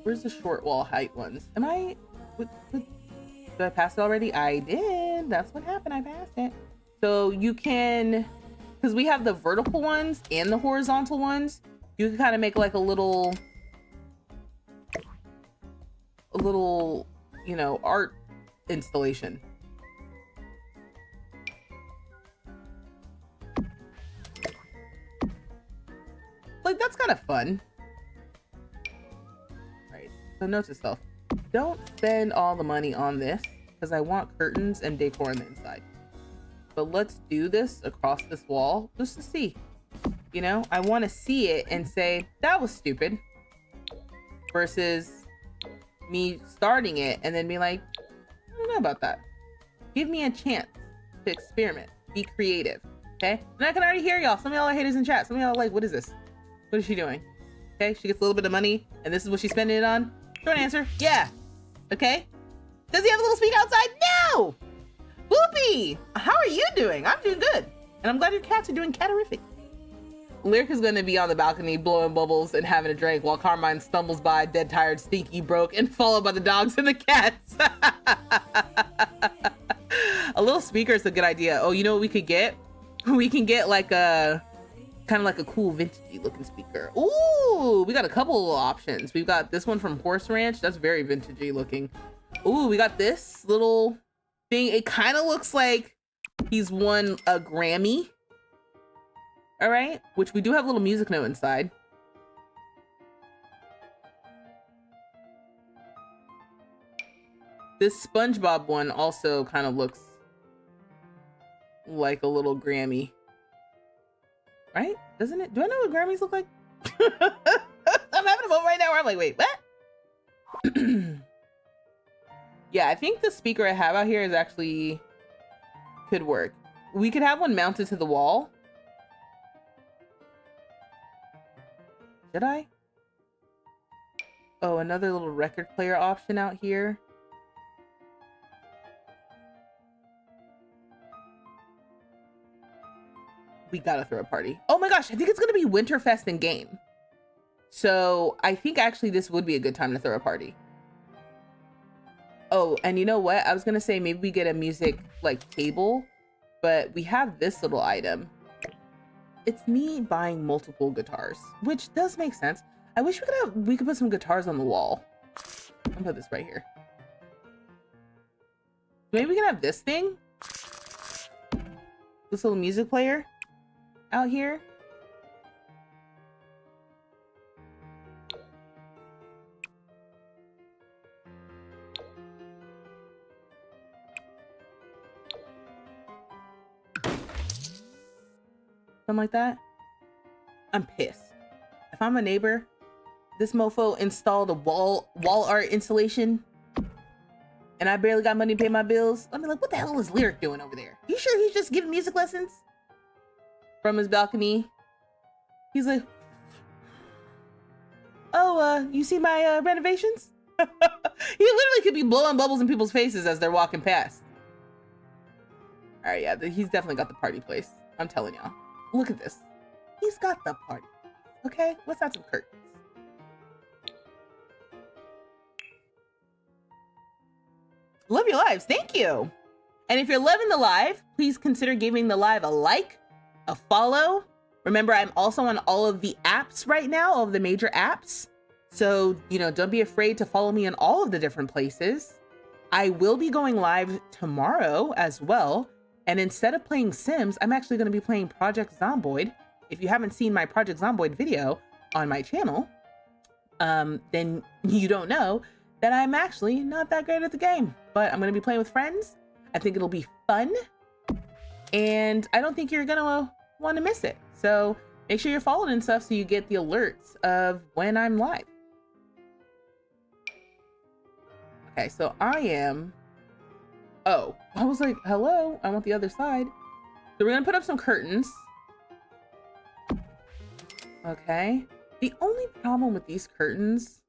Where's the short wall height ones? Am I, did I pass it already? I did, that's what happened, I passed it. So you can, because we have the vertical ones and the horizontal ones, you can kind of make like a little, you know, art installation. Like, that's kind of fun. Right, so note to self, don't spend all the money on this because I want curtains and decor on the inside. But let's do this across this wall just to see. You know, I want to see it and say, that was stupid. Versus me starting it and then be like, I don't know about that. Give me a chance to experiment. Be creative. Okay? And I can already hear y'all. Some of y'all are haters in chat. Some of y'all are like, what is this? What is she doing? Okay, she gets a little bit of money and this is what she's spending it on. Short answer, yeah. Okay? Does he have a little speak outside? No! Whoopee! How are you doing? I'm doing good. And I'm glad your cats are doing catarific. Lyric is going to be on the balcony blowing bubbles and having a drink while Carmine stumbles by dead, tired, stinky, broke, and followed by the dogs and the cats. A little speaker is a good idea. Oh, you know what we could get? We can get like a kind of like a cool vintagey looking speaker. Ooh, we got a couple of options. We've got this one from Horse Ranch. That's very vintagey looking. Ooh, we got this little thing. It kind of looks like he's won a Grammy. All right, which we do have a little music note inside. This SpongeBob one also kind of looks like a little Grammy. Right? Doesn't it? Do I know what Grammys look like? I'm having a moment right now where I'm like, wait, what? Yeah, I think the speaker I have out here is actually could work. We could have one mounted to the wall. Did I? Oh, another little record player option out here. We gotta throw a party. Oh my gosh, I think it's gonna be Winterfest in game. So I think actually this would be a good time to throw a party. Oh, and you know what? I was gonna say maybe we get a music like table, but we have this little item. It's me buying multiple guitars, which does make sense. I wish we could put some guitars on the wall. I'll put this right here. Maybe we can have this thing. This little music player out here. Something like that. I'm pissed. If I'm a neighbor, this mofo installed a wall art installation and I barely got money to pay my bills. I'm like, what the hell is Lyric doing over there? You sure he's just giving music lessons from his balcony? He's like, oh, you see my renovations? He literally could be blowing bubbles in people's faces as they're walking past. All All right, yeah, he's definitely got the party place. I'm telling y'all. Look at this. He's got the party. Okay, let's add some curtains. Love your lives. Thank you. And if you're loving the live, please consider giving the live a like, a follow. Remember, I'm also on all of the apps right now, all of the major apps. So, you know, don't be afraid to follow me in all of the different places. I will be going live tomorrow as well. And instead of playing Sims, I'm actually going to be playing Project Zomboid. If you haven't seen my Project Zomboid video on my channel, then you don't know that I'm actually not that great at the game. But I'm going to be playing with friends. I think it'll be fun. And I don't think you're going to want to miss it. So make sure you're followed and stuff so you get the alerts of when I'm live. Okay, so I am... Oh, I was like, hello, I want the other side. So we're gonna put up some curtains. Okay. The only problem with these curtains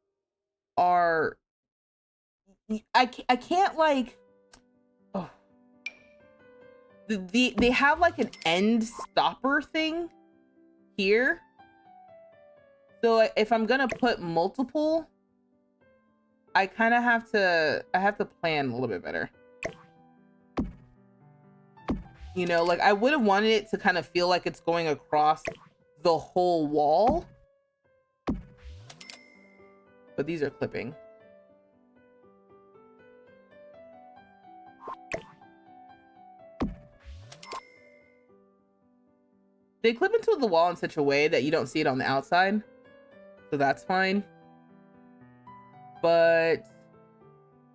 are... I can't like... Oh. They have like an end stopper thing here. So if I'm gonna put multiple, I kind of have to, plan a little bit better. You know, like I would have wanted it to kind of feel like it's going across the whole wall. But these are clipping. They clip into the wall in such a way that you don't see it on the outside. So that's fine. But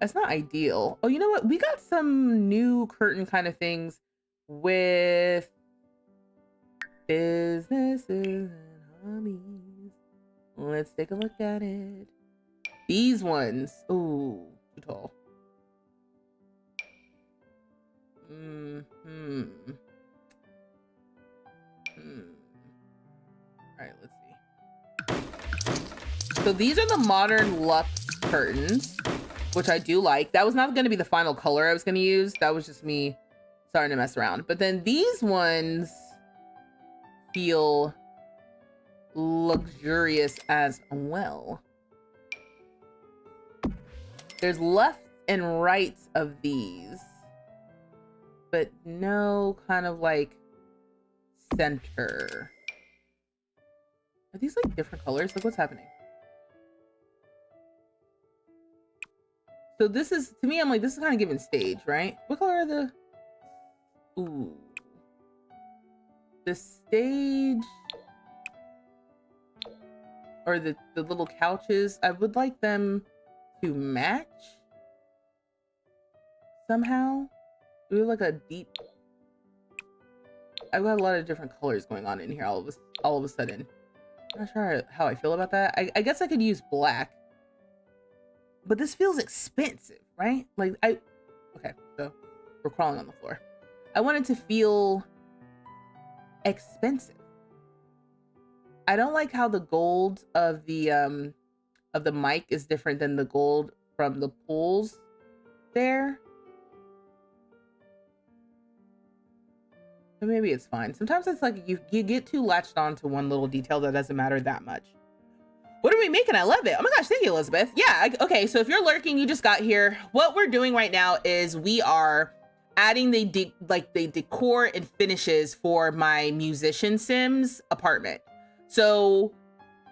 that's not ideal. Oh, you know what? We got some new curtain kind of things with businesses and hobbies. Let's take a look at it. These ones. Ooh, too tall. All right, let's see. So these are the modern luxe curtains, which I do like. That was not going to be the final color I was going to use. That was just me starting to mess around. But then these ones feel luxurious as well. There's left and right of these, but no kind of like center. Are these like different colors? Like what's happening? So this is, to me, I'm like, this is kind of giving stage, right? What color are the... Ooh. The stage... Or the little couches, I would like them to match somehow. We have like a deep... I've got a lot of different colors going on in here all of a sudden. I'm not sure how I feel about that. I guess I could use black. But this feels expensive, right? Like okay, so we're crawling on the floor. I want it to feel expensive. I don't like how the gold of the mic is different than the gold from the pools there. But maybe it's fine. Sometimes it's like you get too latched on to one little detail that doesn't matter that much. What are we making? I love it. Oh my gosh, thank you, Elizabeth. Yeah, okay, so if you're lurking, you just got here. What we're doing right now is we are adding the decor and finishes for my musician Sims apartment. So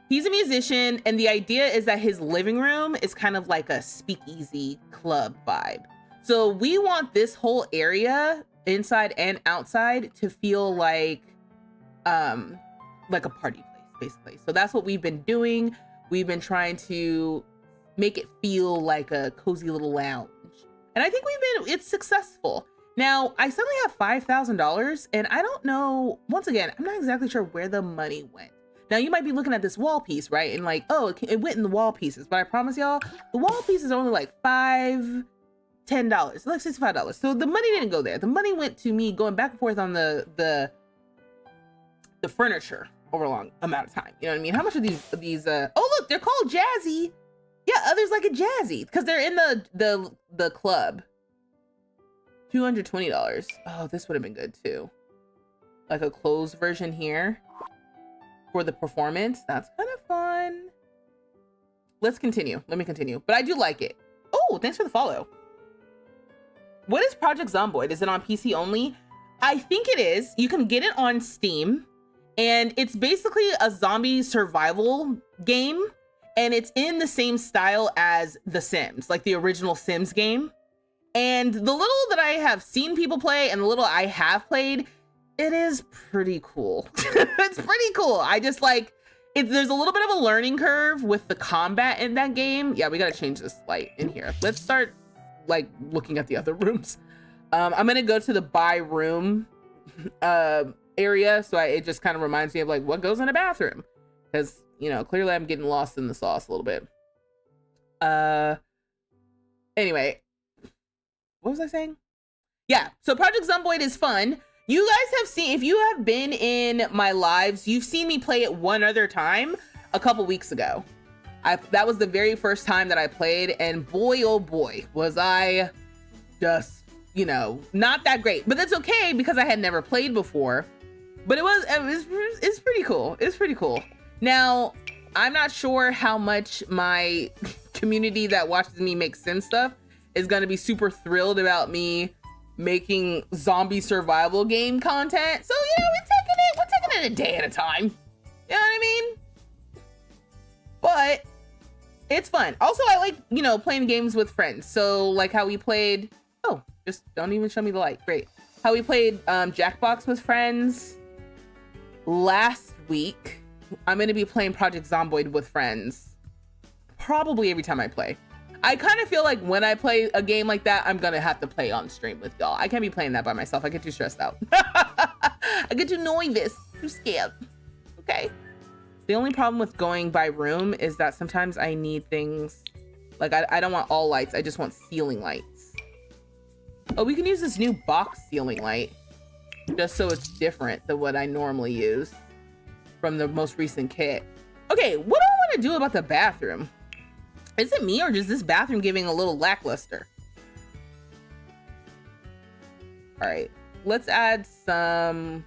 he's a musician, and the idea is that his living room is kind of like a speakeasy club vibe. So we want this whole area, inside and outside, to feel like a party place, basically. So that's what we've been doing. We've been trying to make it feel like a cozy little lounge. And I think it's successful. Now, I suddenly have $5,000, and I don't know, once again, I'm not exactly sure where the money went. Now, you might be looking at this wall piece, right? And like, oh, it went in the wall pieces. But I promise y'all, the wall pieces are only like $5, $10, like $65. So the money didn't go there. The money went to me going back and forth on the furniture over a long amount of time. You know what I mean? How much are these oh look, they're called Jazzy. Yeah, others like it Jazzy because they're in the club. $220. Oh, this would have been good too. Like a closed version here for the performance. That's kind of fun. Let's continue. Let me continue. But I do like it. Oh, thanks for the follow. What is Project Zomboid? Is it on PC only? I think it is. You can get it on Steam, and it's basically a zombie survival game, and it's in the same style as The Sims, like the original Sims game. And the little that I have seen people play and the little I have played, it is pretty cool. It's pretty cool. I just like it. There's a little bit of a learning curve with the combat in that game. Yeah, we got to change this light in here. Let's start like looking at the other rooms. I'm gonna go to the buy room area, so it just kind of reminds me of like what goes in a bathroom, because you know clearly I'm getting lost in the sauce a little bit. Anyway, what was I saying? Yeah, so Project Zomboid is fun. You guys have seen, if you have been in my lives, you've seen me play it one other time a couple weeks ago. That was the very first time that I played, and boy, oh boy, was I just, you know, not that great. But that's okay because I had never played before. But it's pretty cool. It's pretty cool. Now, I'm not sure how much my community that watches me make Sim stuff is gonna be super thrilled about me making zombie survival game content. So yeah, we're taking it a day at a time. You know what I mean? But it's fun. Also, I like, you know, playing games with friends. So like how we played, oh, just don't even show me the light. Great. How we played Jackbox with friends last week. I'm gonna be playing Project Zomboid with friends probably every time I play. I kind of feel like when I play a game like that, I'm gonna have to play on stream with y'all. I can't be playing that by myself. I get too stressed out. I get too nervous, too scared. Okay. The only problem with going by room is that sometimes I need things like I don't want all lights. I just want ceiling lights. Oh, we can use this new box ceiling light just so it's different than what I normally use from the most recent kit. Okay, what do I want to do about the bathroom? Is it me or is this bathroom giving a little lackluster? All right, let's add some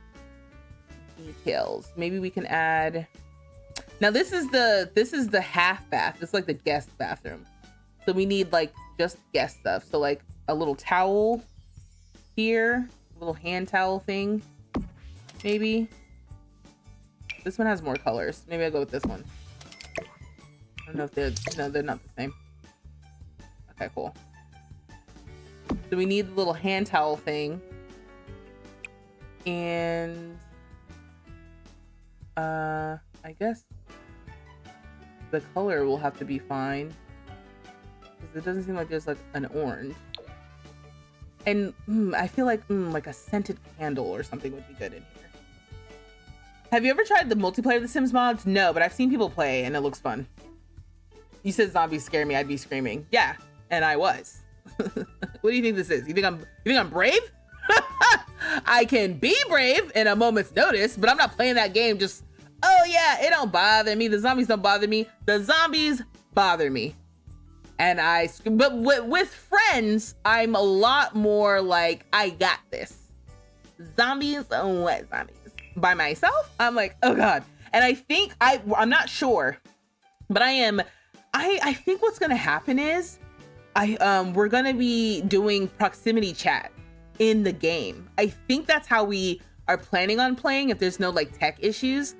details. Maybe we can add. Now this is the half bath. It's like the guest bathroom. So we need like just guest stuff. So like a little towel here, a little hand towel thing. Maybe. This one has more colors. Maybe I'll go with this one. I don't know if they're not the same. Okay, cool. So we need the little hand towel thing. And I guess the color will have to be fine because it doesn't seem like there's like an orange. And I feel like a scented candle or something would be good in here. Have you ever tried the multiplayer of the Sims mods? No, but I've seen people play and it looks fun. You said zombies scare me, I'd be screaming. Yeah, and I was. What do you think this is? You think I'm brave? I can be brave in a moment's notice, but I'm not playing that game just, oh yeah, it don't bother me. The zombies don't bother me. The zombies bother me. And but with friends, I'm a lot more like, I got this. Zombies, oh, what zombies? By myself, I'm like, oh God. And I think, I'm not sure, but I think what's gonna happen is, we're gonna be doing proximity chat in the game. I think that's how we are planning on playing if there's no like tech issues.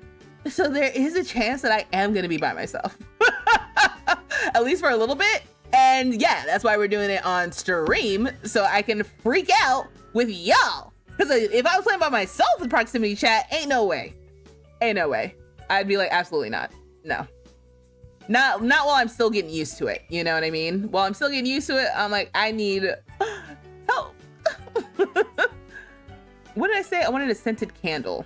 So there is a chance that I am gonna be by myself. At least for a little bit. And yeah, that's why we're doing it on stream, so I can freak out with y'all. Because if I was playing by myself with proximity chat, ain't no way. Ain't no way. I'd be like, absolutely not. No. Not while I'm still getting used to it. You know what I mean? While I'm still getting used to it, I'm like, I need help. What did I say? I wanted a scented candle.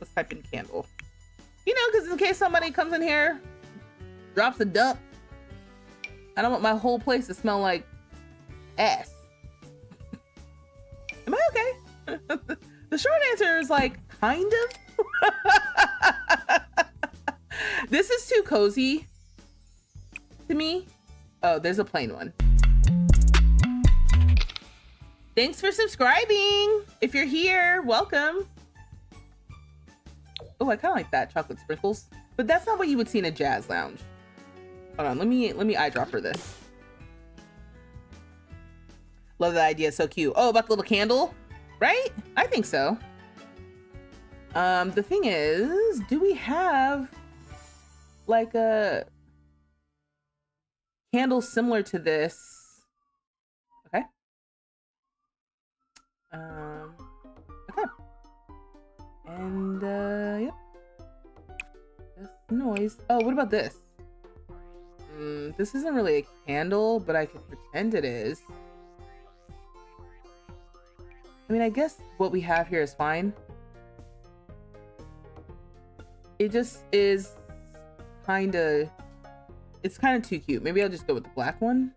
Let's type in candle. You know, because in case somebody comes in here, drops a dump, I don't want my whole place to smell like ass. Am I okay? The short answer is like, kind of. This is too cozy to me. Oh, there's a plain one. Thanks for subscribing. If you're here, welcome. Oh, I kind of like that, chocolate sprinkles. But that's not what you would see in a jazz lounge. Hold on, let me eyedropper this. Love that idea, so cute. Oh, about the little candle, right? I think so. The thing is, do we have like a candle similar to this? Okay. Okay. And yep. This noise. Oh, what about this? This isn't really a candle, but I can pretend it is. I mean, I guess what we have here is fine. It just is it's kind of too cute. Maybe I'll just go with the black one.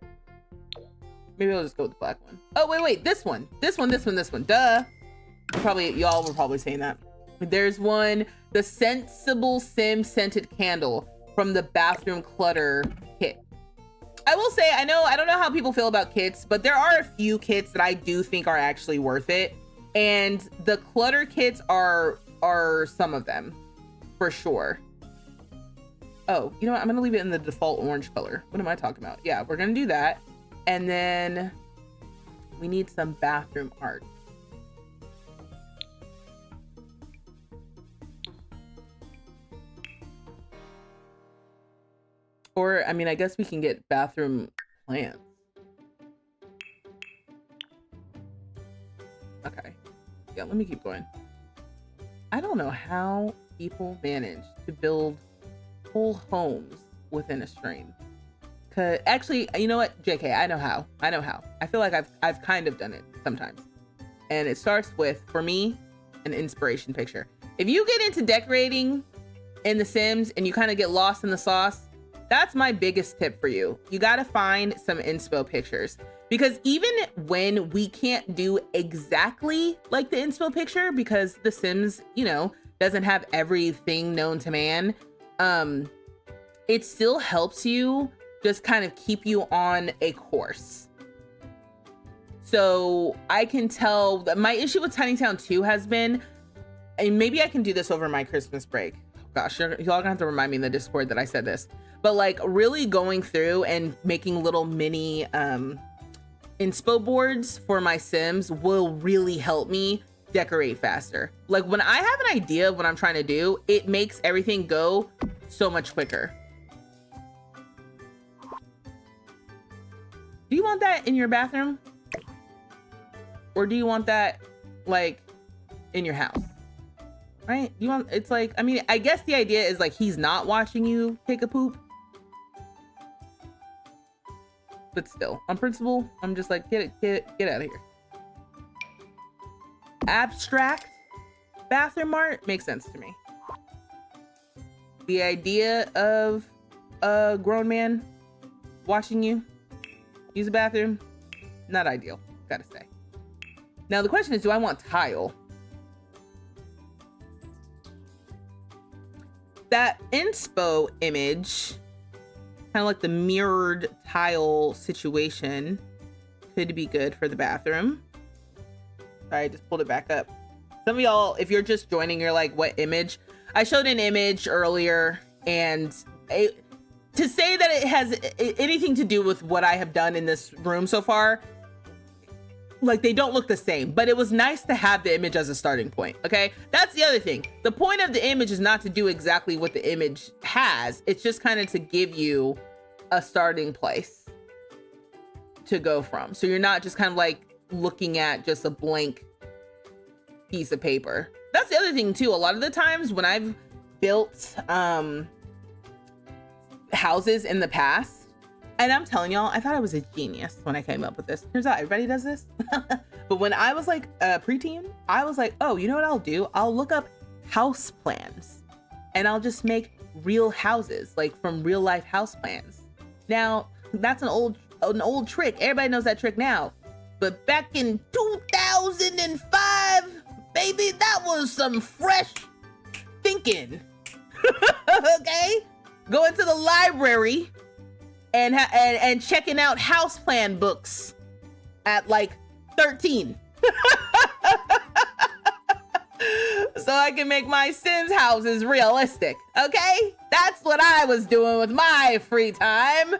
Oh, wait, this one. Duh. Y'all were probably saying that. There's one, the Sensible Sim scented candle from the bathroom clutter kit. I will say, I don't know how people feel about kits, but there are a few kits that I do think are actually worth it. And the clutter kits are some of them for sure. Oh, you know what? I'm gonna leave it in the default orange color. What am I talking about? Yeah, we're gonna do that. And then we need some bathroom art. Or, I mean, I guess we can get bathroom plants. Okay. Yeah, let me keep going. I don't know how people manage to build whole homes within a stream. Cause actually, you know what? JK, I know how. I feel like I've kind of done it sometimes. And it starts with, for me, an inspiration picture. If you get into decorating in The Sims and you kind of get lost in the sauce, that's my biggest tip for you. You gotta find some inspo pictures, because even when we can't do exactly like the inspo picture, because The Sims, you know, doesn't have everything known to man, it still helps you just kind of keep you on a course. So I can tell that my issue with Tiny Town 2 has been, and maybe I can do this over my Christmas break. Gosh, y'all gonna have to remind me in the Discord that I said this, but like really going through and making little mini inspo boards for my Sims will really help me decorate faster. Like when I have an idea of what I'm trying to do, it makes everything go so much quicker. Do you want that in your bathroom? Or do you want that like in your house? Right? You want, it's like, I mean, I guess the idea is like he's not watching you take a poop. But still, on principle, I'm just like, get out of here. Abstract bathroom art makes sense to me. The idea of a grown man watching you use a bathroom, not ideal, gotta say. Now the question is, do I want tile? That inspo image, kind of like the mirrored tile situation, could be good for the bathroom. Sorry, I just pulled it back up. Some of y'all, if you're just joining, you're like, what image? I showed an image earlier, and to say that it has anything to do with what I have done in this room so far, like they don't look the same, but it was nice to have the image as a starting point. Okay, that's the other thing. The point of the image is not to do exactly what the image has. It's just kind of to give you a starting place to go from. So you're not just kind of like looking at just a blank piece of paper. That's the other thing too. A lot of the times when I've built houses in the past, and I'm telling y'all, I thought I was a genius when I came up with this. Turns out everybody does this. But when I was like a preteen, I was like, oh, you know what I'll do? I'll look up house plans and I'll just make real houses, like from real life house plans. Now, that's an old trick. Everybody knows that trick now. But back in 2005, baby, that was some fresh thinking. Okay? Going to the library and checking out house plan books at like 13. So I can make my Sims houses realistic, okay? That's what I was doing with my free time.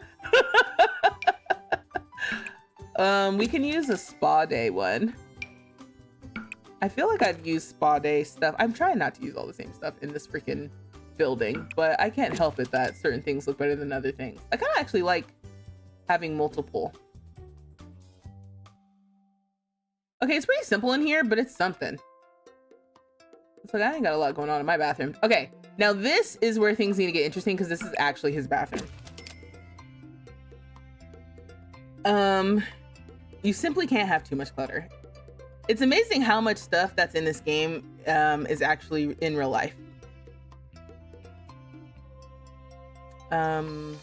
We can use a spa day one. I feel like I've used spa day stuff. I'm trying not to use all the same stuff in this freaking building, but I can't help it that certain things look better than other things. I kind of actually like having multiple. Okay, it's pretty simple in here, but it's something. It's like I ain't got a lot going on in my bathroom. Okay, now this is where things need to get interesting because this is actually his bathroom. You simply can't have too much clutter. It's amazing how much stuff that's in this game is actually in real life. You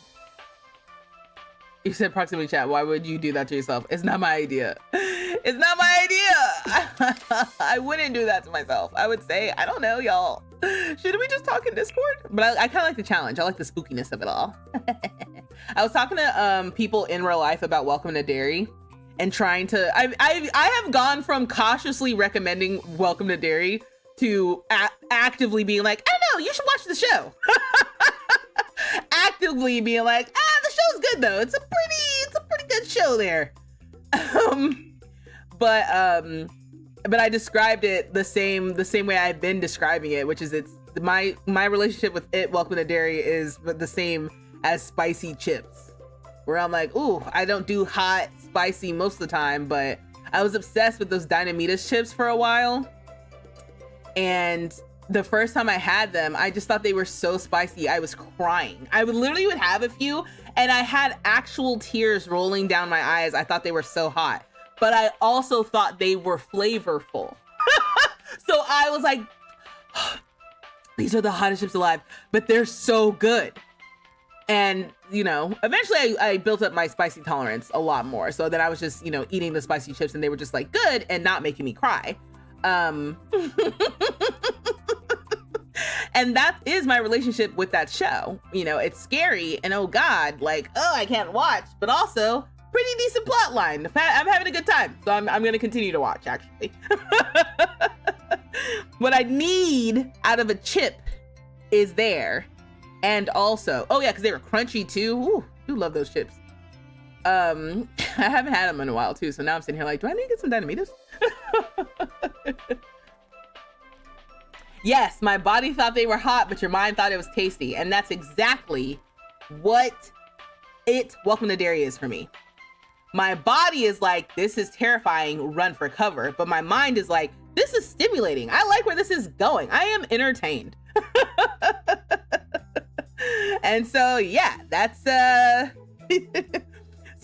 said proximity chat. Why would you do that to yourself? It's not my idea. It's not my idea. I wouldn't do that to myself. I would say, I don't know, y'all. Should we just talk in Discord? But I kind of like the challenge. I like the spookiness of it all. I was talking to people in real life about Welcome to Derry and trying to, I have gone from cautiously recommending Welcome to Derry to actively being like, I don't know, you should watch the show. Actively being like, the show's good though. It's a pretty good show there. But I described it the same way I've been describing it, which is it's my relationship with it, Welcome to Derry, is the same as spicy chips, where I'm like, ooh, I don't do hot spicy most of the time, but I was obsessed with those Dynamitas chips for a while, and the first time I had them, I just thought they were so spicy. I was crying. I would have a few and I had actual tears rolling down my eyes. I thought they were so hot, but I also thought they were flavorful. So I was like, these are the hottest chips alive, but they're so good. And, you know, eventually I built up my spicy tolerance a lot more. So then I was just, you know, eating the spicy chips and they were just like good and not making me cry. And that is my relationship with that show. You know, it's scary and oh God, like, oh, I can't watch, but also pretty decent plot line. I'm having a good time. So I'm going to continue to watch, actually. What I need out of a chip is there. And also, oh yeah, because they were crunchy too. Ooh, you love those chips. I haven't had them in a while too. So now I'm sitting here like, do I need to get some Dynamitas? Yes, my body thought they were hot, but your mind thought it was tasty. And that's exactly what Welcome to Derry is for me. My body is like, this is terrifying, run for cover. But my mind is like, this is stimulating. I like where this is going. I am entertained. And so, yeah, that's, so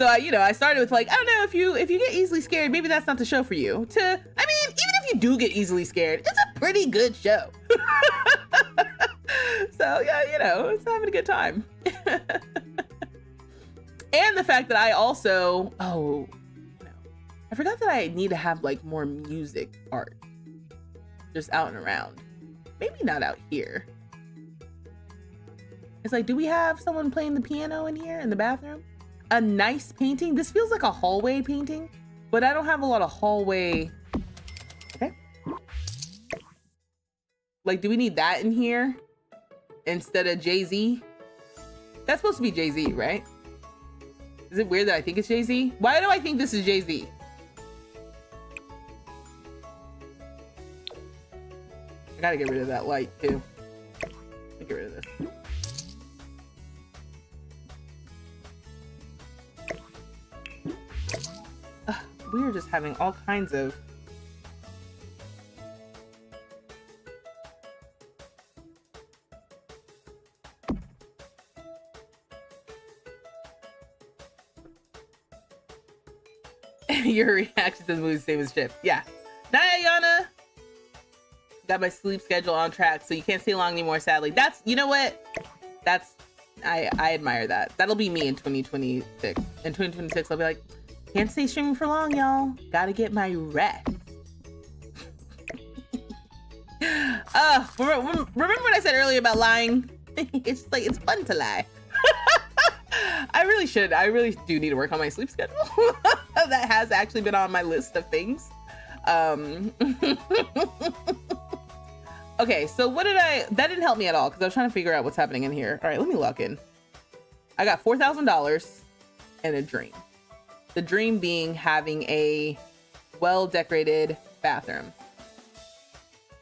I started with like, I don't know, if you get easily scared, maybe that's not the show for you. I mean, even if you do get easily scared, it's a pretty good show. So yeah, it's having a good time. And the fact that I also, I forgot that I need to have like more music art just out and around. Maybe not out here. It's like, do we have someone playing the piano in here in the bathroom? A nice painting. This feels like a hallway painting, but I don't have a lot of hallway. Okay. Like, do we need that in here instead of Jay-Z? That's supposed to be Jay-Z, right? Is it weird that I think it's Jay-Z? Why do I think this is Jay-Z? I gotta get rid of that light too. Let me get rid of this. We are just having all kinds of your reaction to the movie, same as Chip. Yeah. Night, Yana. Got my sleep schedule on track, so you can't stay long anymore, sadly. That's, you know what? That's, I admire that. That'll be me in 2026. In 2026, I'll be like, can't stay streaming for long, y'all. Gotta get my rest. Remember what I said earlier about lying? It's like, it's fun to lie. I really really should. I really do need to work on my sleep schedule. That has actually been on my list of things. Okay, so that didn't help me at all because I was trying to figure out what's happening in here. All right, let me lock in. I got $4,000 and a dream. The dream being having a well-decorated bathroom.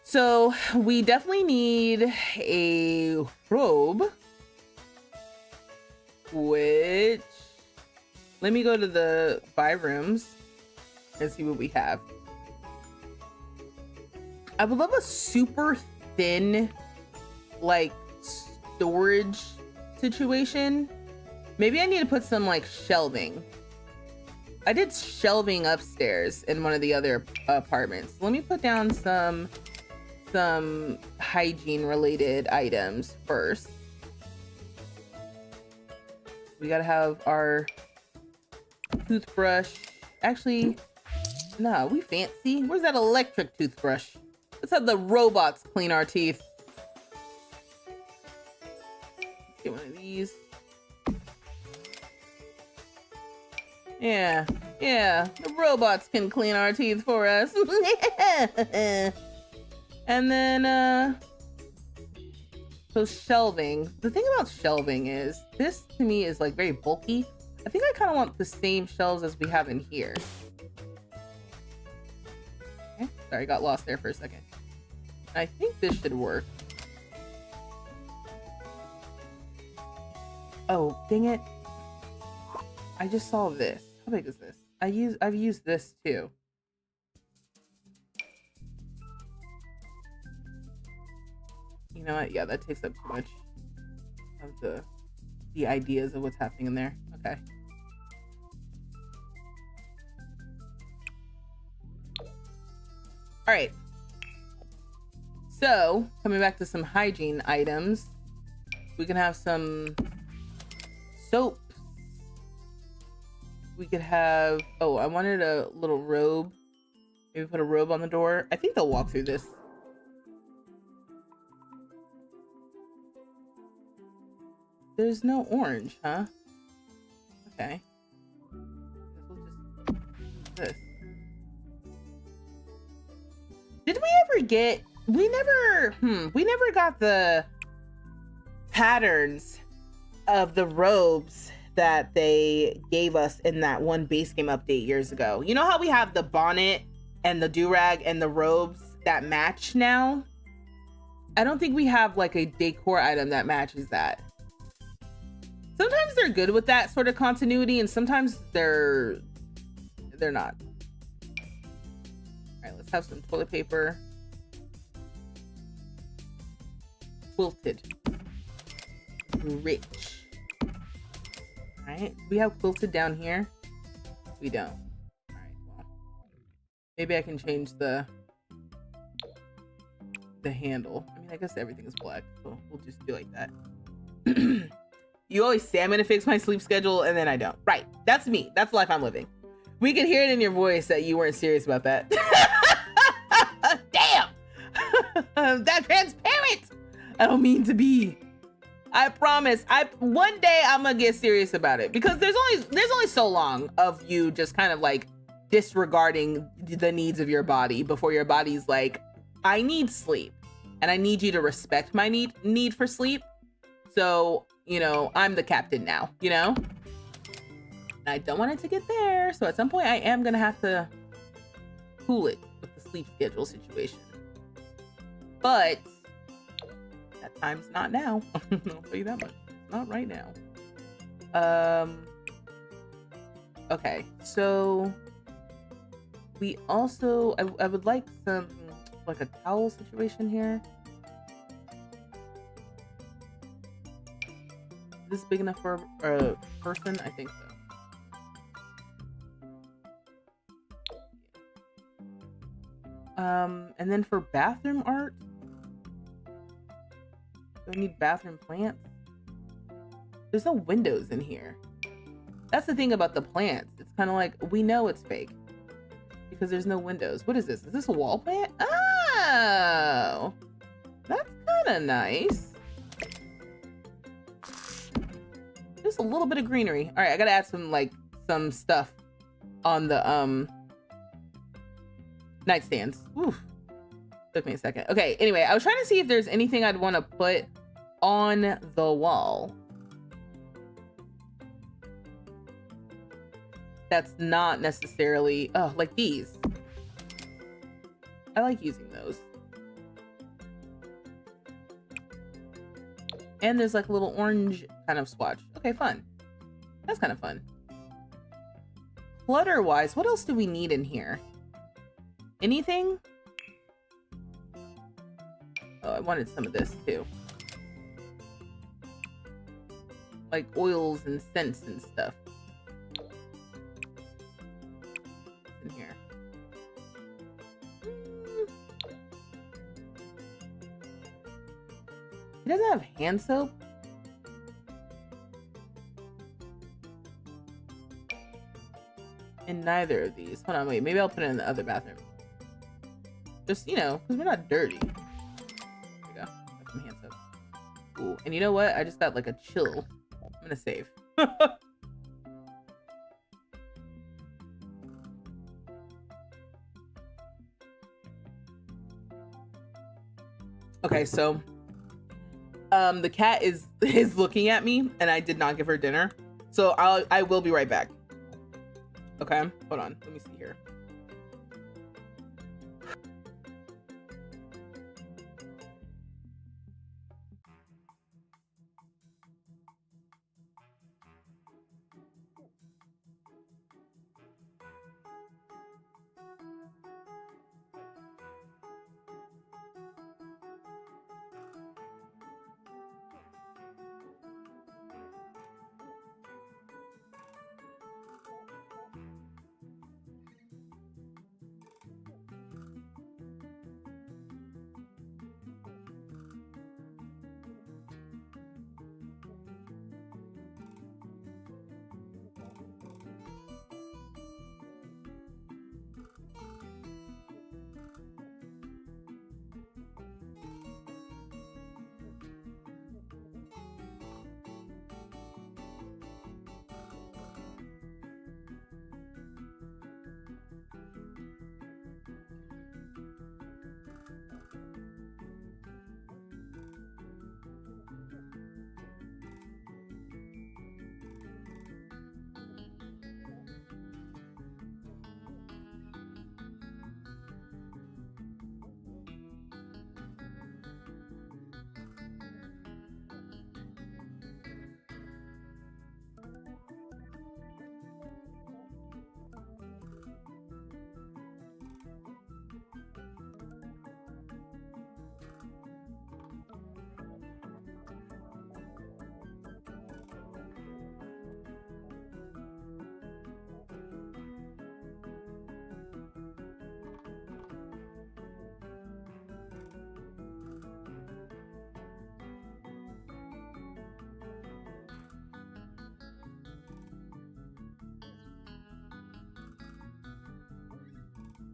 So we definitely need a robe, which, let me go to the buy rooms and see what we have. I would love a super thin, like, storage situation. Maybe I need to put some like shelving. I did shelving upstairs in one of the other apartments. Let me put down some hygiene related items first. We gotta have our toothbrush. Actually, no, we fancy. Where's that electric toothbrush? Let's have the robots clean our teeth. Let's get one of these. Yeah, the robots can clean our teeth for us. And then, so shelving. The thing about shelving is, this to me is like very bulky. I think I kind of want the same shelves as we have in here. Okay, sorry, got lost there for a second. I think this should work. Oh, dang it. I just saw this. How big is this? I've used this too. You know what? Yeah, that takes up too much of the ideas of what's happening in there. Okay. All right. So, coming back to some hygiene items, we can have some soap. We could have, oh, I wanted a little robe. Maybe put a robe on the door. I think they'll walk through this. There's no orange, huh? Okay. We'll just use this. Did we ever get, we never got the patterns of the robes that they gave us in that one base game update years ago. You know how we have the bonnet and the do-rag and the robes that match now? I don't think we have like a decor item that matches that. Sometimes they're good with that sort of continuity and sometimes they're not. All right, let's have some toilet paper. Quilted. Rich. All right, we have quilted down here. We don't. All right, well, maybe I can change the handle. I mean, I guess everything is black, so we'll just do like that. You always say I'm gonna fix my sleep schedule and then I don't. Right, that's me. That's the life I'm living. We could hear it in your voice that you weren't serious about that. Damn! That transparent! I don't mean to be. I promise. One day I'm gonna get serious about it because there's only so long of you just kind of like disregarding the needs of your body before your body's like, I need sleep and I need you to respect my need for sleep. So, you know, I'm the captain now, you know? And I don't want it to get there. So at some point I am gonna have to cool it with the sleep schedule situation. But that time's not now. I'll tell you that much. Not right now. Okay, so we also, I would like some, like a towel situation here. Is this big enough for a person? I think so. And then for bathroom art, do I need bathroom plants? There's no windows in here. That's the thing about the plants. It's kind of like, we know it's fake because there's no windows. What is this? Is this a wall plant? Oh, that's kind of nice. just a little bit of greenery. All right, I gotta add some like some stuff on the nightstands. Oof. Took me a second. Okay, anyway, I was trying to see if there's anything I'd want to put on the wall that's not necessarily like these. I like using those. And there's like a little orange kind of swatch. Okay, fun. That's kind of fun. Clutter wise, what else do we need in here? Anything? Oh, I wanted some of this too. Like oils and scents and stuff. In here. He doesn't have hand soap. In neither of these. Hold on, wait. Maybe I'll put it in the other bathroom. Just, you know, because we're not dirty. There we go. Got some hand soap. Ooh, and you know what? I just got like a chill. I'm gonna save. Okay, so the cat is looking at me and I did not give her dinner. So I will be right back. Okay, hold on. Let me see here.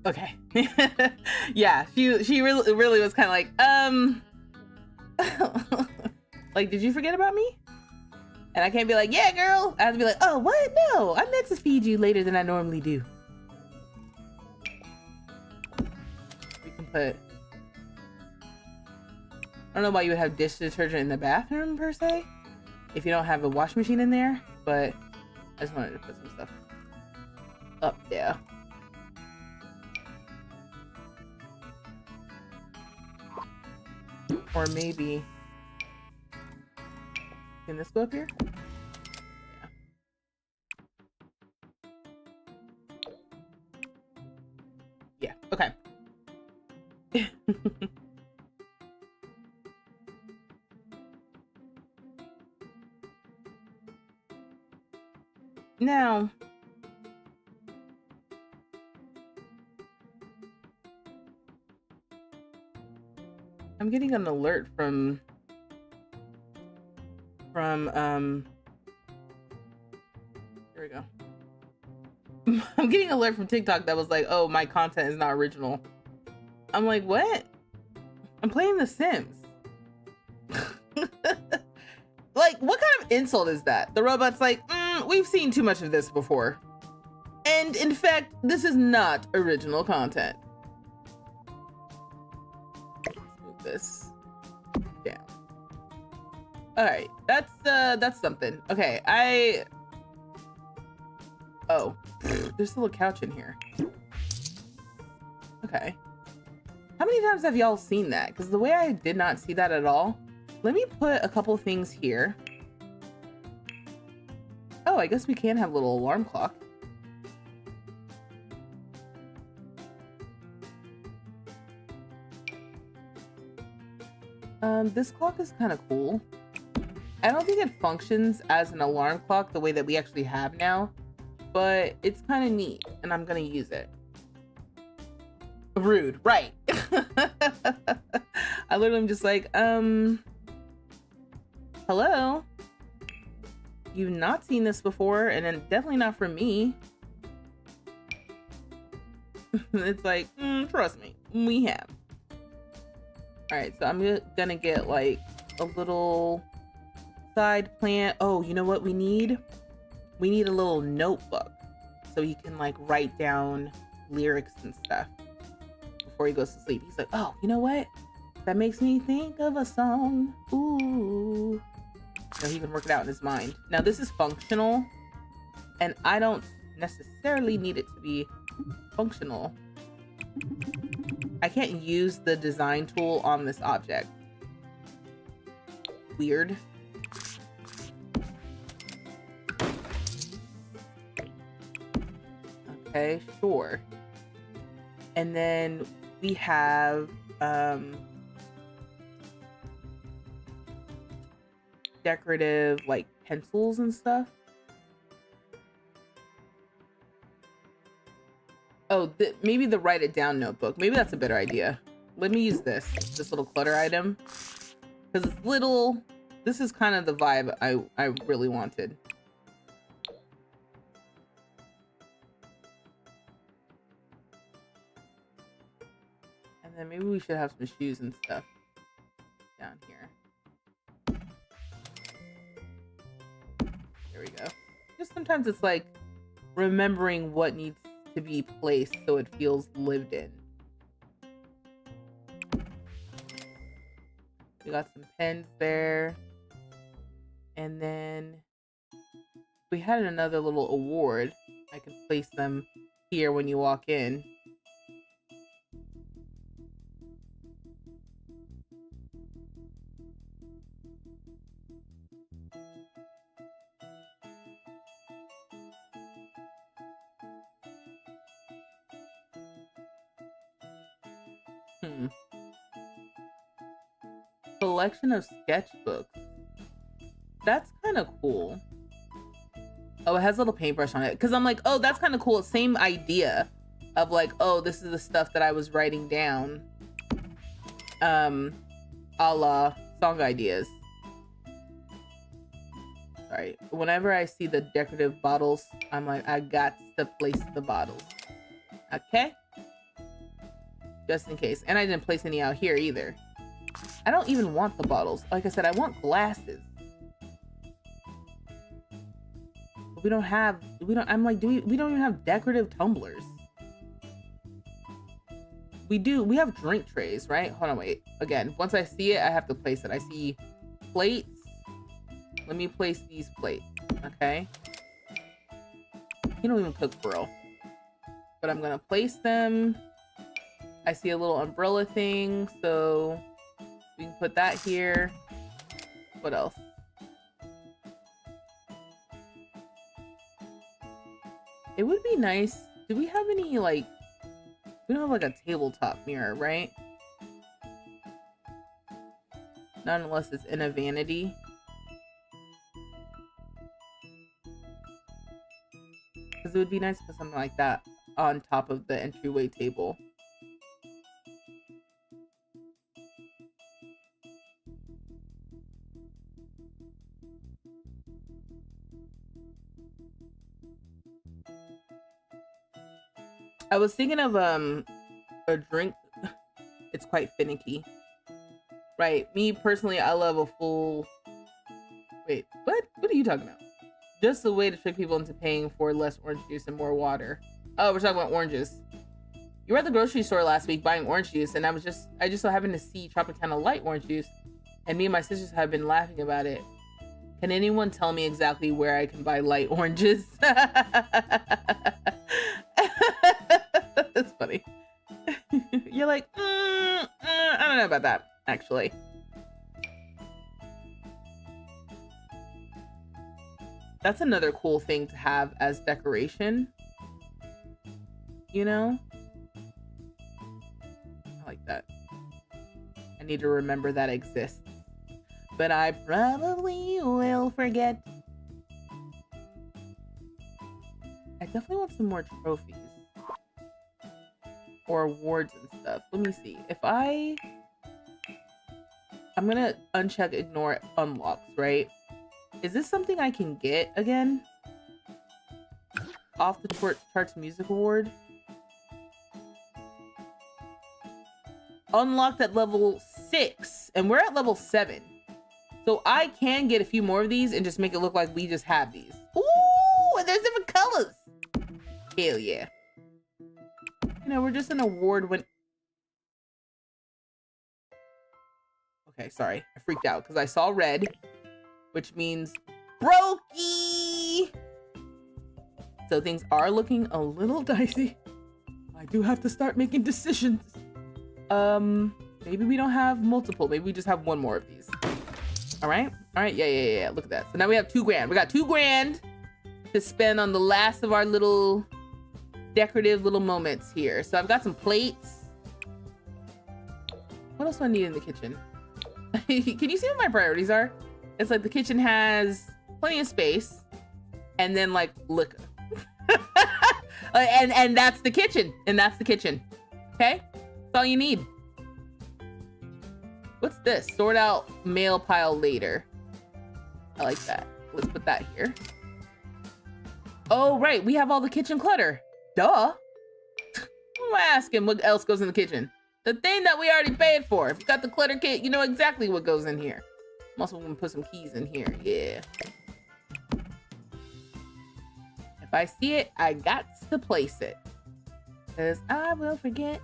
Okay. Yeah, she really was kind of like, like, did you forget about me? And I can't be like, yeah, girl. I have to be like, oh, what? No, I meant to feed you later than I normally do. We can put, I don't know why you would have dish detergent in the bathroom per se, if you don't have a wash machine in there, but I just wanted to put some stuff up there. Or maybe, can this go up here? Yeah. Yeah, okay. Now, I'm getting an alert from here we go. I'm getting an alert from TikTok that was like, oh, my content is not original. I'm like, what? I'm playing The Sims. Like, like, what kind of insult is that? The robot's like, we've seen too much of this before. And in fact, this is not original content. Let's move this down. All right, that's something. Okay, oh, there's still a couch in here. Okay. How many times have y'all seen that? Because the way I did not see that at all. Let me put a couple things here. Oh, I guess we can have a little alarm clock. This clock is kind of cool. I don't think it functions as an alarm clock the way that we actually have now, but it's kind of neat and I'm gonna use it. Rude, right. I literally am just like, hello? You've not seen this before, and then definitely not from me. It's like, trust me, we have. All right, so I'm gonna get like a little side plant. Oh, you know what we need? We need a little notebook so he can like write down lyrics and stuff before he goes to sleep. He's like, oh, you know what? That makes me think of a song. Ooh. So he can work it out in his mind. Now this is functional, and I don't necessarily need it to be functional. I can't use the design tool on this object. Weird. Okay, sure. And then we have decorative like pencils and stuff. Oh, maybe the write it down notebook. Maybe that's a better idea. Let me use this little clutter item. Because it's little, this is kind of the vibe I really wanted. And then maybe we should have some shoes and stuff down here. There we go. Just sometimes it's like remembering what needs to be placed so it feels lived in. We got some pens there. And then we had another little award. I can place them here when you walk in. Collection of sketchbooks. That's kind of cool. Oh, it has a little paintbrush on it. Because I'm like, oh, that's kind of cool. Same idea of like, oh, this is the stuff that I was writing down. A la song ideas. Sorry. Whenever I see the decorative bottles, I'm like, I got to place the bottles. Okay? Just in case. And I didn't place any out here either. I don't even want the bottles. Like I said, I want glasses. But we don't, I'm like, we don't even have decorative tumblers. We do, we have drink trays, right? Hold on, wait. Again, once I see it, I have to place it. I see plates. Let me place these plates, okay? You don't even cook, bro. But I'm gonna place them. I see a little umbrella thing, so we can put that here. What else? It would be nice. Do we have any, like, we don't have like a tabletop mirror, right? Not unless it's in a vanity. Because it would be nice to put something like that on top of the entryway table. I was thinking of a drink. It's quite finicky. Right. Me personally, I love a full. Wait, what? What are you talking about? Just a way to trick people into paying for less orange juice and more water. Oh, we're talking about oranges. You were at the grocery store last week buying orange juice, and I just so happened to see Tropicana Light orange juice, and me and my sisters have been laughing about it. Can anyone tell me exactly where I can buy light oranges? That's funny. You're like, I don't know about that, actually. That's another cool thing to have as decoration. You know? I like that. I need to remember that exists. But I probably will forget. I definitely want some more trophies. Or awards and stuff. Let me see. If I'm gonna uncheck ignore unlocks, right? Is this something I can get again? Off the charts music award. Unlocked at level 6, and we're at level 7. So I can get a few more of these and just make it look like we just have these. Ooh, and there's different colors. Hell yeah. You know, we're just an award when... Okay, sorry. I freaked out because I saw red, which means brokey. So things are looking a little dicey. I do have to start making decisions. Maybe we don't have multiple. Maybe we just have one more of these. All right. Yeah. Look at that. So now we have $2,000. We got $2,000 to spend on the last of our little decorative little moments here. So I've got some plates. What else do I need in the kitchen? Can you see what my priorities are? It's like the kitchen has plenty of space and then like liquor. and that's the kitchen. Okay? That's all you need. What's this? Sort out mail pile later. I like that. Let's put that here. Oh, right. We have all the kitchen clutter. Duh. Who am I asking what else goes in the kitchen? The thing that we already paid for. If you got the clutter kit, you know exactly what goes in here. I'm also going to put some keys in here. Yeah. If I see it, I got to place it. Because I will forget.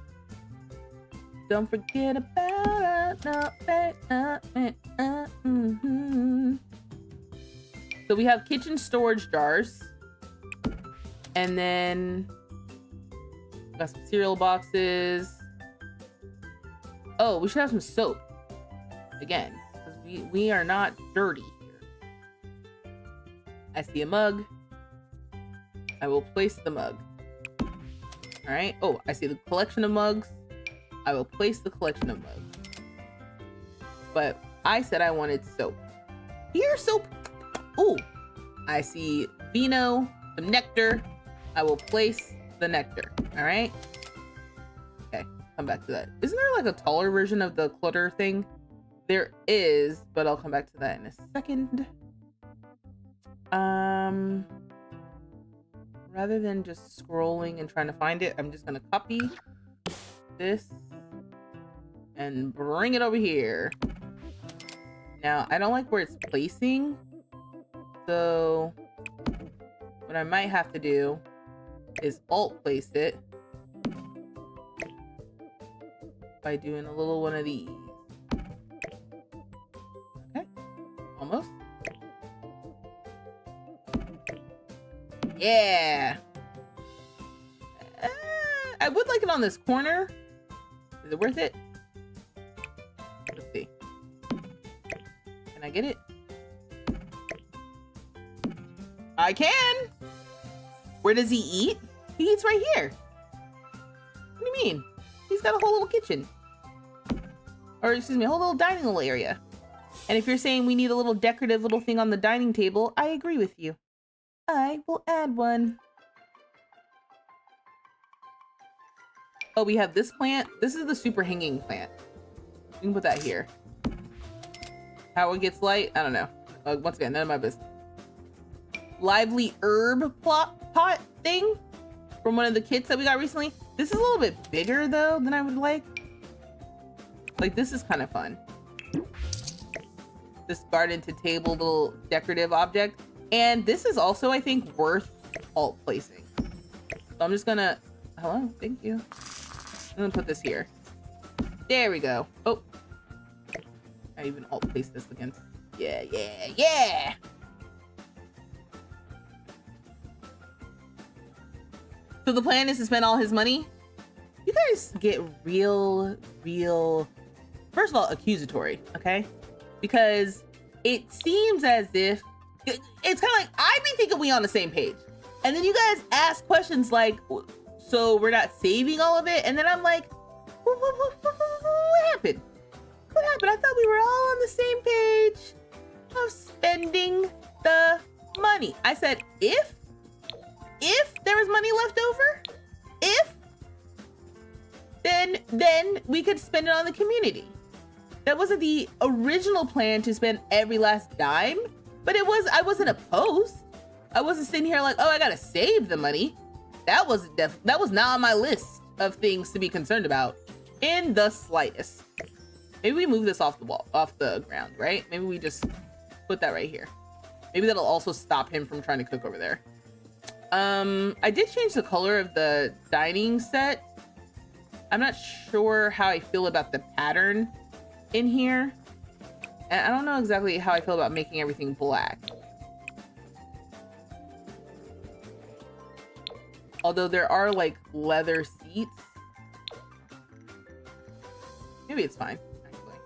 Don't forget about it. So we have kitchen storage jars. And then got some cereal boxes. Oh, we should have some soap. Again, because we are not dirty here. I see a mug. I will place the mug. All right. Oh, I see the collection of mugs. I will place the collection of mugs. But I said I wanted soap. Here's soap. Ooh, I see vino, some nectar. I will place the nectar. All right. Okay, come back to that. Isn't there like a taller version of the clutter thing? There is, but I'll come back to that in a second. Rather than just scrolling and trying to find it, I'm just gonna copy this and bring it over here. Now, I don't like where it's placing. So what I might have to do is alt place it by doing a little one of these. Okay, almost. Yeah. I would like it on this corner. Is it worth it? Let's see. Can I get it? I can. Where does he eat? He eats right here. What do you mean? He's got a whole little kitchen. Or excuse me, a whole little dining little area. And if you're saying we need a little decorative little thing on the dining table, I agree with you. I will add one. Oh, we have this plant. This is the super hanging plant. We can put that here. How it gets light, I don't know. Once again, none of my business. Lively herb pot thing from one of the kits that we got recently. This is a little bit bigger though than I would like. Like this is kind of fun. this garden to table little decorative object. And this is also, I think, worth alt placing. So I'm just gonna, hello, thank you. I'm gonna put this here. There we go. Oh, I even alt place this again. Yeah, yeah, yeah. So the plan is to spend all his money. You guys get real, first of all, accusatory, okay? Because it seems as if, it's kind of like, I be thinking we on the same page. And then you guys ask questions like, so we're not saving all of it? And then I'm like, what happened? What happened? I thought we were all on the same page of spending the money. I said, if there was money left over, then we could spend it on the community. That wasn't the original plan to spend every last dime, but I wasn't opposed. I wasn't sitting here like, oh, I gotta save the money. That was not on my list of things to be concerned about in the slightest. Maybe we move this off the ground, right? Maybe we just put that right here. Maybe that'll also stop him from trying to cook over there. I did change the color of the dining set. I'm not sure how I feel about the pattern in here. And I don't know exactly how I feel about making everything black. Although there are like leather seats. Maybe it's fine, actually.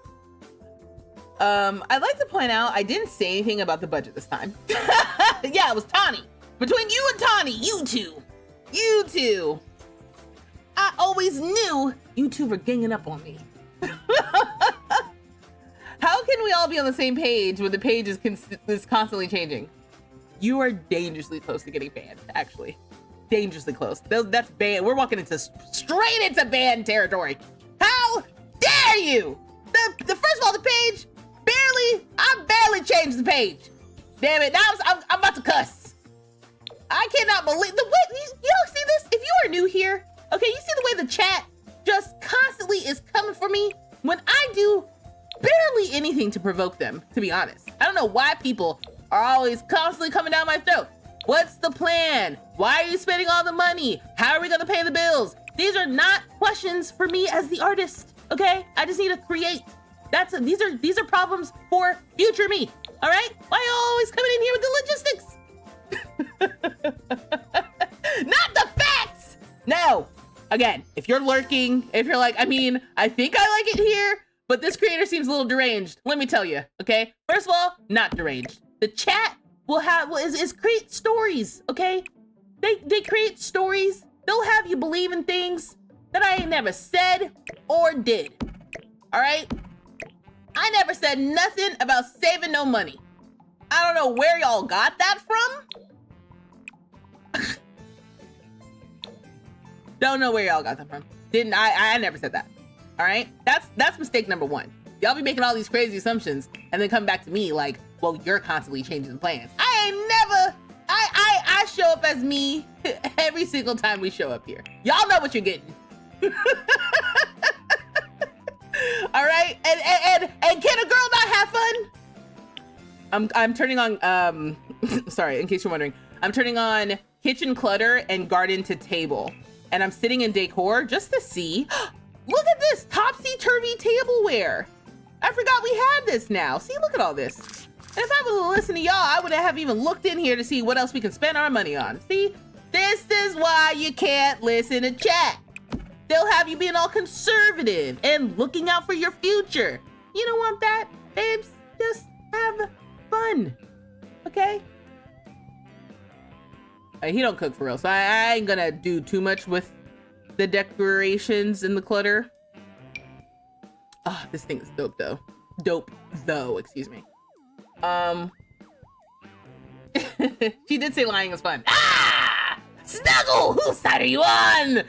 I'd like to point out, I didn't say anything about the budget this time. Yeah, it was Tawny. Between you and Tawny, you two. I always knew you two were ganging up on me. How can we all be on the same page when the page is constantly changing? You are dangerously close to getting banned, actually. Dangerously close. That's ban. We're walking into straight into ban territory. How dare you? The first of all, the page I barely changed the page. Damn it! Now I'm about to cuss. I cannot believe the way you don't see this. If you are new here, okay, you see the way the chat just constantly is coming for me when I do barely anything to provoke them. To be honest, I don't know why people are always constantly coming down my throat. What's the plan? Why are you spending all the money? How are we gonna pay the bills? These are not questions for me as the artist, okay? I just need to create. These are problems for future me, all right? Why are you always coming in here with the logistics? Not the facts! No! Again, if you're lurking, if you're like, I mean, I think I like it here, but this creator seems a little deranged, let me tell you, okay? First of all, not deranged. The chat is create stories, okay? They create stories. They'll have you believe in things that I ain't never said or did. All right? I never said nothing about saving no money. I don't know where y'all got that from. Don't know where y'all got that from. I never said that. All right? That's mistake number one. Y'all be making all these crazy assumptions and then come back to me like, well, you're constantly changing the plans. I ain't never, I show up as me every single time we show up here. Y'all know what you're getting. All right? And can a girl not have fun? I'm turning on, sorry, in case you're wondering, I'm turning on kitchen clutter and garden to table. And I'm sitting in decor just to see. Look at this topsy-turvy tableware. I forgot we had this now. See, look at all this. And if I would listen to y'all, I would have even looked in here to see what else we can spend our money on. See, this is why you can't listen to chat. They'll have you being all conservative and looking out for your future. You don't want that, babes. Just have fun, okay? He don't cook for real, so I ain't gonna do too much with the decorations and the clutter. Oh, this thing is dope though. Dope though, excuse me. She did say lying is fun. Ah! Snuggle! Whose side are you on?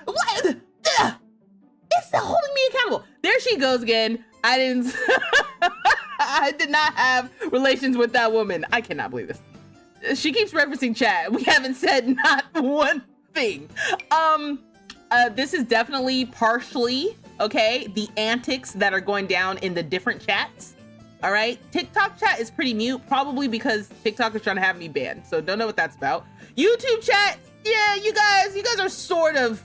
What? It's holding me accountable. There she goes again. I didn't. I did not have relations with that woman. I cannot believe this. She keeps referencing chat. We haven't said not one thing. This is definitely partially okay? The antics that are going down in the different chats. All right, TikTok chat is pretty mute, probably because TikTok is trying to have me banned. So don't know what that's about. YouTube chat, yeah, you guys are sort of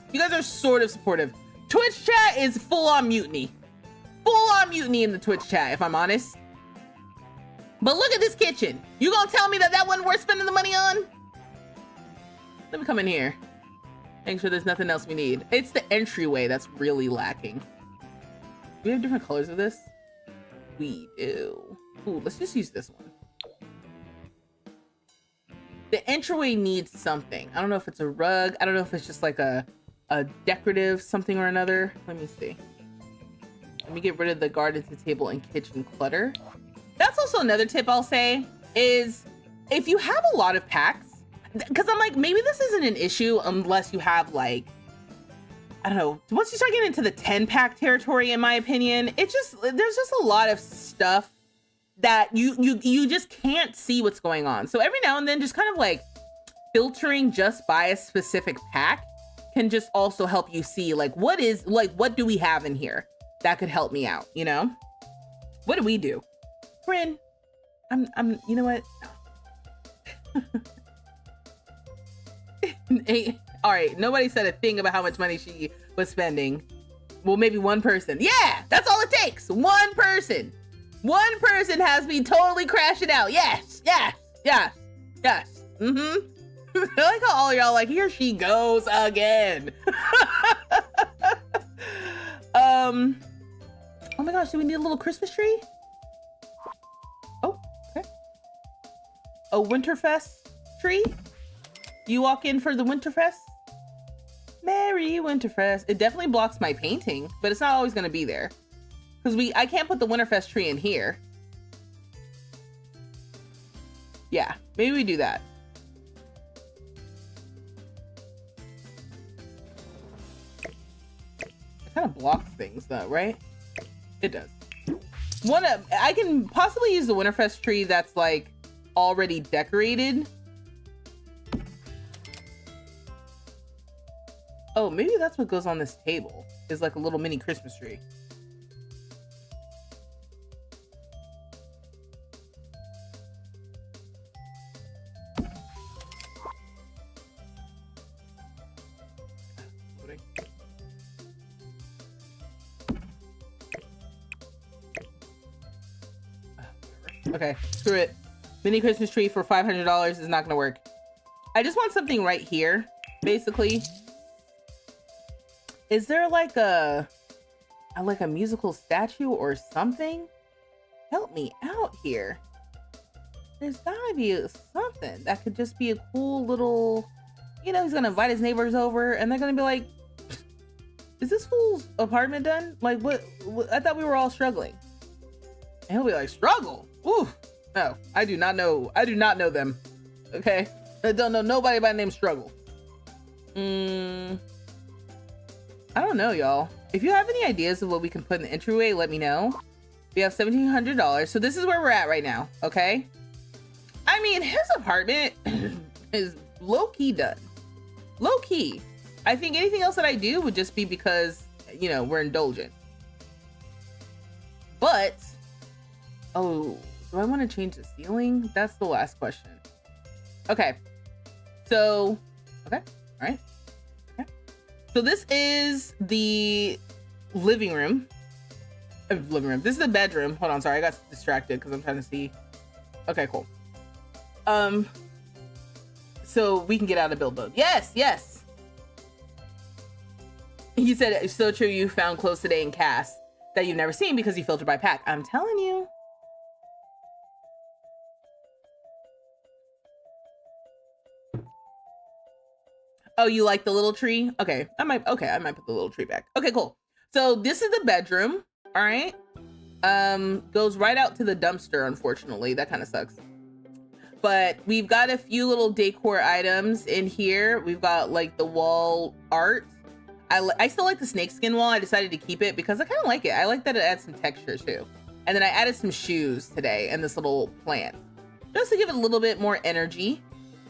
supportive. Twitch chat is full on mutiny in the Twitch chat, if I'm honest. But look at this kitchen. You gonna tell me that wasn't worth spending the money on? Let me come in here. Make sure there's nothing else we need. It's the entryway that's really lacking. Do we have different colors of this? We do. Ooh, let's just use this one. The entryway needs something. I don't know if it's a rug. I don't know if it's just like a decorative something or another. Let me see. Let me get rid of the garden to table and kitchen clutter. That's also another tip I'll say is if you have a lot of packs, because I'm like, maybe this isn't an issue unless you have like, I don't know, once you start getting into the 10 pack territory, in my opinion, there's just a lot of stuff that you just can't see what's going on. So every now and then just kind of like filtering just by a specific pack can just also help you see like, what do we have in here that could help me out, you know? What do we do? Bryn, I'm you know what? Hey, all right, nobody said a thing about how much money she was spending. Well, maybe one person. Yeah, that's all it takes. One person has me totally crashing out. Yes. Mm-hmm. I like how all y'all like, here she goes again. Oh my gosh, do we need a little Christmas tree? Oh, okay. A Winterfest tree? You walk in for the Winterfest? Merry Winterfest. It definitely blocks my painting, but it's not always gonna be there. Because I can't put the Winterfest tree in here. Yeah, maybe we do that. It kind of blocks things though, right? It does. I can possibly use the Winterfest tree that's like already decorated. Oh, maybe that's what goes on this table, is like a little mini Christmas tree. Okay, screw it. Mini Christmas tree for $500 is not gonna work. I just want something right here, basically. Is there like a musical statue or something? Help me out here. There's gotta be something that could just be a cool little, you know, he's gonna invite his neighbors over and they're gonna be like, is this fool's apartment done? Like what I thought we were all struggling. And he'll be like, struggle? Ooh, no, I do not know them. Okay, I don't know nobody by the name Struggle. I don't know, y'all. If you have any ideas of what we can put in the entryway, let me know. We have $1,700. So this is where we're at right now, okay? I mean, his apartment is low-key done. Low-key. I think anything else that I do would just be because, you know, we're indulgent. But, oh, do I want to change the ceiling? That's the last question. Okay. So, okay, all right. So this is the living room. This is the bedroom. Hold on, sorry, I got distracted because I'm trying to see. Okay, cool. So we can get out of build mode. Yes. You said it's so true. You found clothes today in cast that you've never seen because you filtered by pack. I'm telling you. Oh, you like the little tree? Okay, I might put the little tree back. Okay, cool. So this is the bedroom. All right. Goes right out to the dumpster, unfortunately. That kind of sucks. But we've got a few little decor items in here. We've got like the wall art. I still like the snakeskin wall. I decided to keep it because I kind of like it. I like that it adds some texture too. And then I added some shoes today and this little plant, just to give it a little bit more energy.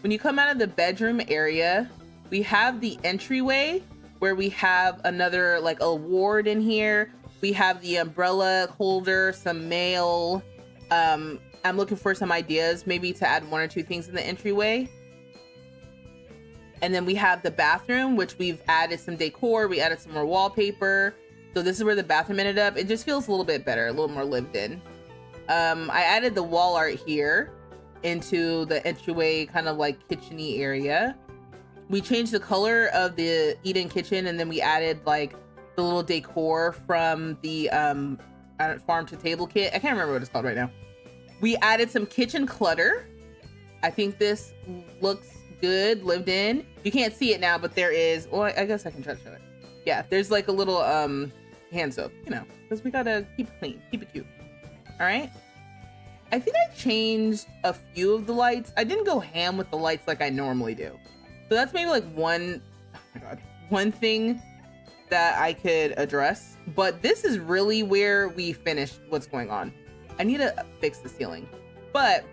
When you come out of the bedroom area, we have the entryway where we have another like award in here. We have the umbrella holder, some mail. I'm looking for some ideas, maybe to add 1 or 2 things in the entryway. And then we have the bathroom, which we've added some decor. We added some more wallpaper. So this is where the bathroom ended up. It just feels a little bit better, a little more lived in. I added the wall art here into the entryway, kind of like kitchen-y area. We changed the color of the eat-in kitchen, and then we added like the little decor from the farm to table kit. I can't remember what it's called right now. We added some kitchen clutter. I think this looks good, lived in. You can't see it now, but there is, well, I guess I can try to show it. Yeah, there's like a little hand soap, you know, because we gotta keep it clean, keep it cute. All right. I think I changed a few of the lights. I didn't go ham with the lights like I normally do. So that's maybe like one thing that I could address. But this is really where we finished what's going on. I need to fix the ceiling. But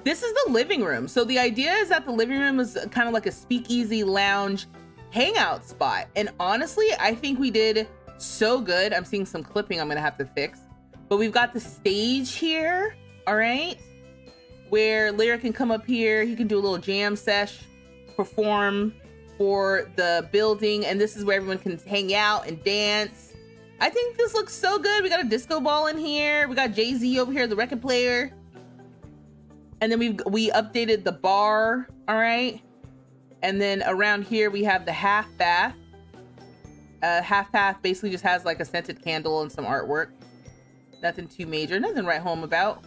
this is the living room. So the idea is that the living room is kind of like a speakeasy lounge hangout spot. And honestly, I think we did so good. I'm seeing some clipping I'm gonna have to fix. But we've got the stage here, all right? Where Lyra can come up here. He can do a little jam sesh, perform for the building. And this is where everyone can hang out and dance. I think this looks so good. We got a disco ball in here. We got Jay-Z over here, the record player. And then we updated the bar, all right? And then around here, we have the half bath. Half bath basically just has like a scented candle and some artwork. Nothing too major, nothing to write home about.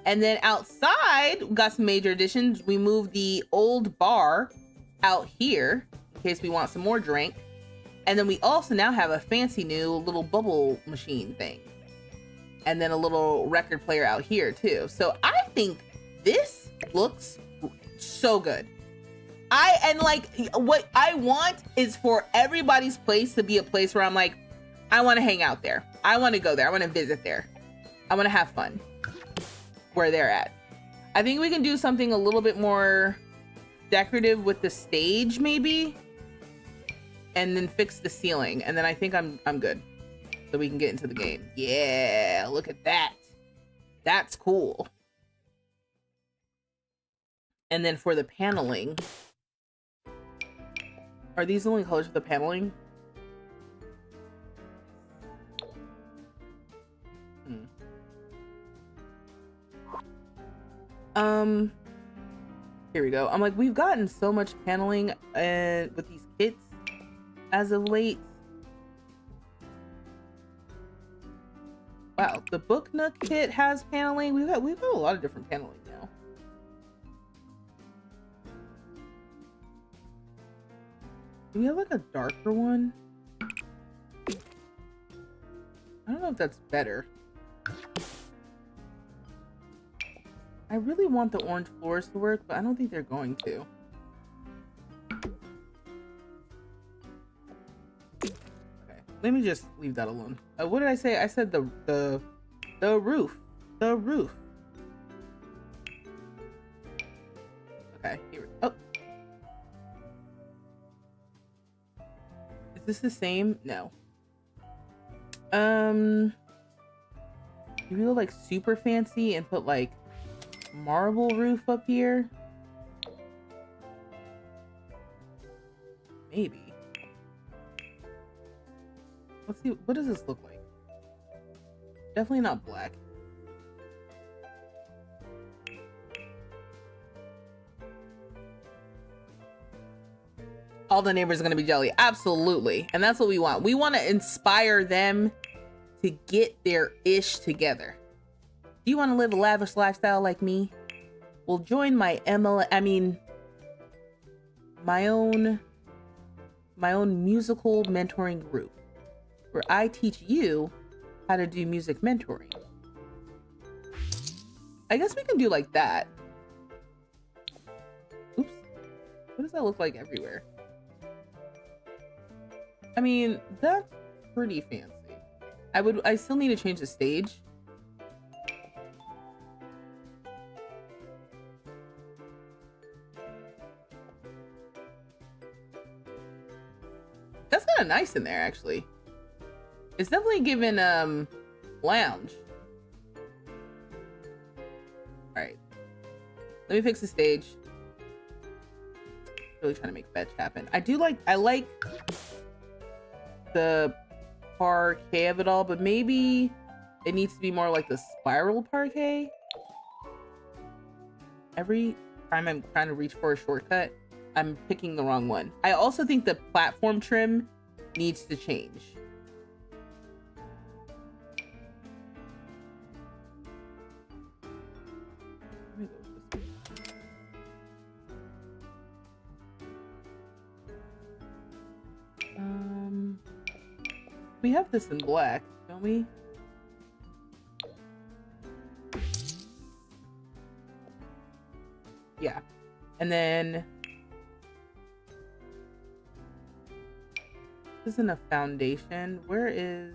And then outside, we got some major additions. We moved the old bar out here in case we want some more drink. And then we also now have a fancy new little bubble machine thing. And then a little record player out here too. So I think this looks so good. What I want is for everybody's place to be a place where I'm like, I want to hang out there. I want to go there. I want to visit there. I want to have fun where they're at. I think we can do something a little bit more decorative with the stage maybe, and then fix the ceiling. And then I think I'm good. So we can get into the game. Yeah, look at that. That's cool. And then for the paneling, are these the only colors for the paneling? Here we go. I'm like, we've gotten so much paneling with these kits as of late. Wow, the Book Nook kit has paneling. We've got a lot of different paneling now. Do we have like a darker one? I don't know if that's better. I really want the orange floors to work, but I don't think they're going to. Okay, let me just leave that alone. What did I say? I said the roof. The roof. Okay, here we go. Oh. Is this the same? No. Do we go like super fancy and put like marble roof up here? Maybe. Let's see, what does this look like? Definitely not black. All the neighbors are going to be jelly. Absolutely. And that's what we want. We want to inspire them to get their ish together. Do you want to live a lavish lifestyle like me? Well, join my my own musical mentoring group, where I teach you how to do music mentoring. I guess we can do like that. Oops. What does that look like everywhere? I mean, that's pretty fancy. I still need to change the stage. That's kind of nice in there, actually. It's definitely giving lounge. All right, let me fix the stage. Really trying to make fetch happen. I like the parquet of it all, but maybe it needs to be more like the spiral parquet. Every time I'm trying to reach for a shortcut, I'm picking the wrong one. I also think the platform trim needs to change. We have this in black, don't we? Yeah. And then this isn't a foundation. Where is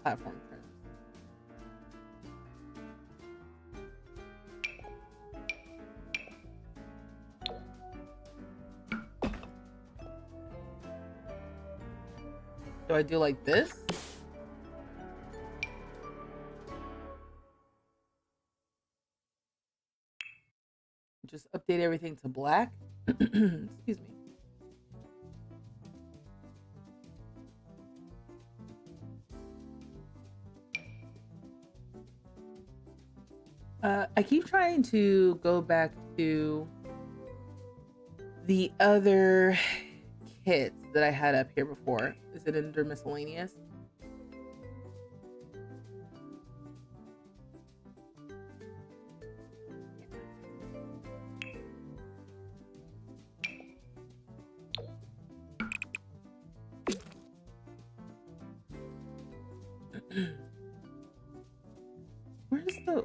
platform trim? Do I do like this? Just update everything to black. Excuse me. I keep trying to go back to the other kits that I had up here before. Is it under miscellaneous?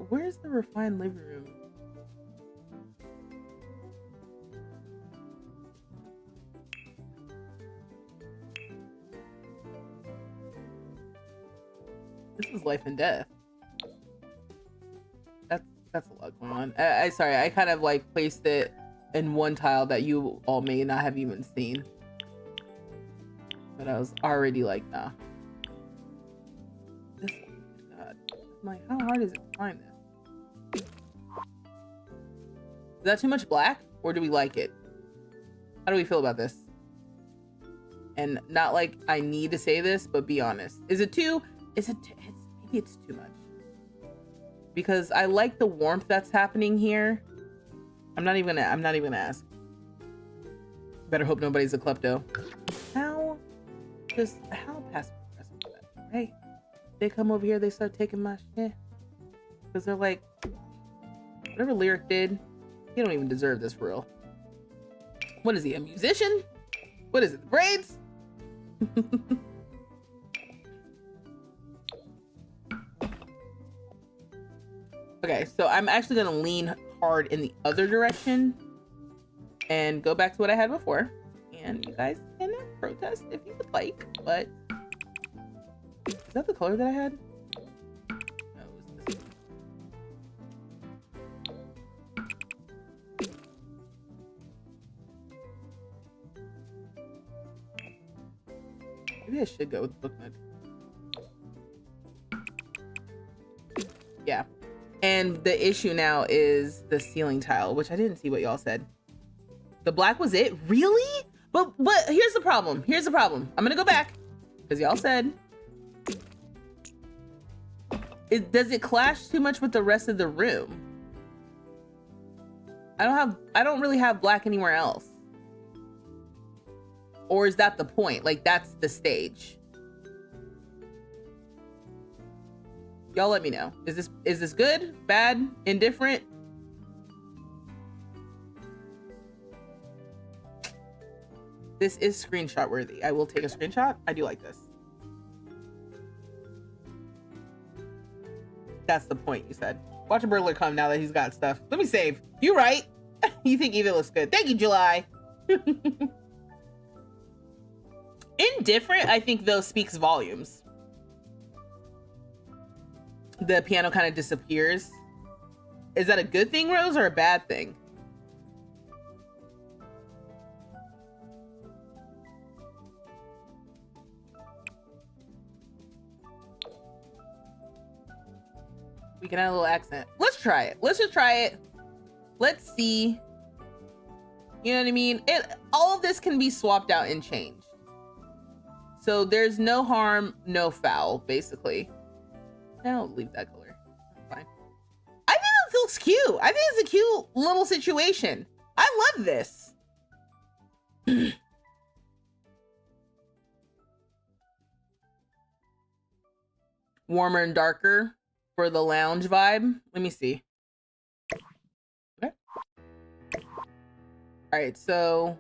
Where's the refined living room? This is life and death. That's a lot going on. Sorry, I kind of like placed it in one tile that you all may not have even seen. But I was already like, nah. This, God. I'm like, how hard is it to find this? Is that too much black? Or do we like it? How do we feel about this? And not like I need to say this, but be honest. Is it too? Maybe it's too much. Because I like the warmth that's happening here. I'm not even gonna ask. Better hope nobody's a klepto. How passive aggressive is that, right? They come over here, they start taking my shit. Because they're like, whatever Lyric did, he don't even deserve this for real. What is he, a musician? What is it, the braids? Okay, so I'm actually gonna lean hard in the other direction and go back to what I had before. And you guys can protest if you would like, but is that the color that I had? No, it was this one. Maybe I should go with book mode. Yeah. And the issue now is the ceiling tile, which I didn't see what y'all said. The black was it? Really? But here's the problem. Here's the problem. I'm gonna go back because y'all said, does it clash too much with the rest of the room? I don't really have black anywhere else. Or is that the point? Like that's the stage. Y'all let me know. Is this good, bad, indifferent? This is screenshot worthy. I will take a screenshot. I do like this. That's the point, you said. Watch a burglar come now that he's got stuff. Let me save. You right. You think Eva looks good. Thank you, July. Indifferent, I think, though, speaks volumes. The piano kind of disappears. Is that a good thing, Rose, or a bad thing? You can add a little accent. Let's try it. Let's just try it. Let's see. You know what I mean? All of this can be swapped out and changed. So there's no harm, no foul, basically. Now leave that color. That's fine. I think it looks cute. I think it's a cute little situation. I love this. Warmer and darker for the lounge vibe. Let me see. Okay. All right, so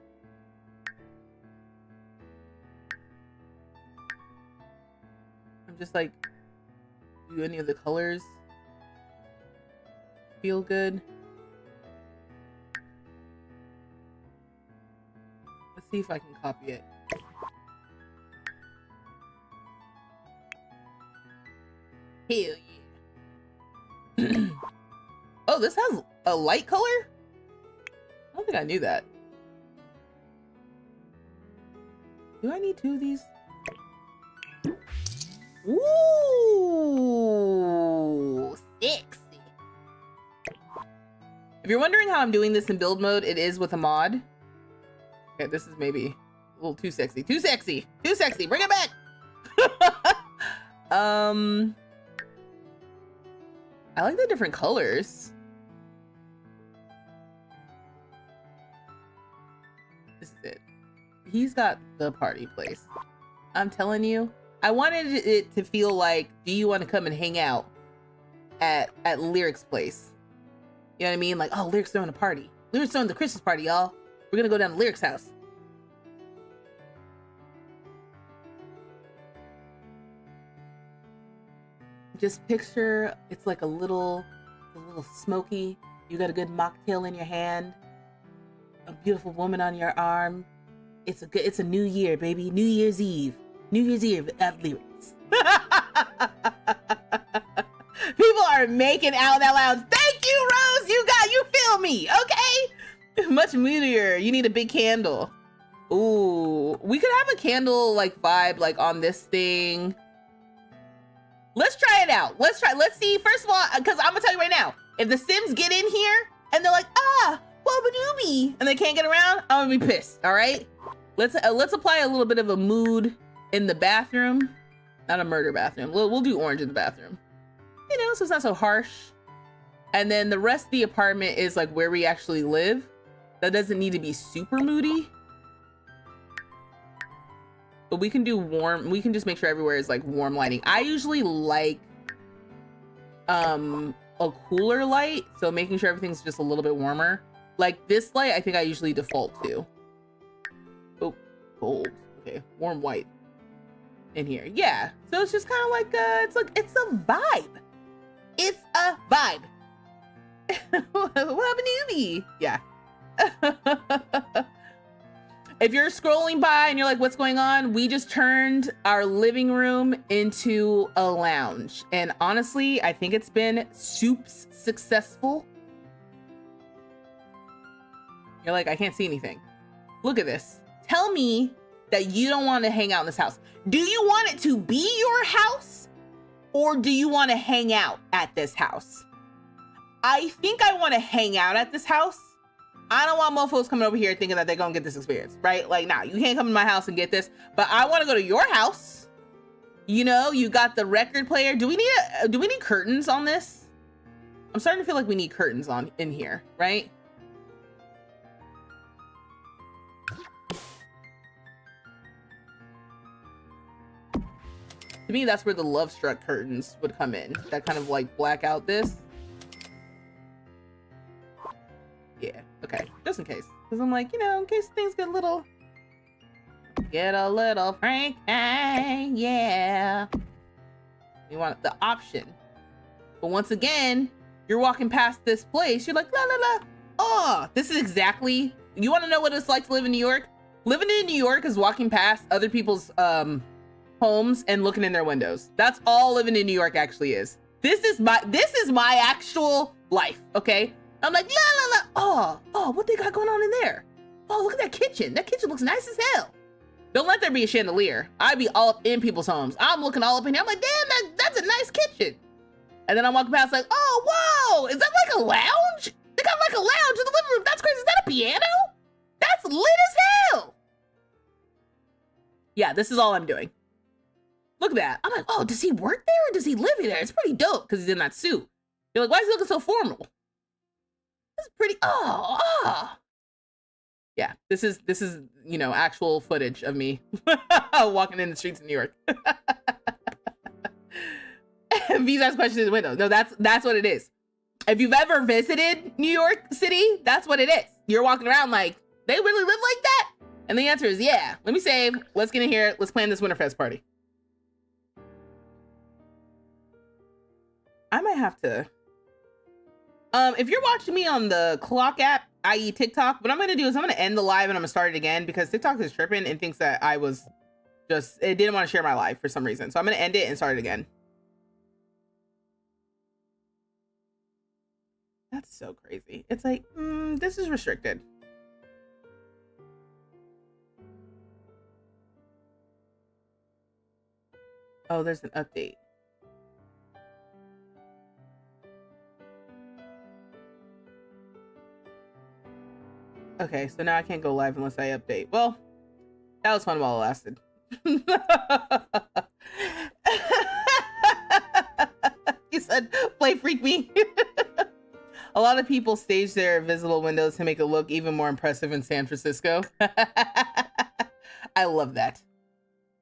I'm just like, do any of the colors feel good? Let's see if I can copy it. Hell yeah. Oh, this has a light color? I don't think I knew that. Do I need two of these? Ooh, sexy. If you're wondering how I'm doing this in build mode, it is with a mod. Okay, this is maybe a little too sexy. Too sexy. Too sexy. Bring it back. I like the different colors. This is it. He's got the party place. I'm telling you, I wanted it to feel like, do you want to come and hang out at Lyric's place? You know what I mean? Like, oh, Lyric's throwing a party. Lyric's throwing the Christmas party, y'all. We're gonna go down to Lyric's house. Just picture it's like a little smoky. You got a good mocktail in your hand, a beautiful woman on your arm. It's a new year, baby. New Year's Eve at Lyrics. People are making out loud. Thank you, Rose. You feel me, okay? Much moodier. You need a big candle. Ooh, we could have a candle like vibe like on this thing. Let's try it out. Let's see. First of all, because I'm gonna tell you right now, if the Sims get in here and they're like, Boba-doobie, and they can't get around, I'm gonna be pissed. All right. Let's apply a little bit of a mood in the bathroom. Not a murder bathroom. We'll do orange in the bathroom. You know, so it's not so harsh. And then the rest of the apartment is like where we actually live. That doesn't need to be super moody. But we can do warm. We can just make sure everywhere is like warm lighting. I usually like a cooler light. So making sure everything's just a little bit warmer. Like this light, I think I usually default to. Oh, gold. Okay, warm white in here. Yeah. So it's just kind of like it's a vibe. It's a vibe. What happened to you? Yeah. If you're scrolling by and you're like, what's going on? We just turned our living room into a lounge. And honestly, I think it's been soups successful. You're like, I can't see anything. Look at this. Tell me that you don't want to hang out in this house. Do you want it to be your house? Or do you want to hang out at this house? I think I want to hang out at this house. I don't want mofos coming over here thinking that they're gonna get this experience, right? Like, nah, you can't come to my house and get this, but I want to go to your house. You know, you got the record player. Do we need curtains on this? I'm starting to feel like we need curtains in here, right? To me, that's where the Love Struck curtains would come in. That kind of like black out this. Yeah, okay, just in case. Because I'm like, you know, in case things get a little cranky, yeah. You want the option. But once again, you're walking past this place, you're like, la la la. Oh, this is exactly, you want to know what it's like to live in New York? Living in New York is walking past other people's homes and looking in their windows. That's all living in New York actually is. This is my actual life, okay? I'm like, la la la. Oh, what they got going on in there? Oh, look at that kitchen. That kitchen looks nice as hell. Don't let there be a chandelier. I'd be all up in people's homes. I'm looking all up in here. I'm like, damn, that's a nice kitchen. And then I'm walking past like, oh, whoa, is that like a lounge? They got like a lounge in the living room. That's crazy. Is that a piano? That's lit as hell. Yeah, this is all I'm doing. Look at that. I'm like, oh, does he work there or does he live there? It's pretty dope because he's in that suit. You're like, why is he looking so formal? This is pretty, Yeah, this is, you know, actual footage of me walking in the streets of New York. V's asked questions in the window. No, that's what it is. If you've ever visited New York City, that's what it is. You're walking around like, they really live like that? And the answer is yeah. Let me save. Let's get in here. Let's plan this Winterfest party. I might have to. If you're watching me on the clock app, i.e. TikTok, what I'm going to do is I'm going to end the live and I'm going to start it again because TikTok is tripping and thinks that I was it didn't want to share my live for some reason. So I'm going to end it and start it again. That's so crazy. It's like, this is restricted. Oh, there's an update. Okay, so now I can't go live unless I update. Well, that was fun while it lasted. You said, play freak me. A lot of people stage their visible windows to make it look even more impressive in San Francisco. I love that.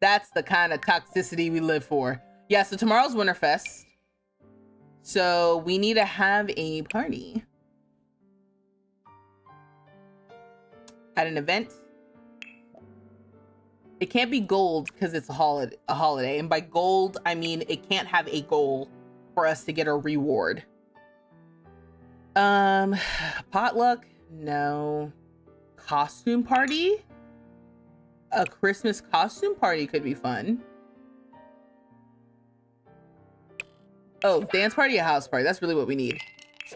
That's the kind of toxicity we live for. Yeah, so tomorrow's Winterfest. So we need to have a party. At an event. It can't be gold because it's a holiday. And by gold, I mean it can't have a goal for us to get a reward. Potluck? No. Costume party? A Christmas costume party could be fun. Oh, dance party or house party? That's really what we need.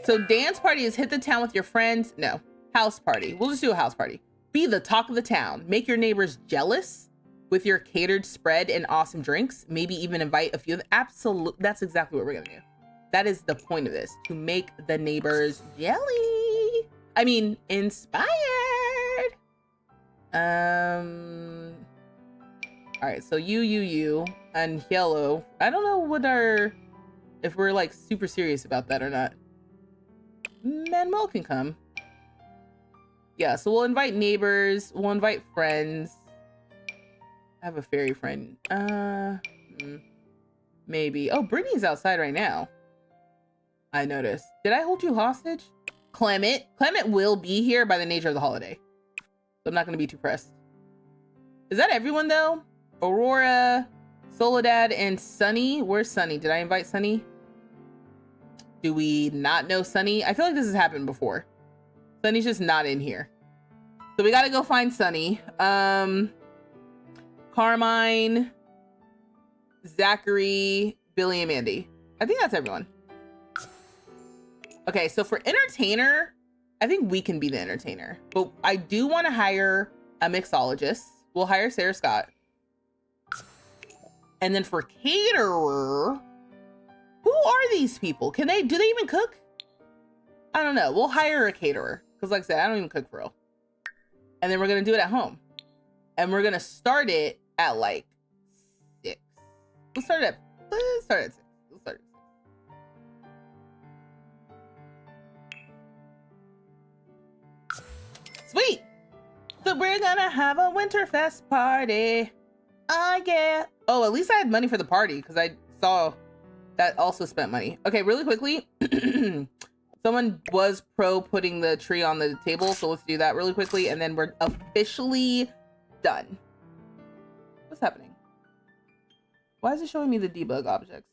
So dance party is hit the town with your friends. No, house party. We'll just do a house party. Be the talk of the town. Make your neighbors jealous with your catered spread and awesome drinks. Maybe even invite a few of them. Absolutely. That's exactly what we're gonna do. That is the point of this, to make the neighbors jelly. I mean, inspired. All right, so you, and yellow. I don't know if we're like super serious about that or not. Manuel can come. Yeah, so we'll invite neighbors. We'll invite friends. I have a fairy friend. Maybe. Oh, Brittany's outside right now. I noticed. Did I hold you hostage? Clement will be here by the nature of the holiday. So I'm not going to be too pressed. Is that everyone though? Aurora, Soledad, and Sunny. Where's Sunny? Did I invite Sunny? Do we not know Sunny? I feel like this has happened before. Sunny's just not in here. So we got to go find Sunny. Carmine, Zachary, Billy, and Mandy. I think that's everyone. Okay, so for entertainer, I think we can be the entertainer. But I do want to hire a mixologist. We'll hire Sarah Scott. And then for caterer, who are these people? Do they even cook? I don't know. We'll hire a caterer. Because like I said, I don't even cook for real. And then we're going to do it at home. And we're going to start it at like 6. Let's start at 6. Sweet. So we're gonna have a Winterfest party. Oh yeah. Oh, at least I had money for the party because I saw that also spent money. Okay, really quickly. Someone was pro putting the tree on the table, so let's do that really quickly, and then we're officially done. What's happening? Why is it showing me the debug objects?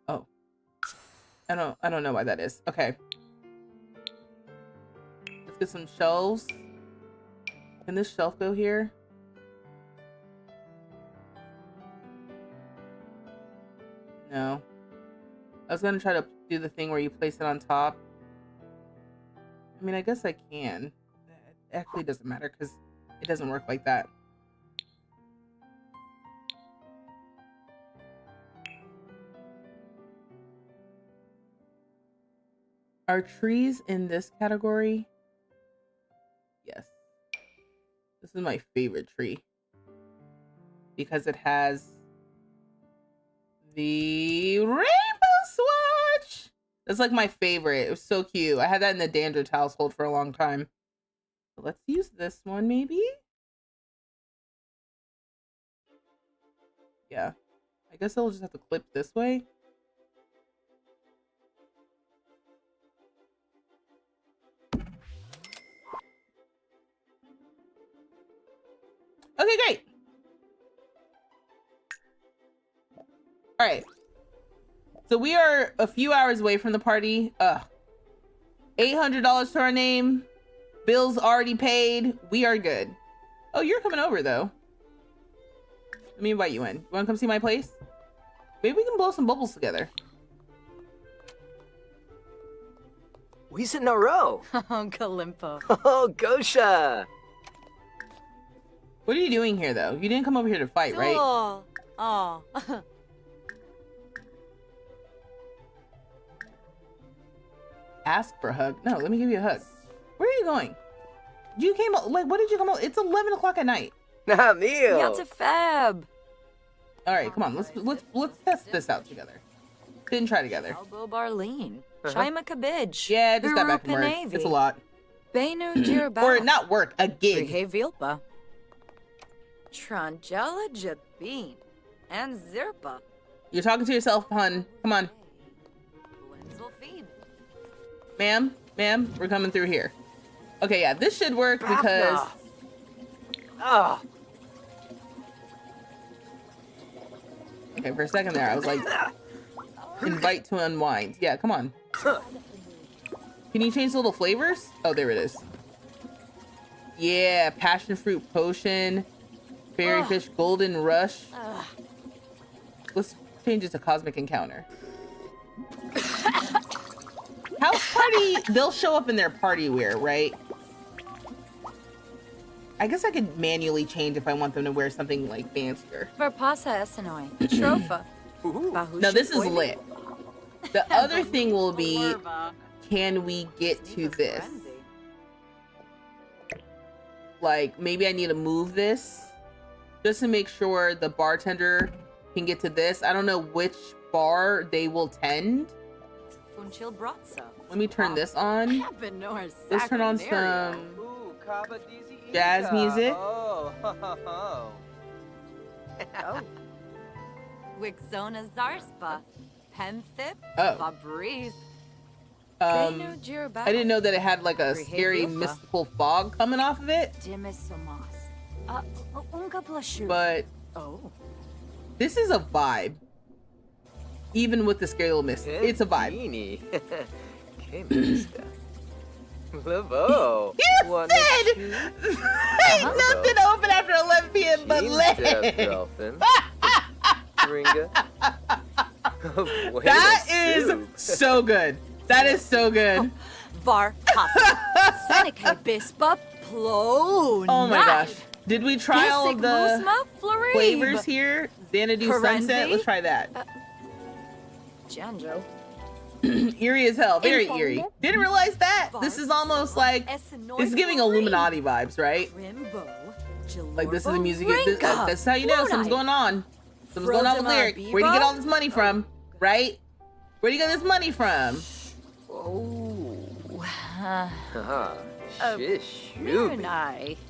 Oh. I don't know why that is. Okay. Let's get some shelves. Can this shelf go here? No. I was gonna try to do the thing where you place it on top. I mean, I guess I can. It actually doesn't matter because it doesn't work like that. Are trees in this category? Yes. This is my favorite tree. Because it has the rainbow swatch. That's like my favorite. It was so cute. I had that in the Dandridge household for a long time. So let's use this one maybe. Yeah. I guess I'll just have to clip this way. Okay, great. All right. So we are a few hours away from the party. $800 to our name. Bills already paid. We are good. Oh, you're coming over though. Let me invite you in. You want to come see my place? Maybe we can blow some bubbles together. We sit in a row. Oh, Kalimpo. Oh, Gosha. What are you doing here though? You didn't come over here to fight, right? Oh. Ask for a hug. No, let me give you a hug. Where are you going? You came, like, what did you come out? It's 11 o'clock at night. Nah, Mio. That's a fab. All right, come on. Let's test this out together. Didn't try together. Albo Barleen. Shaima Kabij. Yeah, just got back from work. It's a lot. Benu Jirba. Or not work, a gig. Rihe Vilpa. Trangela Jabin. And Zirpa. You're talking to yourself, hun. Come on. Lenzel Feed. Ma'am, we're coming through here. Okay, yeah, this should work because... Okay, for a second there, I was like, invite to unwind. Yeah, come on. Can you change the little flavors? Oh, there it is. Yeah, passion fruit potion, fairy fish golden rush. Let's change it to cosmic encounter. House party, they'll show up in their party wear, right? I guess I could manually change if I want them to wear something like fancier. Verpasa Esenoi. Trofa. No, this is lit. The other thing will be, can we get to this? Like, maybe I need to move this just to make sure the bartender can get to this. I don't know which bar they will tend. Let me turn this on. Let's turn on some jazz music. Wixona Zarspa. Penthip. Fabrice. I didn't know that it had like a scary mystical fog coming off of it. But this is a vibe. Even with the scary little mist, it's a vibe. You said ain't nothing open after 11 p.m. but lit. That is so good. That is so good. Oh my gosh. Did we try all of the flavors here? Xanadu Sunset? Let's try that. Janjo. Eerie as hell. Very eerie. Didn't realize that. This is almost like, this is giving Illuminati vibes, right? Like this is the music. That's how you know something's going on. Something's going on with Lyric. Where do you get all this money from? Right? Where do you get this money from?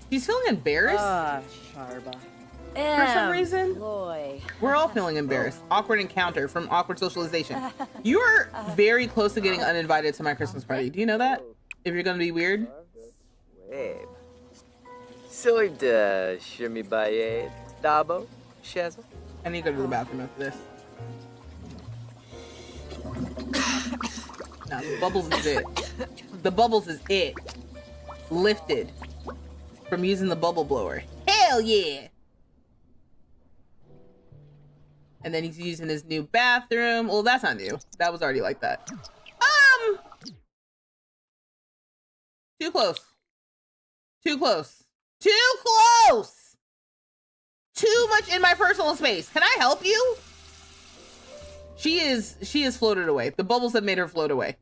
She's feeling embarrassed. For some reason, we're all feeling embarrassed. Awkward encounter from awkward socialization. You are very close to getting uninvited to my Christmas party. Do you know that? If you're gonna be weird. I need to go to the bathroom after this. No, the bubbles is it. The bubbles is it. Lifted from using the bubble blower. Hell yeah! And then he's using his new bathroom. Well, that's not new. That was already like that. Too close. Too close. Too close! Too much in my personal space. Can I help you? She is floated away. The bubbles have made her float away.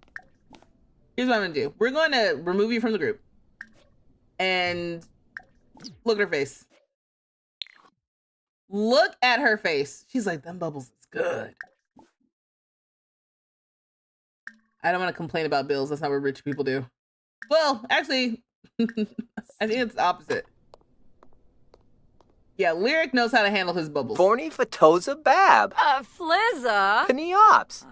Here's what I'm gonna do. We're going to remove you from the group. And look at her face. Look at her face. She's like, them bubbles is good. I don't want to complain about bills. That's not what rich people do. Well, actually, I think it's the opposite. Yeah, Lyric knows how to handle his bubbles. Forny Fatoza Bab. Flizza. Paniops.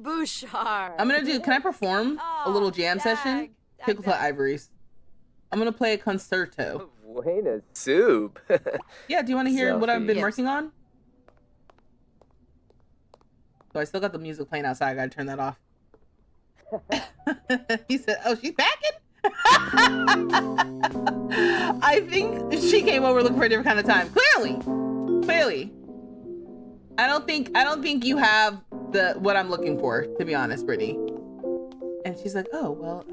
Bouchard. I'm gonna do, can I perform a little jam session? Pickle to Ivories. I'm gonna play a concerto. Buena soup. Yeah, do you want to hear what I've been Sophie. working on? So I still got the music playing outside. I gotta turn that off. He said, oh, she's packing? I think she came over looking for a different kind of time. Clearly. I don't think you have what I'm looking for, to be honest, Brittany. And she's like, oh, well,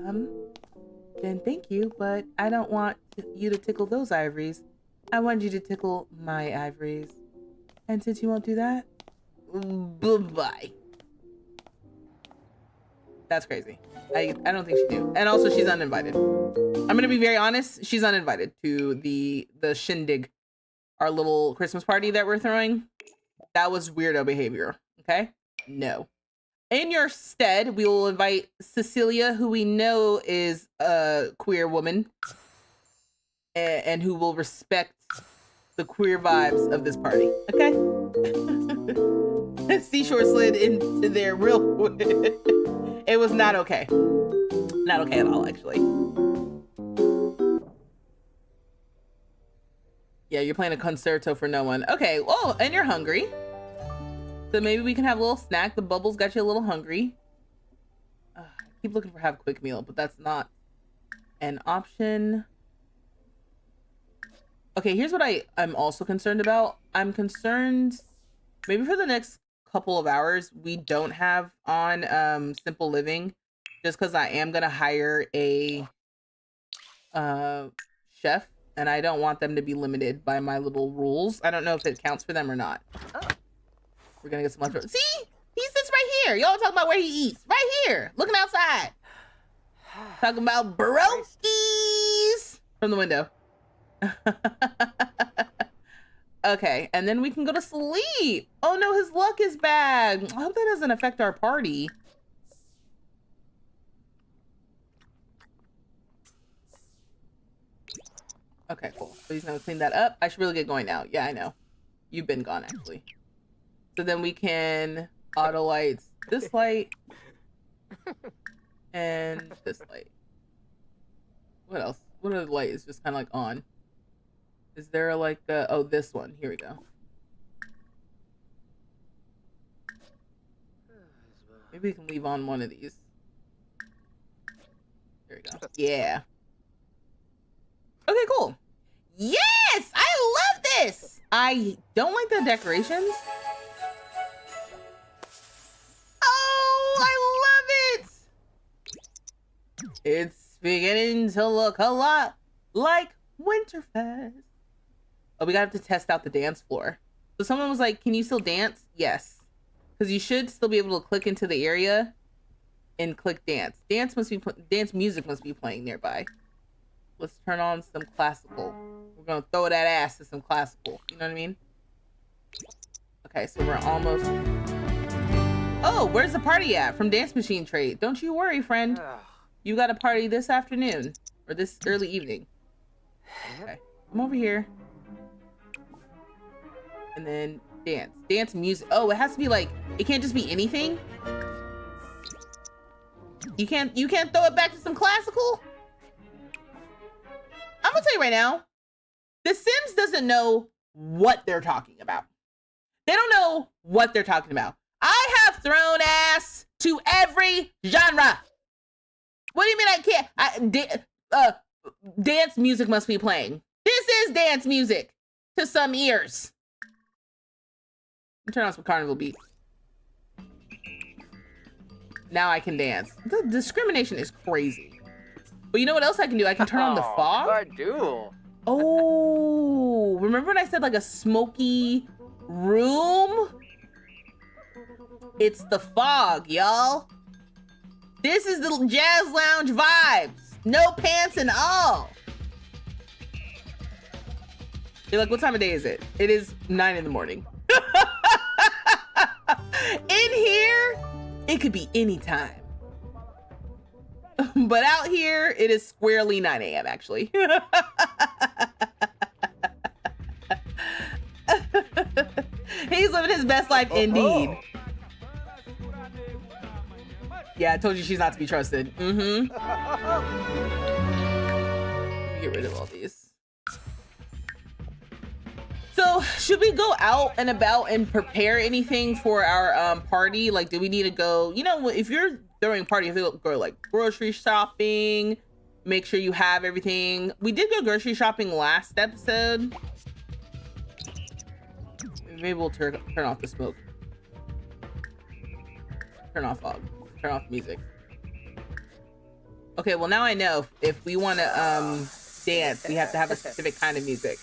then thank you, but I don't want you to tickle those ivories. I want you to tickle my ivories. And since you won't do that, bye-bye. That's crazy. I don't think she do. And also, she's uninvited. I'm gonna be very honest. She's uninvited to the shindig, our little Christmas party that we're throwing. That was weirdo behavior. Okay, no. In your stead, we will invite Cecilia, who we know is a queer woman, and who will respect the queer vibes of this party. Okay. Seashore slid into there real quick. It was not okay. Not okay at all, actually. Yeah, you're playing a concerto for no one. Okay, oh, and you're hungry. So maybe we can have a little snack. The bubbles got you a little hungry. I keep looking for have a quick meal, but that's not an option. Okay, here's what I'm also concerned about. I'm concerned maybe for the next couple of hours we don't have on Simple Living, just because I am gonna hire a chef, and I don't want them to be limited by my little rules. I don't know if it counts for them or not. Oh. We're gonna get some lunch. See, he sits right here. Y'all talking about where he eats, right here, looking outside, talking about brokies from the window. Okay, and then we can go to sleep. Oh no, his luck is bad. I hope that doesn't affect our party. Okay, cool. So he's gonna clean that up. I should really get going now. Yeah, I know. You've been gone, actually. So then we can auto lights this light and this light. What else? What other light is just kind of like on? Is there like oh, this one. Here we go. Maybe we can leave on one of these. There we go. Yeah. Okay, cool. Yes! I love this! I don't like the decorations. Oh, I love it! It's beginning to look a lot like Winterfest. Oh, we got to test out the dance floor. So someone was like, can you still dance? Yes. Because you should still be able to click into the area and click dance. Dance music must be playing nearby. Let's turn on some classical. We're going to throw that ass to some classical. You know what I mean? Okay, so we're almost... Oh, where's the party at? From Dance Machine Trade. Don't you worry, friend. You got a party this afternoon. Or this early evening. Okay, come over here. And then dance. Dance music. Oh, it has to be like... It can't just be anything? You can't throw it back to some classical? I'm gonna tell you right now, The Sims doesn't know what they're talking about. They don't know what they're talking about. I have thrown ass to every genre. What do you mean I can't? Dance music must be playing. This is dance music to some ears. Turn on some carnival beats. Now I can dance. The discrimination is crazy. But you know what else I can do? I can turn on the fog. Oh, remember when I said like a smoky room? It's the fog, y'all. This is the jazz lounge vibes. No pants and all. You're like, what time of day is it? It is 9 in the morning. In here, it could be any time. But out here, it is squarely 9 a.m. actually. He's living his best life indeed. Yeah, I told you she's not to be trusted. Mm-hmm. Let me get rid of all these. So, should we go out and about and prepare anything for our party? Like, do we need to go, you know, if you're throwing a party, you have to go like grocery shopping, make sure you have everything. We did go grocery shopping last episode. Maybe we'll turn off the smoke. Turn off fog. Turn off music. Okay, well now I know if we want to dance, we have to have a specific kind of music.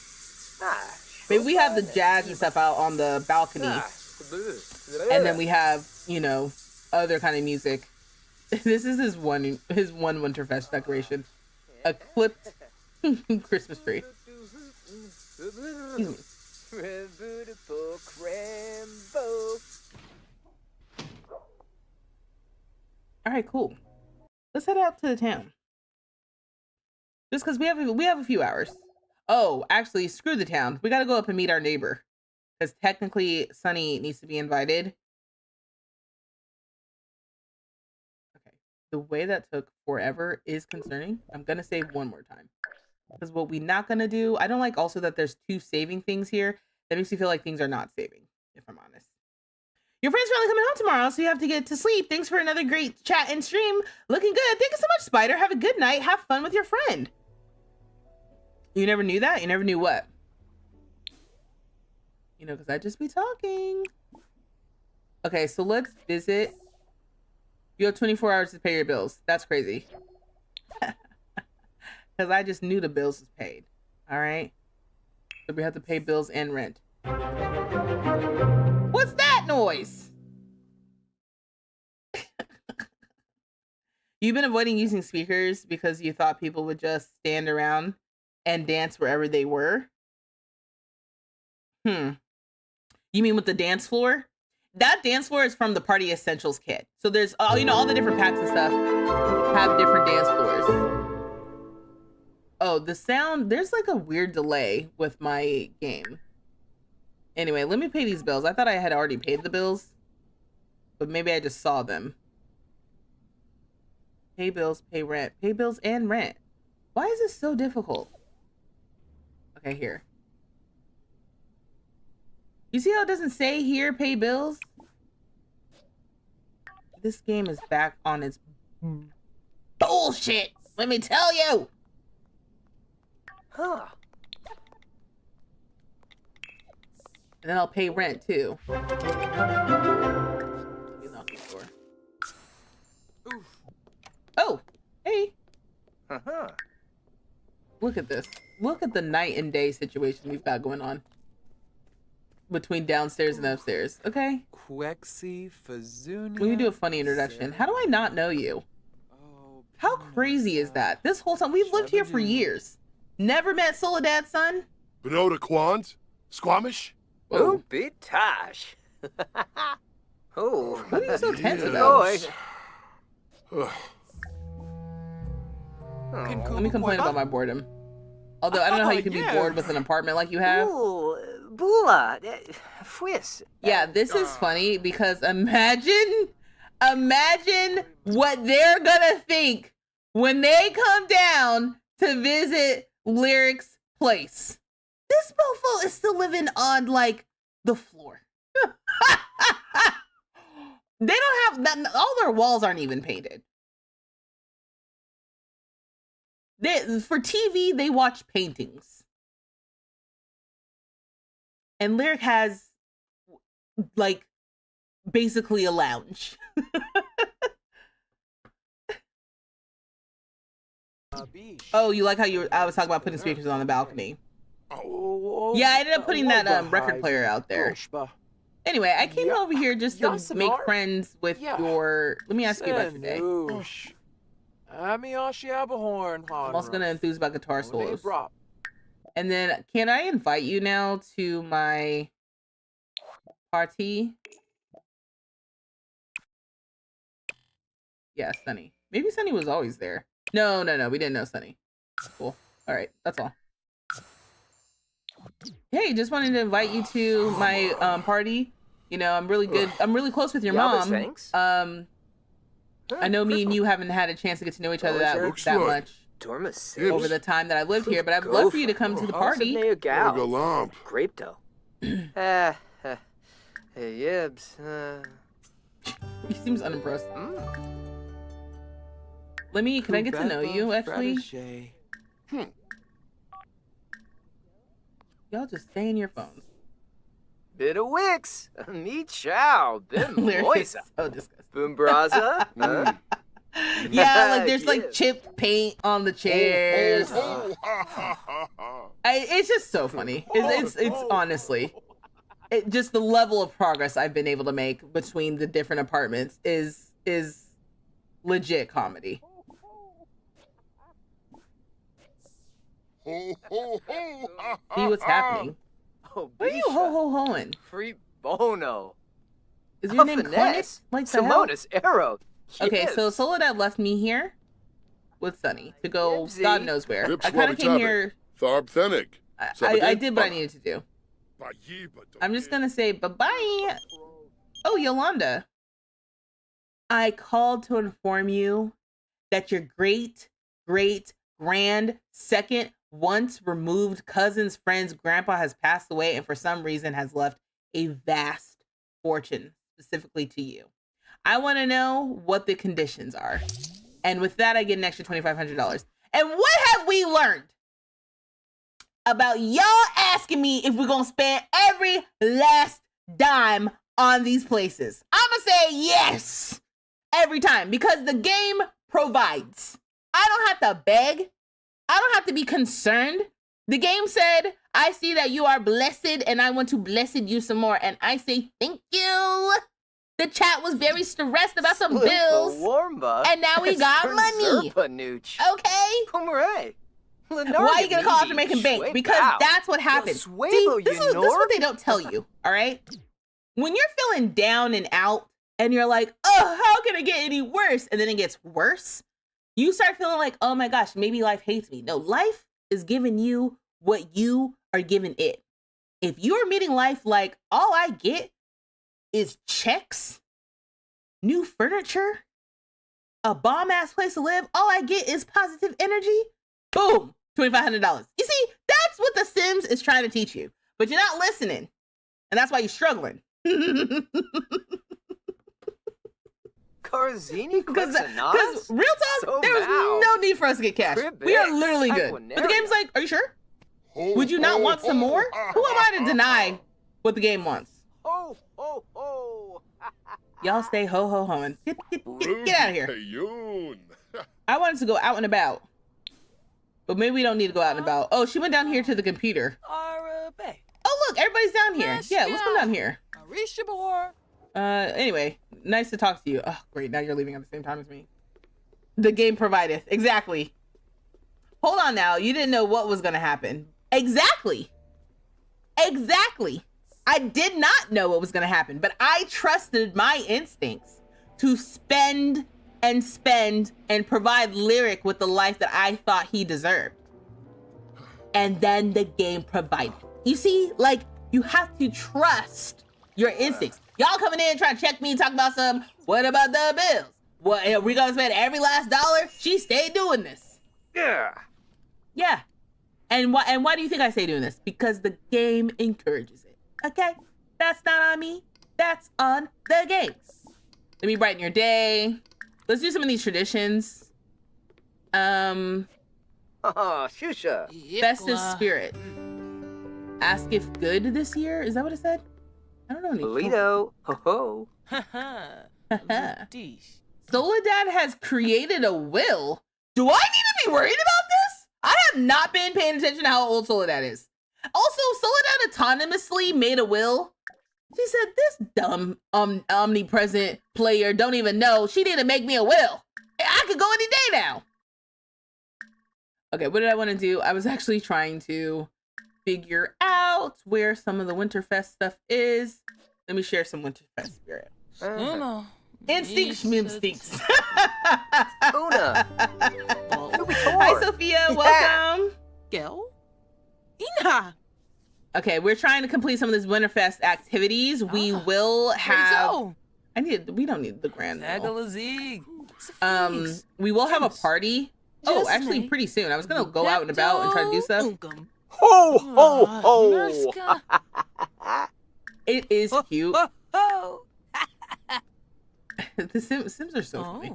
Maybe we have the jazz and stuff out on the balcony, and then we have, you know, other kind of music. This is his one Winterfest decoration, a clipped Christmas tree. Excuse me. All right, cool. Let's head out to the town. Just because we have a few hours. Oh, actually, screw the town. We got to go up and meet our neighbor, because technically Sunny needs to be invited. Okay, the way that took forever is concerning. I'm gonna save one more time, because what we're not gonna do. I don't like also that there's 2 saving things here. That makes me feel like things are not saving, if I'm honest. Your friend's finally coming home tomorrow, so you have to get to sleep. Thanks for another great chat and stream. Looking good. Thank you so much, Spider. Have a good night. Have fun with your friend. You never knew that? You never knew what? You know, because I just be talking. Okay, so let's visit. You have 24 hours to pay your bills. That's crazy. Because I just knew the bills was paid. All right? So we have to pay bills and rent. What's that noise? You've been avoiding using speakers because you thought people would just stand around and dance wherever they were? You mean with the dance floor? That dance floor is from the Party Essentials kit. So there's, you know, all the different packs and stuff have different dance floors. Oh, the sound, there's like a weird delay with my game. Anyway, let me pay these bills. I thought I had already paid the bills, but maybe I just saw them. Pay bills, pay rent. Pay bills and rent. Why is this so difficult? Okay, here. You see how it doesn't say here, pay bills? This game is back on its bullshit, let me tell you. Huh. And then I'll pay rent too. Let me knock the door. Oh, hey. Uh-huh. Look at this. Look at the night and day situation we've got going on between downstairs and upstairs. Okay. Quexi Fazunia. Let me do a funny introduction. How do I not know you? How crazy is that? This whole time we've lived here for years. Never met Soledad's son? Benoda Quant? Squamish? Oh, bitash. Oh. What are you so tense about? Let me complain about my boredom. Although I don't know how you can be bored with an apartment like you have. Ooh, Bula. Fwiss. Yeah, this is funny because imagine what they're gonna think when they come down to visit Lyric's place. This mofo is still living on like the floor. They don't have that. All their walls aren't even painted. For TV, they watch paintings. And Lyric has, like, basically a lounge. Oh, you like how I was talking about putting speakers on the balcony. Yeah, I ended up putting that record player out there. Anyway, I came Yeah. over here just Yeah, to make Samar. friends with Yeah. your. Let me ask you about your day. Noosh. Ami Ashi Abahorn, I'm also gonna enthuse about guitar solos. And then, can I invite you now to my party? Yeah, Sunny. Maybe Sunny was always there. No, we didn't know Sunny. Cool. All right, that's all. Hey, just wanted to invite you to my party. You know, I'm really good. I'm really close with your mom. Thanks. I know me and you haven't had a chance to get to know each other that Looks that like- much over the time that I've lived here, but I'd love for you to come to the party. Galamp. Grapto. Hey, Yibs. He seems unimpressed. Can I get to know you, actually? Y'all just stay in your phones. Bit of Wix. Me chow. Bim Lyric is moisa. so disgusting. Boombraza. Yeah, like there's like chipped paint on the chairs. It's just so funny. It's honestly, just the level of progress I've been able to make between the different apartments is legit comedy. See what's happening. Oh, What are you ho-ho-hoing? Free bono. Is your name Cornet? Like the hell? Simonis Arrow. Okay, so Yibs. Soledad left me here with Sunny to go Yibsy. God knows where. Vips I kind of came Wabatabe. here. Tharbthenic. I did what I needed to do. I'm just gonna say bye-bye. Oh, Yolanda. I called to inform you that your great grand second once removed cousin's friend's grandpa has passed away and for some reason has left a vast fortune specifically to you. I want to know what the conditions are. And with that, I get an extra $2,500. And what have we learned about y'all asking me if we're going to spend every last dime on these places? I'm going to say yes every time because the game provides. I don't have to beg. I don't have to be concerned. The game said, I see that you are blessed and I want to bless you some more. And I say thank you. The chat was very stressed about some bills. And now we got money. Okay? Why Why are you gonna call after making bank? Because that's what happens. See, this is what they don't tell you, all right? When you're feeling down and out and you're like, oh, how can it get any worse? And then it gets worse. You start feeling like, oh my gosh, maybe life hates me. No, life is giving you what you are giving it. If you're meeting life like all I get is checks, new furniture, a bomb ass place to live, all I get is positive energy, boom, $2,500. You see, that's what The Sims is trying to teach you, but you're not listening. And that's why you're struggling. Carzini Because real talk, there was no need for us to get cash. We are literally good. But the game's like, are you sure? Would you not want some more? Who am I to deny what the game wants? Y'all stay ho-ho-hoing. Get out of here. I wanted to go out and about. But maybe we don't need to go out and about. Oh, she went down here to the computer. Oh, look, everybody's down here. Yeah, let's go down here. Anyway, nice to talk to you. Oh, great. Now you're leaving at the same time as me. The game provideth. Exactly. Hold on now. You didn't know what was going to happen. Exactly. I did not know what was going to happen, but I trusted my instincts to spend and provide Lyric with the life that I thought he deserved. And then the game provided. You see, like, you have to trust your instincts. Y'all coming in trying to check me and talk about what about the bills? What, are we gonna spend every last dollar? She stayed doing this. Yeah. And why do you think I stay doing this? Because the game encourages it. Okay? That's not on me. That's on the game. Let me brighten your day. Let's do some of these traditions. Shusha. Festive spirit. Ask if good this year. Is that what it said? I don't know. Polito. Ho Soledad has created a will. Do I need to be worried about this? I have not been paying attention to how old Soledad is. Also, Soledad autonomously made a will. She said, this dumb omnipresent player don't even know she didn't make me a will. I could go any day now. Okay, what did I want to do? I was actually trying to figure out where some of the Winterfest stuff is. Let me share some Winterfest spirit. Instinct schminstinks. Una. Hi, Sophia. Welcome. Gel? Ina! Okay, we're trying to complete some of these Winterfest activities. We will have... We don't need the grand roll. We will have a party. Oh, actually pretty soon. I was gonna go out and about and try to do stuff. Ho, ho, ho! It is cute. The Sims are so funny.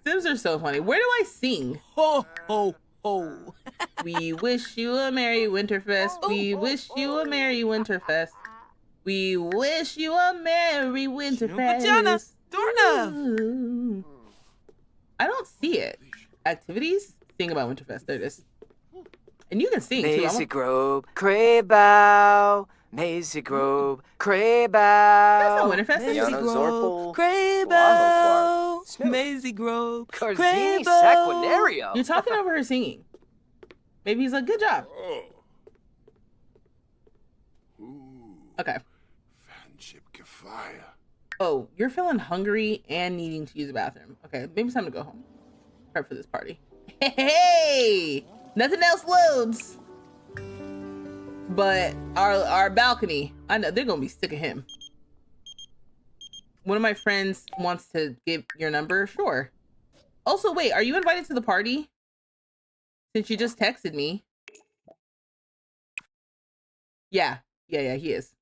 Sims are so funny. Where do I sing? Ho, ho, ho. We wish you a Merry Winterfest. We wish you a Merry Winterfest. We wish you a Merry Winterfest. Doorknob. I don't see it. Activities? Sing about Winterfest. There it is. And you can sing too. Macy Grove, Craybow. Macy Grove, Craybow. That's not Winterfest. Macy Grove, Craybow. Macy Grove, Carzini Craybow. Sequinario. You're talking over her singing. Maybe he's like, good job. Oh. Ooh. Okay. Fanship Kefaya. Oh, you're feeling hungry and needing to use the bathroom. Okay, maybe it's time to go home. Prep for this party. Hey! Nothing else loads. But our balcony, I know they're gonna be sick of him. One of my friends wants to give your number. Sure. Also, wait, are you invited to the party? Since you just texted me. Yeah, he is.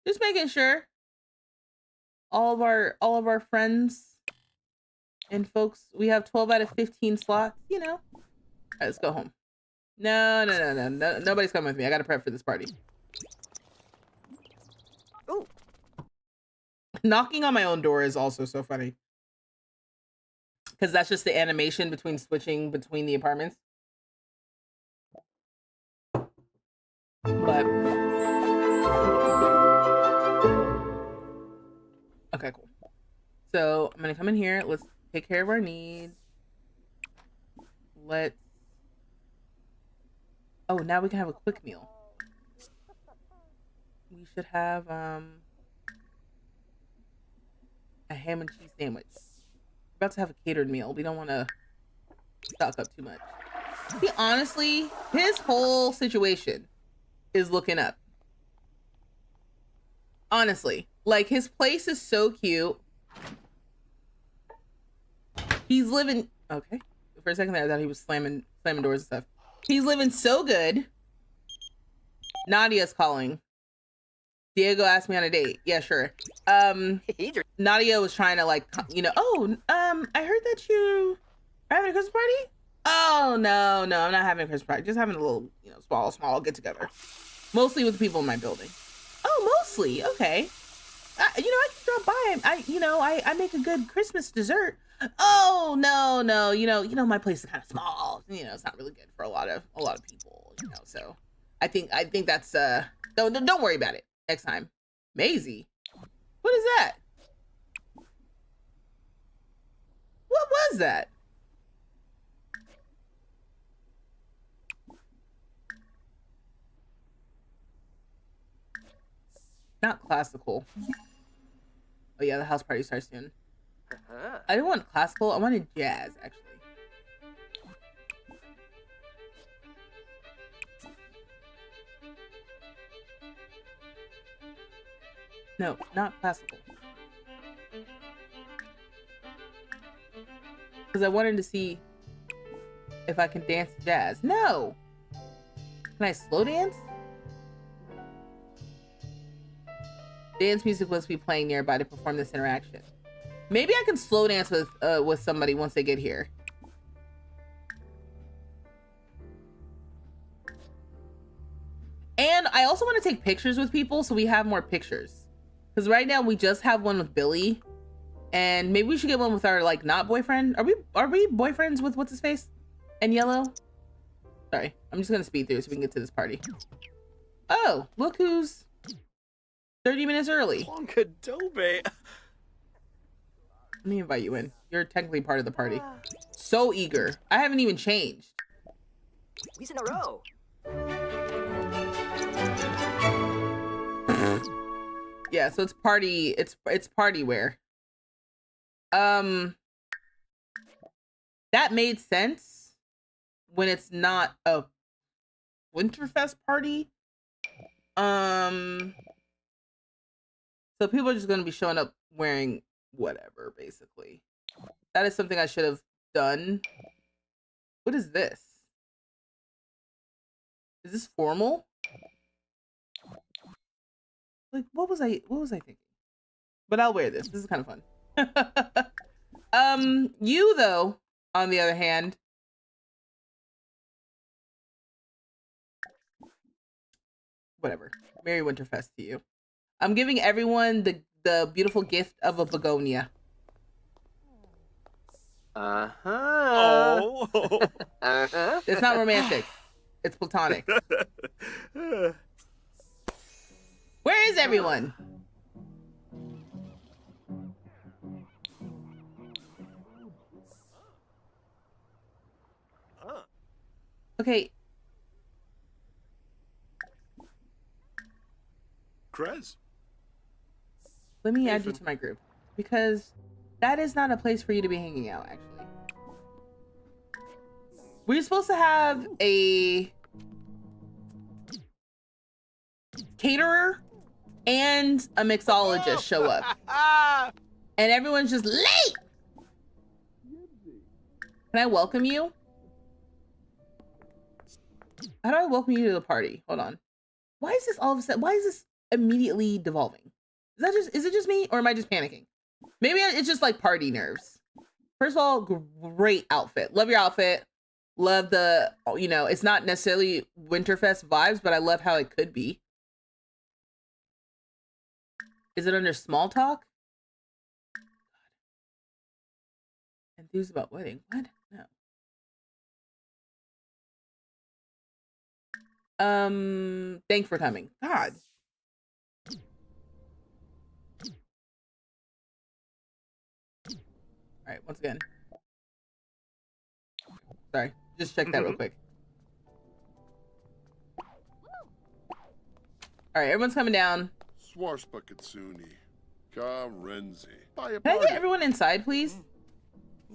Just making sure. All of our friends and folks, we have 12 out of 15 slots, you know. All right, let's go home. No, nobody's coming with me. I gotta prep for this party. Ooh. Knocking on my own door is also so funny. Because that's just the animation between switching between the apartments. But okay, cool. So I'm gonna come in here. Let's take care of our needs. Oh, now we can have a quick meal. We should have a ham and cheese sandwich. We're about to have a catered meal. We don't want to stock up too much. See, honestly, his whole situation is looking up. Honestly, like his place is so cute. He's living okay. For a second there, I thought he was slamming doors and stuff. He's living so good. Nadia's calling. Diego asked me on a date. Yeah, sure. Nadia was trying to like, you know, I heard that you are having a Christmas party. Oh no, I'm not having a Christmas party. Just having a little, you know, small get together. Mostly with the people in my building. Oh, mostly. Okay. You know, I can drop by. I make a good Christmas dessert. Oh no, you know, my place is kind of small. You know, it's not really good for a lot of people. You know, so I think that's don't worry about it next time. Maisie, what is that? What was that? Not classical. Oh yeah, the house party starts soon. I didn't want classical. I wanted jazz, actually. No, not classical. Because I wanted to see if I can dance jazz. No! Can I slow dance? Dance music must be playing nearby to perform this interaction. Maybe I can slow dance with somebody once they get here. And I also want to take pictures with people so we have more pictures. Because right now we just have one with Billy. And maybe we should get one with our like not boyfriend. Are we boyfriends with what's his face? And Yellow? Sorry, I'm just gonna speed through so we can get to this party. Oh, look who's 30 minutes early. Plonkadobe. Let me invite you in. You're technically part of the party. So eager. I haven't even changed. We's in a row. Yeah, so it's party. It's party wear. That made sense when it's not a Winterfest party. So people are just gonna be showing up wearing whatever, basically. That is something I should have done. What is this? Is this formal? Like, what was I thinking? But I'll wear this. This is kind of fun. You though, on the other hand, whatever. Merry Winterfest to you. I'm giving everyone the beautiful gift of a begonia. Uh-huh. Oh. Uh-huh. It's not romantic. It's platonic. Where is everyone? Okay. Krez. Let me add you to my group, because that is not a place for you to be hanging out, actually. We're supposed to have a caterer and a mixologist show up. And everyone's just late! Can I welcome you? How do I welcome you to the party? Hold on. Why is this all of a sudden, why is this immediately devolving? Is it just me, or am I just panicking? Maybe it's just like party nerves. First of all, great outfit. Love your outfit. Love the, you know, it's not necessarily Winterfest vibes, but I love how it could be. Is it under small talk? Enthused about wedding. What? No. Thanks for coming. God. All right, once again. Sorry, just check that real quick. All right, everyone's coming down. Swarspakatsuni. Karenzi. Buy a Can I party. get everyone inside, please?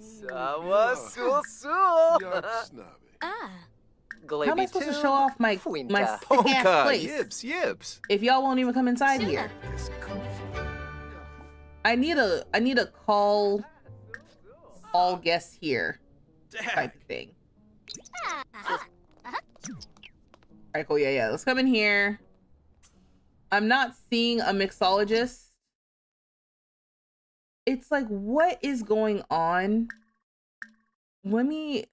Sawa sul sul. Yuck, snobby. Ah. How am I supposed to show off my Fuinta. sick ass Polka. place Yips. Yips. if y'all won't even come inside here? I need a call all guests here type of thing. All right, cool. Yeah. Let's come in here. I'm not seeing a mixologist. It's like, what is going on? Let me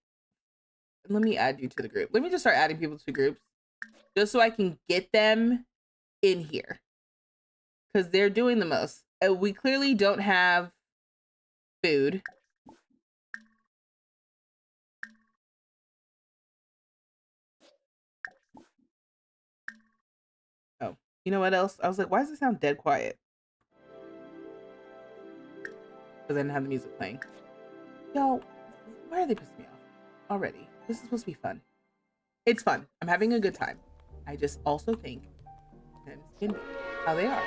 add you to the group. Let me just start adding people to groups just so I can get them in here, because they're doing the most. We clearly don't have food. Oh, you know what else? I was like, why does it sound dead quiet? Because I didn't have the music playing. Y'all, why are they pissing me off already? This is supposed to be fun. It's fun. I'm having a good time. I just also think things can be how they are.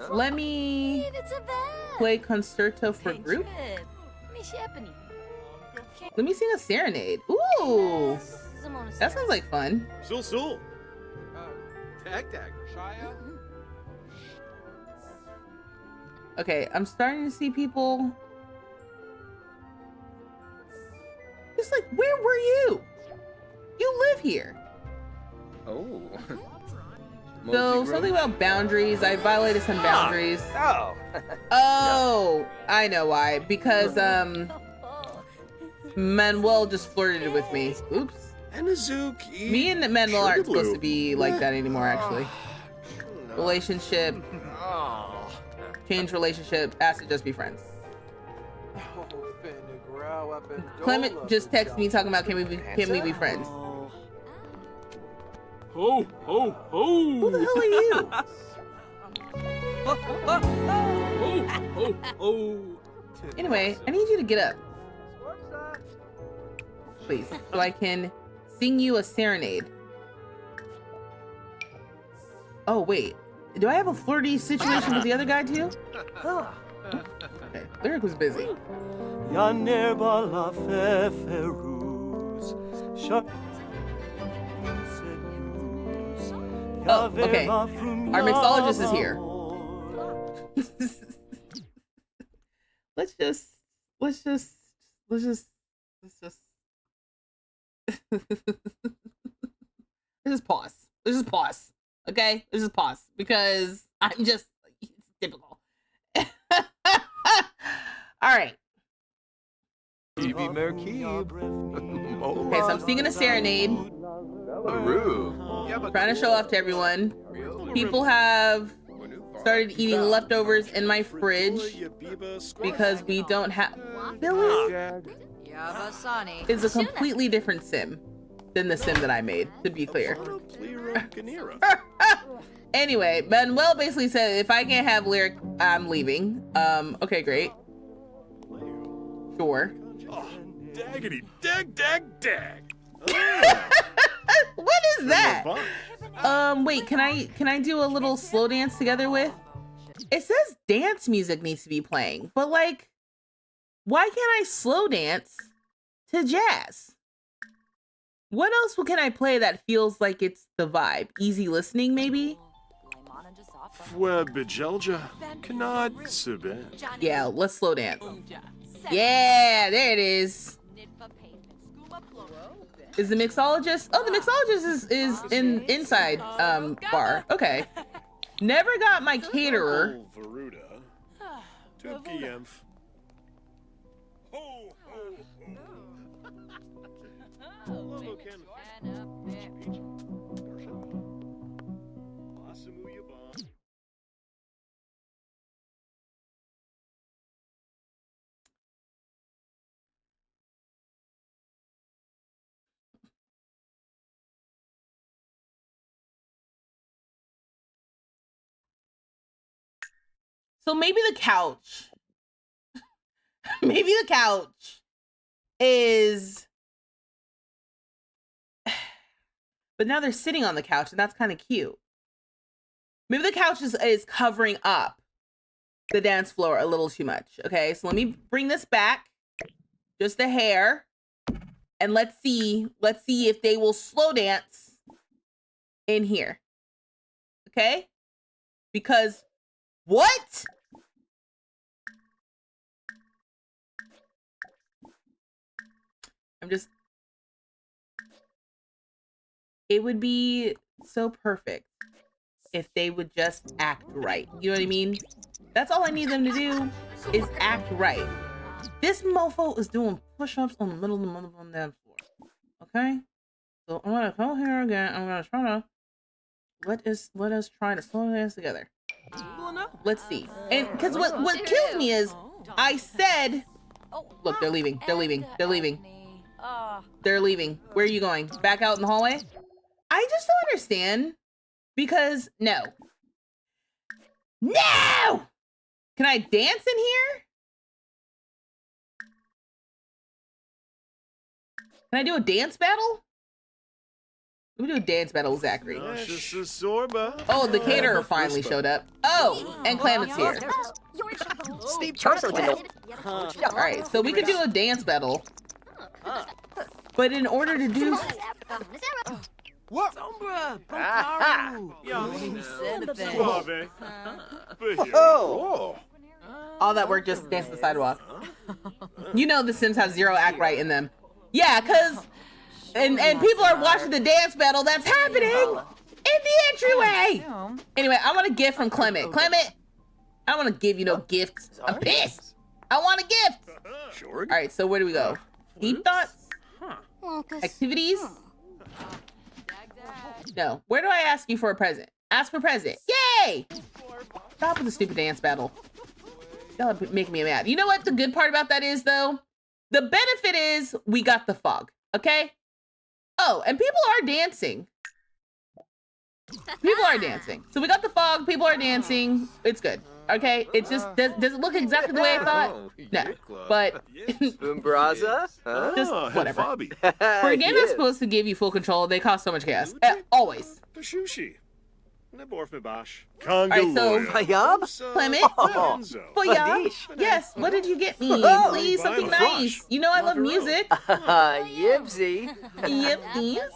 Let me play concerto for group. Let me sing a serenade. Ooh, that sounds like fun. Sul sul. Tag tag. Shia? Okay, I'm starting to see people. Just like, where were you? You live here. Oh. So something about boundaries. I violated some boundaries. Oh. Oh, I know why. Because Manuel just flirted with me. Oops. Anazuki. Me and Manuel aren't Sugar supposed to blue. be like that anymore, actually. Relationship. Change relationship. Asked to just be friends. Clement just texted me talking about can we be friends? Ho, ho, ho! Who the hell are you? Ho, ho, ho! Anyway, I need you to get up. Please, so I can sing you a serenade. Oh, wait. Do I have a flirty situation with the other guy, too? Okay, Lyric was busy. Oh, okay. Our mixologist is here. let's just let's just let's just pause. Let's just pause. Okay? Let's just pause because I'm just it's typical. All right. Evie Merkeeb. Okay, so I'm singing a serenade. Trying to show off to everyone. People have started eating leftovers in my fridge because we don't have. Billy Yabasani. is a completely different sim than the sim that I made, to be clear. Anyway, Manuel basically said if I can't have Lyric, I'm leaving. Okay, great. Sure. Oh, daggity, dag, dag, dag. What is that? Wait, can I do a little slow dance together with? It says dance music needs to be playing, but like, why can't I slow dance to jazz? What else can I play that feels like it's the vibe? Easy listening, maybe? Fwe bejelja, kanad siben. Yeah, let's slow dance. Yeah, there it is. Is the mixologist? Oh, the mixologist is in inside bar. Okay. Never got my caterer. Veruda. Tukiemph. Ho, ho, ho. So maybe the couch. Maybe the couch is. But now they're sitting on the couch, and that's kind of cute. Maybe the couch is covering up the dance floor a little too much. Okay, so let me bring this back. Just a hair. And let's see if they will slow dance in here. Okay? Because what? It would be so perfect if they would just act right. You know what I mean? That's all I need them to do is act right. This mofo is doing push-ups on the middle of the motherfucking dance floor. Okay? So I'm gonna come here again. I'm gonna try to let us try to slow dance together. Let's see. And because what kills me is I said, look, they're leaving. They're leaving. They're leaving. They're leaving. Where are you going? Back out in the hallway? I just don't understand. Because no. No! Can I dance in here? Can I do a dance battle? Let me do a dance battle with Zachary. Oh, the caterer finally showed up. Oh, and Clamet's here. Steve personally can All right, so we could do a dance battle. But in order to do... What? Oh! all that work just to dance the sidewalk. You know the Sims have zero act right in them. Yeah, because... And people are watching the dance battle that's happening in the entryway. Anyway, I want a gift from Clement. Clement, I don't want to give you no gifts. I'm pissed. I want a gift. Sure. All right, so where do we go? Deep thoughts? Activities? No. Where do I ask you for a present? Ask for present. Yay! Stop with the stupid dance battle. Y'all are making me mad. You know what the good part about that is, though? The benefit is we got the fog, okay? Oh, and people are dancing. People are dancing. So we got the fog. People are dancing. It's good. Okay. It just does it look exactly the way I thought? No. But Umbraza? Huh? just whatever. Fabi. For a game that's Yes. supposed to give you full control, they cost so much gas. Always. Pashushi. Neborfmibash. right, so- Mayab? Clement? But yeah, Fadish. yes. What did you get me? Oh, Please, something Fine. nice. You know I love music. Yipsy. Yep, yes.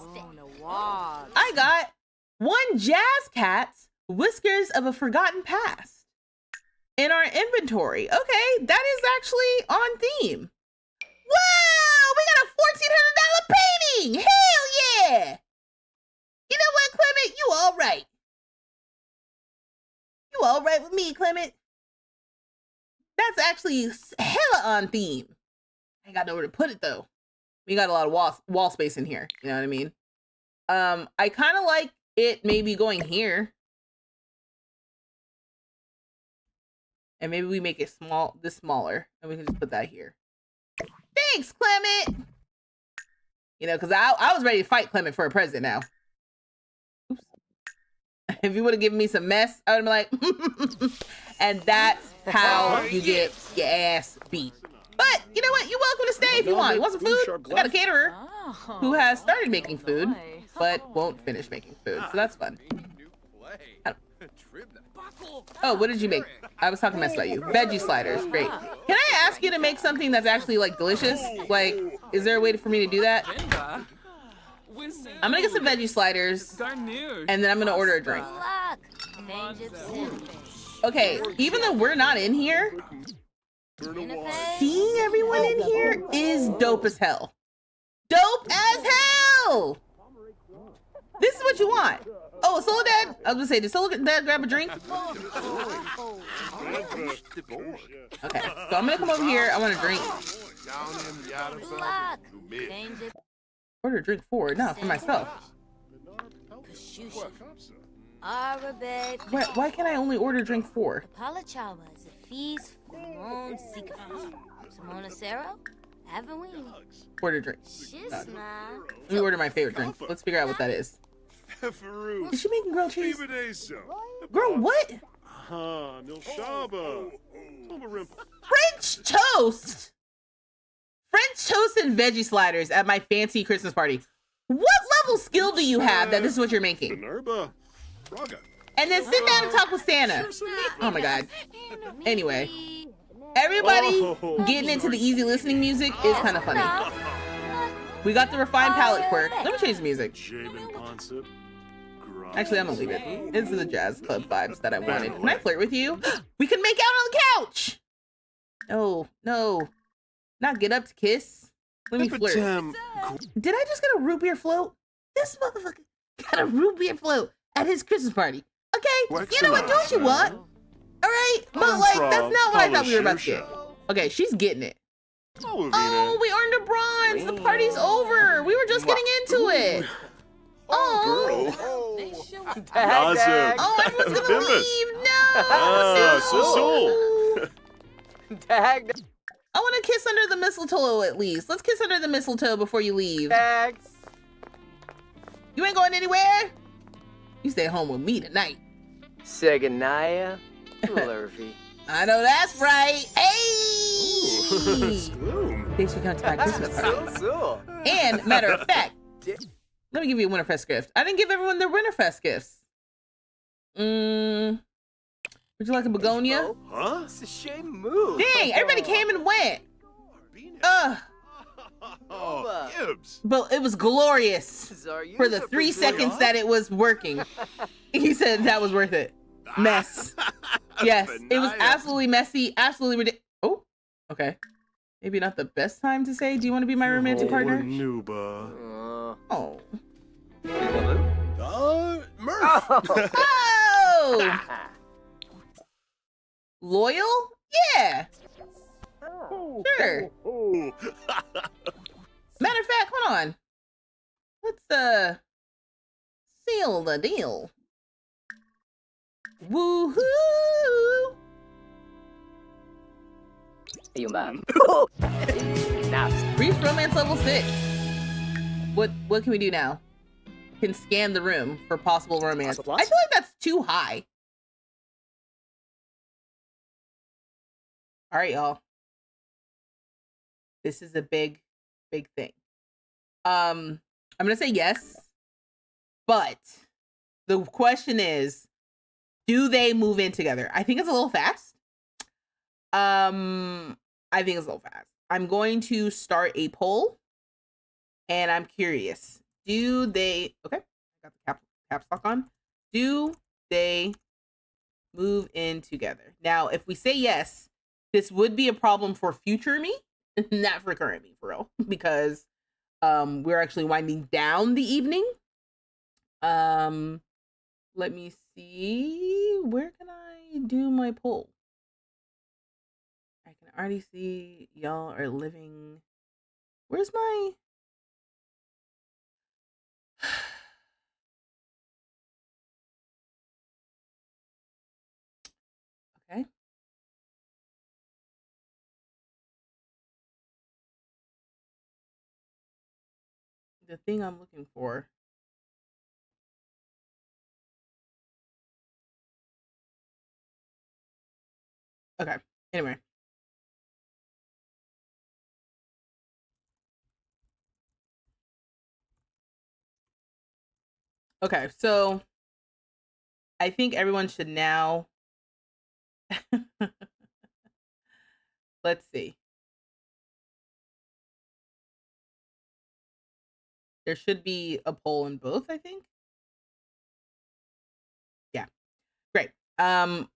Wow. I got one jazz cat's whiskers of a forgotten past in our inventory. Okay, that is actually on theme. Whoa, we got a $1,400 painting. Hell yeah. You know what, Clement? You all right. You all right with me, Clement? That's actually hella on theme. I ain't got nowhere to put it though. We got a lot of wall space in here. You know what I mean? I kind of like it maybe going here. And maybe we make it smaller, and we can just put that here. Thanks, Clement! You know, because I was ready to fight Clement for a present now. Oops. If you would have given me some mess, I would have been like, and that's how you get your ass beat. But, you know what? You're welcome to stay if you want. You want some food? I got a caterer who has started making food, but won't finish making food, so that's fun. Oh, what did you make? I was talking mess about you. Veggie sliders, great. Can I ask you to make something that's actually like delicious? Like, is there a way for me to do that? I'm gonna get some veggie sliders, and then I'm gonna order a drink. Okay, even though we're not in here, seeing everyone in here is dope as hell. Dope as hell! This is what you want. Oh, Soledad, I was gonna say, did Soledad grab a drink? Okay, so I'm gonna come over here. I want a drink. Order a drink for? No, for myself. Why can't I only order a drink for? Order a drink. Let me order my favorite drink. Let's figure out what that is. Is she making grilled cheese? Girl, what? French toast! French toast and veggie sliders at my fancy Christmas party. What level skill do you have that this is what you're making? And then sit down and talk with Santa. Oh my god. Anyway, everybody getting into the easy listening music is kind of funny. We got the refined palate quirk. Let me change the music. Actually, I'm gonna leave it. This is the jazz club vibes that I wanted. Can I flirt with you? We can make out on the couch! No, no. Not get up to kiss. Let me flirt. Did I just get a root beer float? This motherfucker got a root beer float at his Christmas party. Okay, you know what? Do what you want. Alright? But like, that's not what I thought we were about to get. Okay, she's getting it. Oh, we earned a bronze. The party's over. We were just getting into it. Oh, oh, everyone's gonna leave. No. Dag. I want to kiss under the mistletoe at least. Let's kiss under the mistletoe before you leave. Dag. You ain't going anywhere? You stay home with me tonight. Seganaya. Lurvy. I know that's right. Hey! Thanks for coming to my Christmas party. And matter of fact, let me give you a Winterfest gift. I didn't give everyone their Winterfest gifts. Would you like a begonia? Huh? It's a shame move. Dang, everybody came and went. Ugh. Oh, Gibbs. But it was glorious for the 3 seconds that it was working. He said that was worth it. Mess. Yes, it was absolutely messy, absolutely ridiculous. Oh, okay. Maybe not the best time to say, do you want to be my romantic partner? Nuba. Oh. Murph. Oh! Loyal? Yeah. Sure. Matter of fact, hold on. Let's seal the deal. Woohoo! You man. Brief romance level 6. What can we do now? can scan the room for possible romance. Possible I plots? feel like that's too high. All right, y'all. This is a big thing. I'm gonna say yes, but the question is, do they move in together? I think it's a little fast. I think it's a little fast. I'm going to start a poll, and I'm curious. Do they? Okay, got the caps lock on. Do they move in together? Now, if we say yes, this would be a problem for future me, not for current me, for real, because we're actually winding down the evening. Let me see. Where can I do my poll? I can already see y'all are living. Where's my? Okay. The thing I'm looking for. Okay. Anyway. Okay, so I think everyone should now. Let's see. There should be a poll in both, I think. Yeah. Great.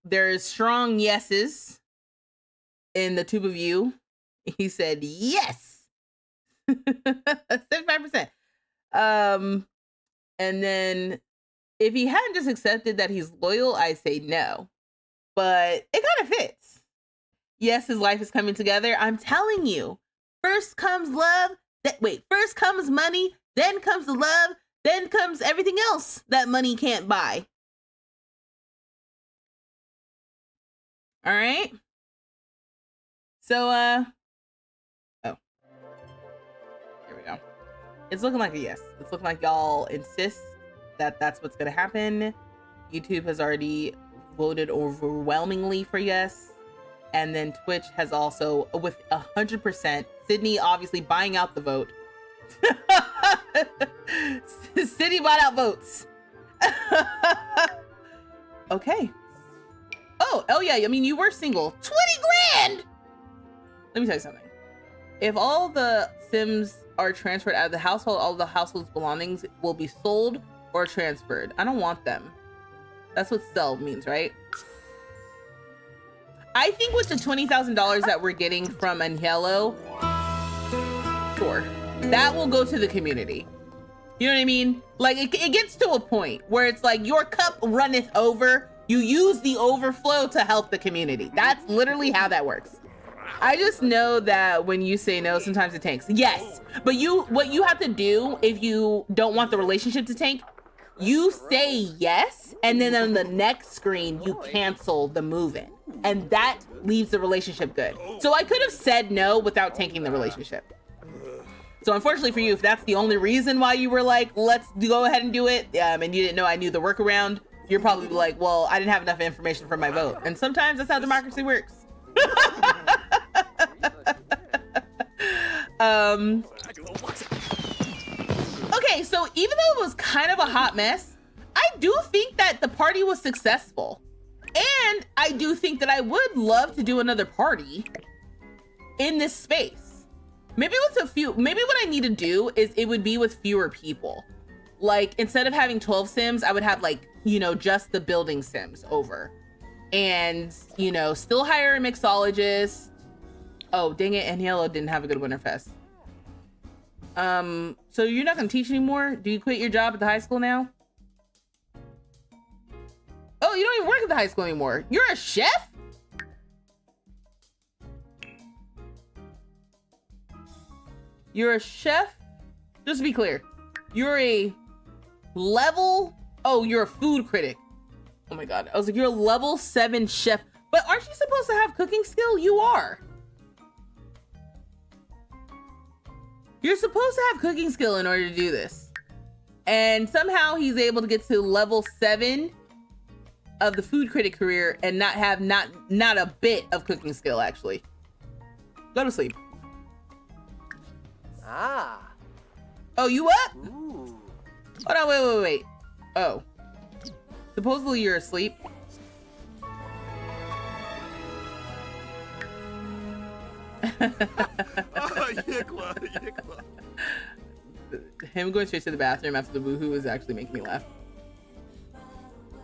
There's strong yeses in the two of you. He said yes. 75%. And then if he hadn't just accepted that he's loyal, I say no. But it kind of fits. Yes, his life is coming together. I'm telling you. First comes love. First comes money, then comes the love, then comes everything else that money can't buy. All right. So, oh, there we go. It's looking like a yes. It's looking like y'all insist that that's what's going to happen. YouTube has already voted overwhelmingly for yes. And then Twitch has also, with 100%, Sydney obviously buying out the vote. Sydney bought out votes. Okay. Oh yeah. I mean, you were single. 20 grand. Let me tell you something. If all the Sims are transferred out of the household, all the household's belongings will be sold or transferred. I don't want them. That's what sell means, right? I think with the $20,000 that we're getting from Anhelo, sure, that will go to the community. You know what I mean? Like, it gets to a point where it's like your cup runneth over. You use the overflow to help the community. That's literally how that works. I just know that when you say no, sometimes it tanks. Yes, but what you have to do if you don't want the relationship to tank, you say yes, and then on the next screen, you cancel the move-in. And that leaves the relationship good. So I could have said no without tanking the relationship. So unfortunately for you, if that's the only reason why you were like, let's go ahead and do it, and you didn't know I knew the workaround, you're probably like, well, I didn't have enough information for my vote. And sometimes that's how democracy works. Okay, so even though it was kind of a hot mess, I do think that the party was successful. And I do think that I would love to do another party in this space. Maybe what I need to do is it would be with fewer people. Like, instead of having 12 Sims, I would have, like, you know, just the building Sims over. And, you know, still hire a mixologist. Oh, dang it, Anhelo didn't have a good Winterfest. So you're not gonna teach anymore? Do you quit your job at the high school now? Oh, you don't even work at the high school anymore. You're a chef? You're a chef? Just to be clear, you're a level... Oh, you're a food critic. Oh my God. I was like, you're a level 7 chef. But aren't you supposed to have cooking skill? You are. You're supposed to have cooking skill in order to do this. And somehow he's able to get to level 7 of the food critic career and not have not a bit of cooking skill, actually. Go to sleep. Ah. Oh, you up? Ooh. Hold on, wait. Oh. Supposedly you're asleep. Yikla, yikla. Him going straight to the bathroom after the woohoo is actually making me laugh.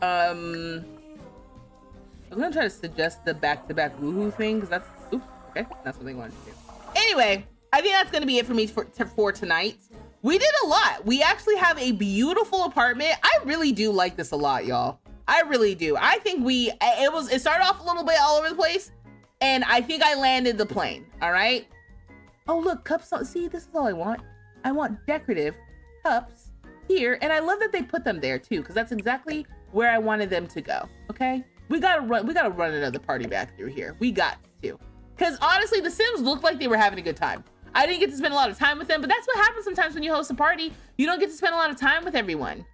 I'm gonna try to suggest the back-to-back woohoo thing because that's okay. That's what they wanted to do. Anyway, I think that's gonna be it for me for tonight. We did a lot. We actually have a beautiful apartment. I really do like this a lot, y'all. I really do. I think it started off a little bit all over the place, and I think I landed the plane. All right. Oh look, cups. See, this is all I want. I want decorative cups here, and I love that they put them there too, because that's exactly where I wanted them to go. Okay, we gotta run another party back through here. We got to, because honestly, the Sims looked like they were having a good time. I didn't get to spend a lot of time with them, but that's what happens sometimes when you host a party. You don't get to spend a lot of time with everyone.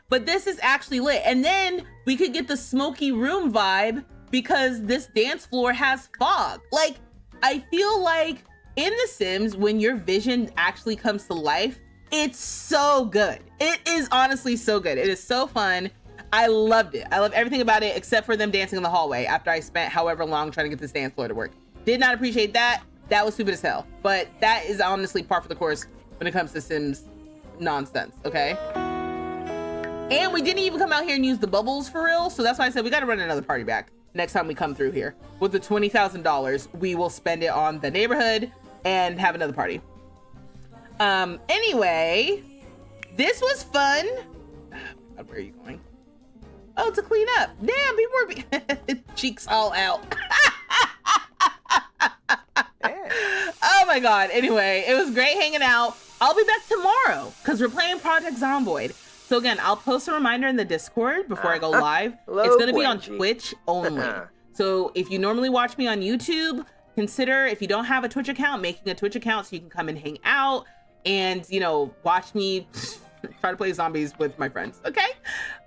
But this is actually lit, and then we could get the smoky room vibe because this dance floor has fog. Like, I feel like in The Sims, when your vision actually comes to life, it's so good. It is honestly so good. It is so fun. I loved it. I love everything about it except for them dancing in the hallway after I spent however long trying to get this dance floor to work. Did not appreciate that. That was stupid as hell. But that is honestly par for the course when it comes to Sims nonsense, okay? And we didn't even come out here and use the bubbles for real, so that's why I said we gotta run another party back next time we come through here. With the $20,000, we will spend it on the neighborhood and have another party. Anyway, this was fun. God, where are you going? Oh, to clean up. Damn, people were cheeks all out. Oh my God. Anyway, it was great hanging out. I'll be back tomorrow because we're playing Project Zomboid. So again, I'll post a reminder in the Discord before I go live. It's going to be on Twitch only. So if you normally watch me on YouTube, consider, if you don't have a Twitch account, making a Twitch account so you can come and hang out and, you know, watch me try to play zombies with my friends. Okay.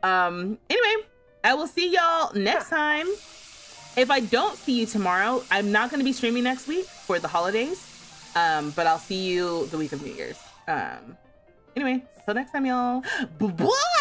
Anyway, I will see y'all next time. If I don't see you tomorrow, I'm not going to be streaming next week for the holidays. But I'll see you the week of New Year's. Anyway, till next time, y'all. Bye-bye.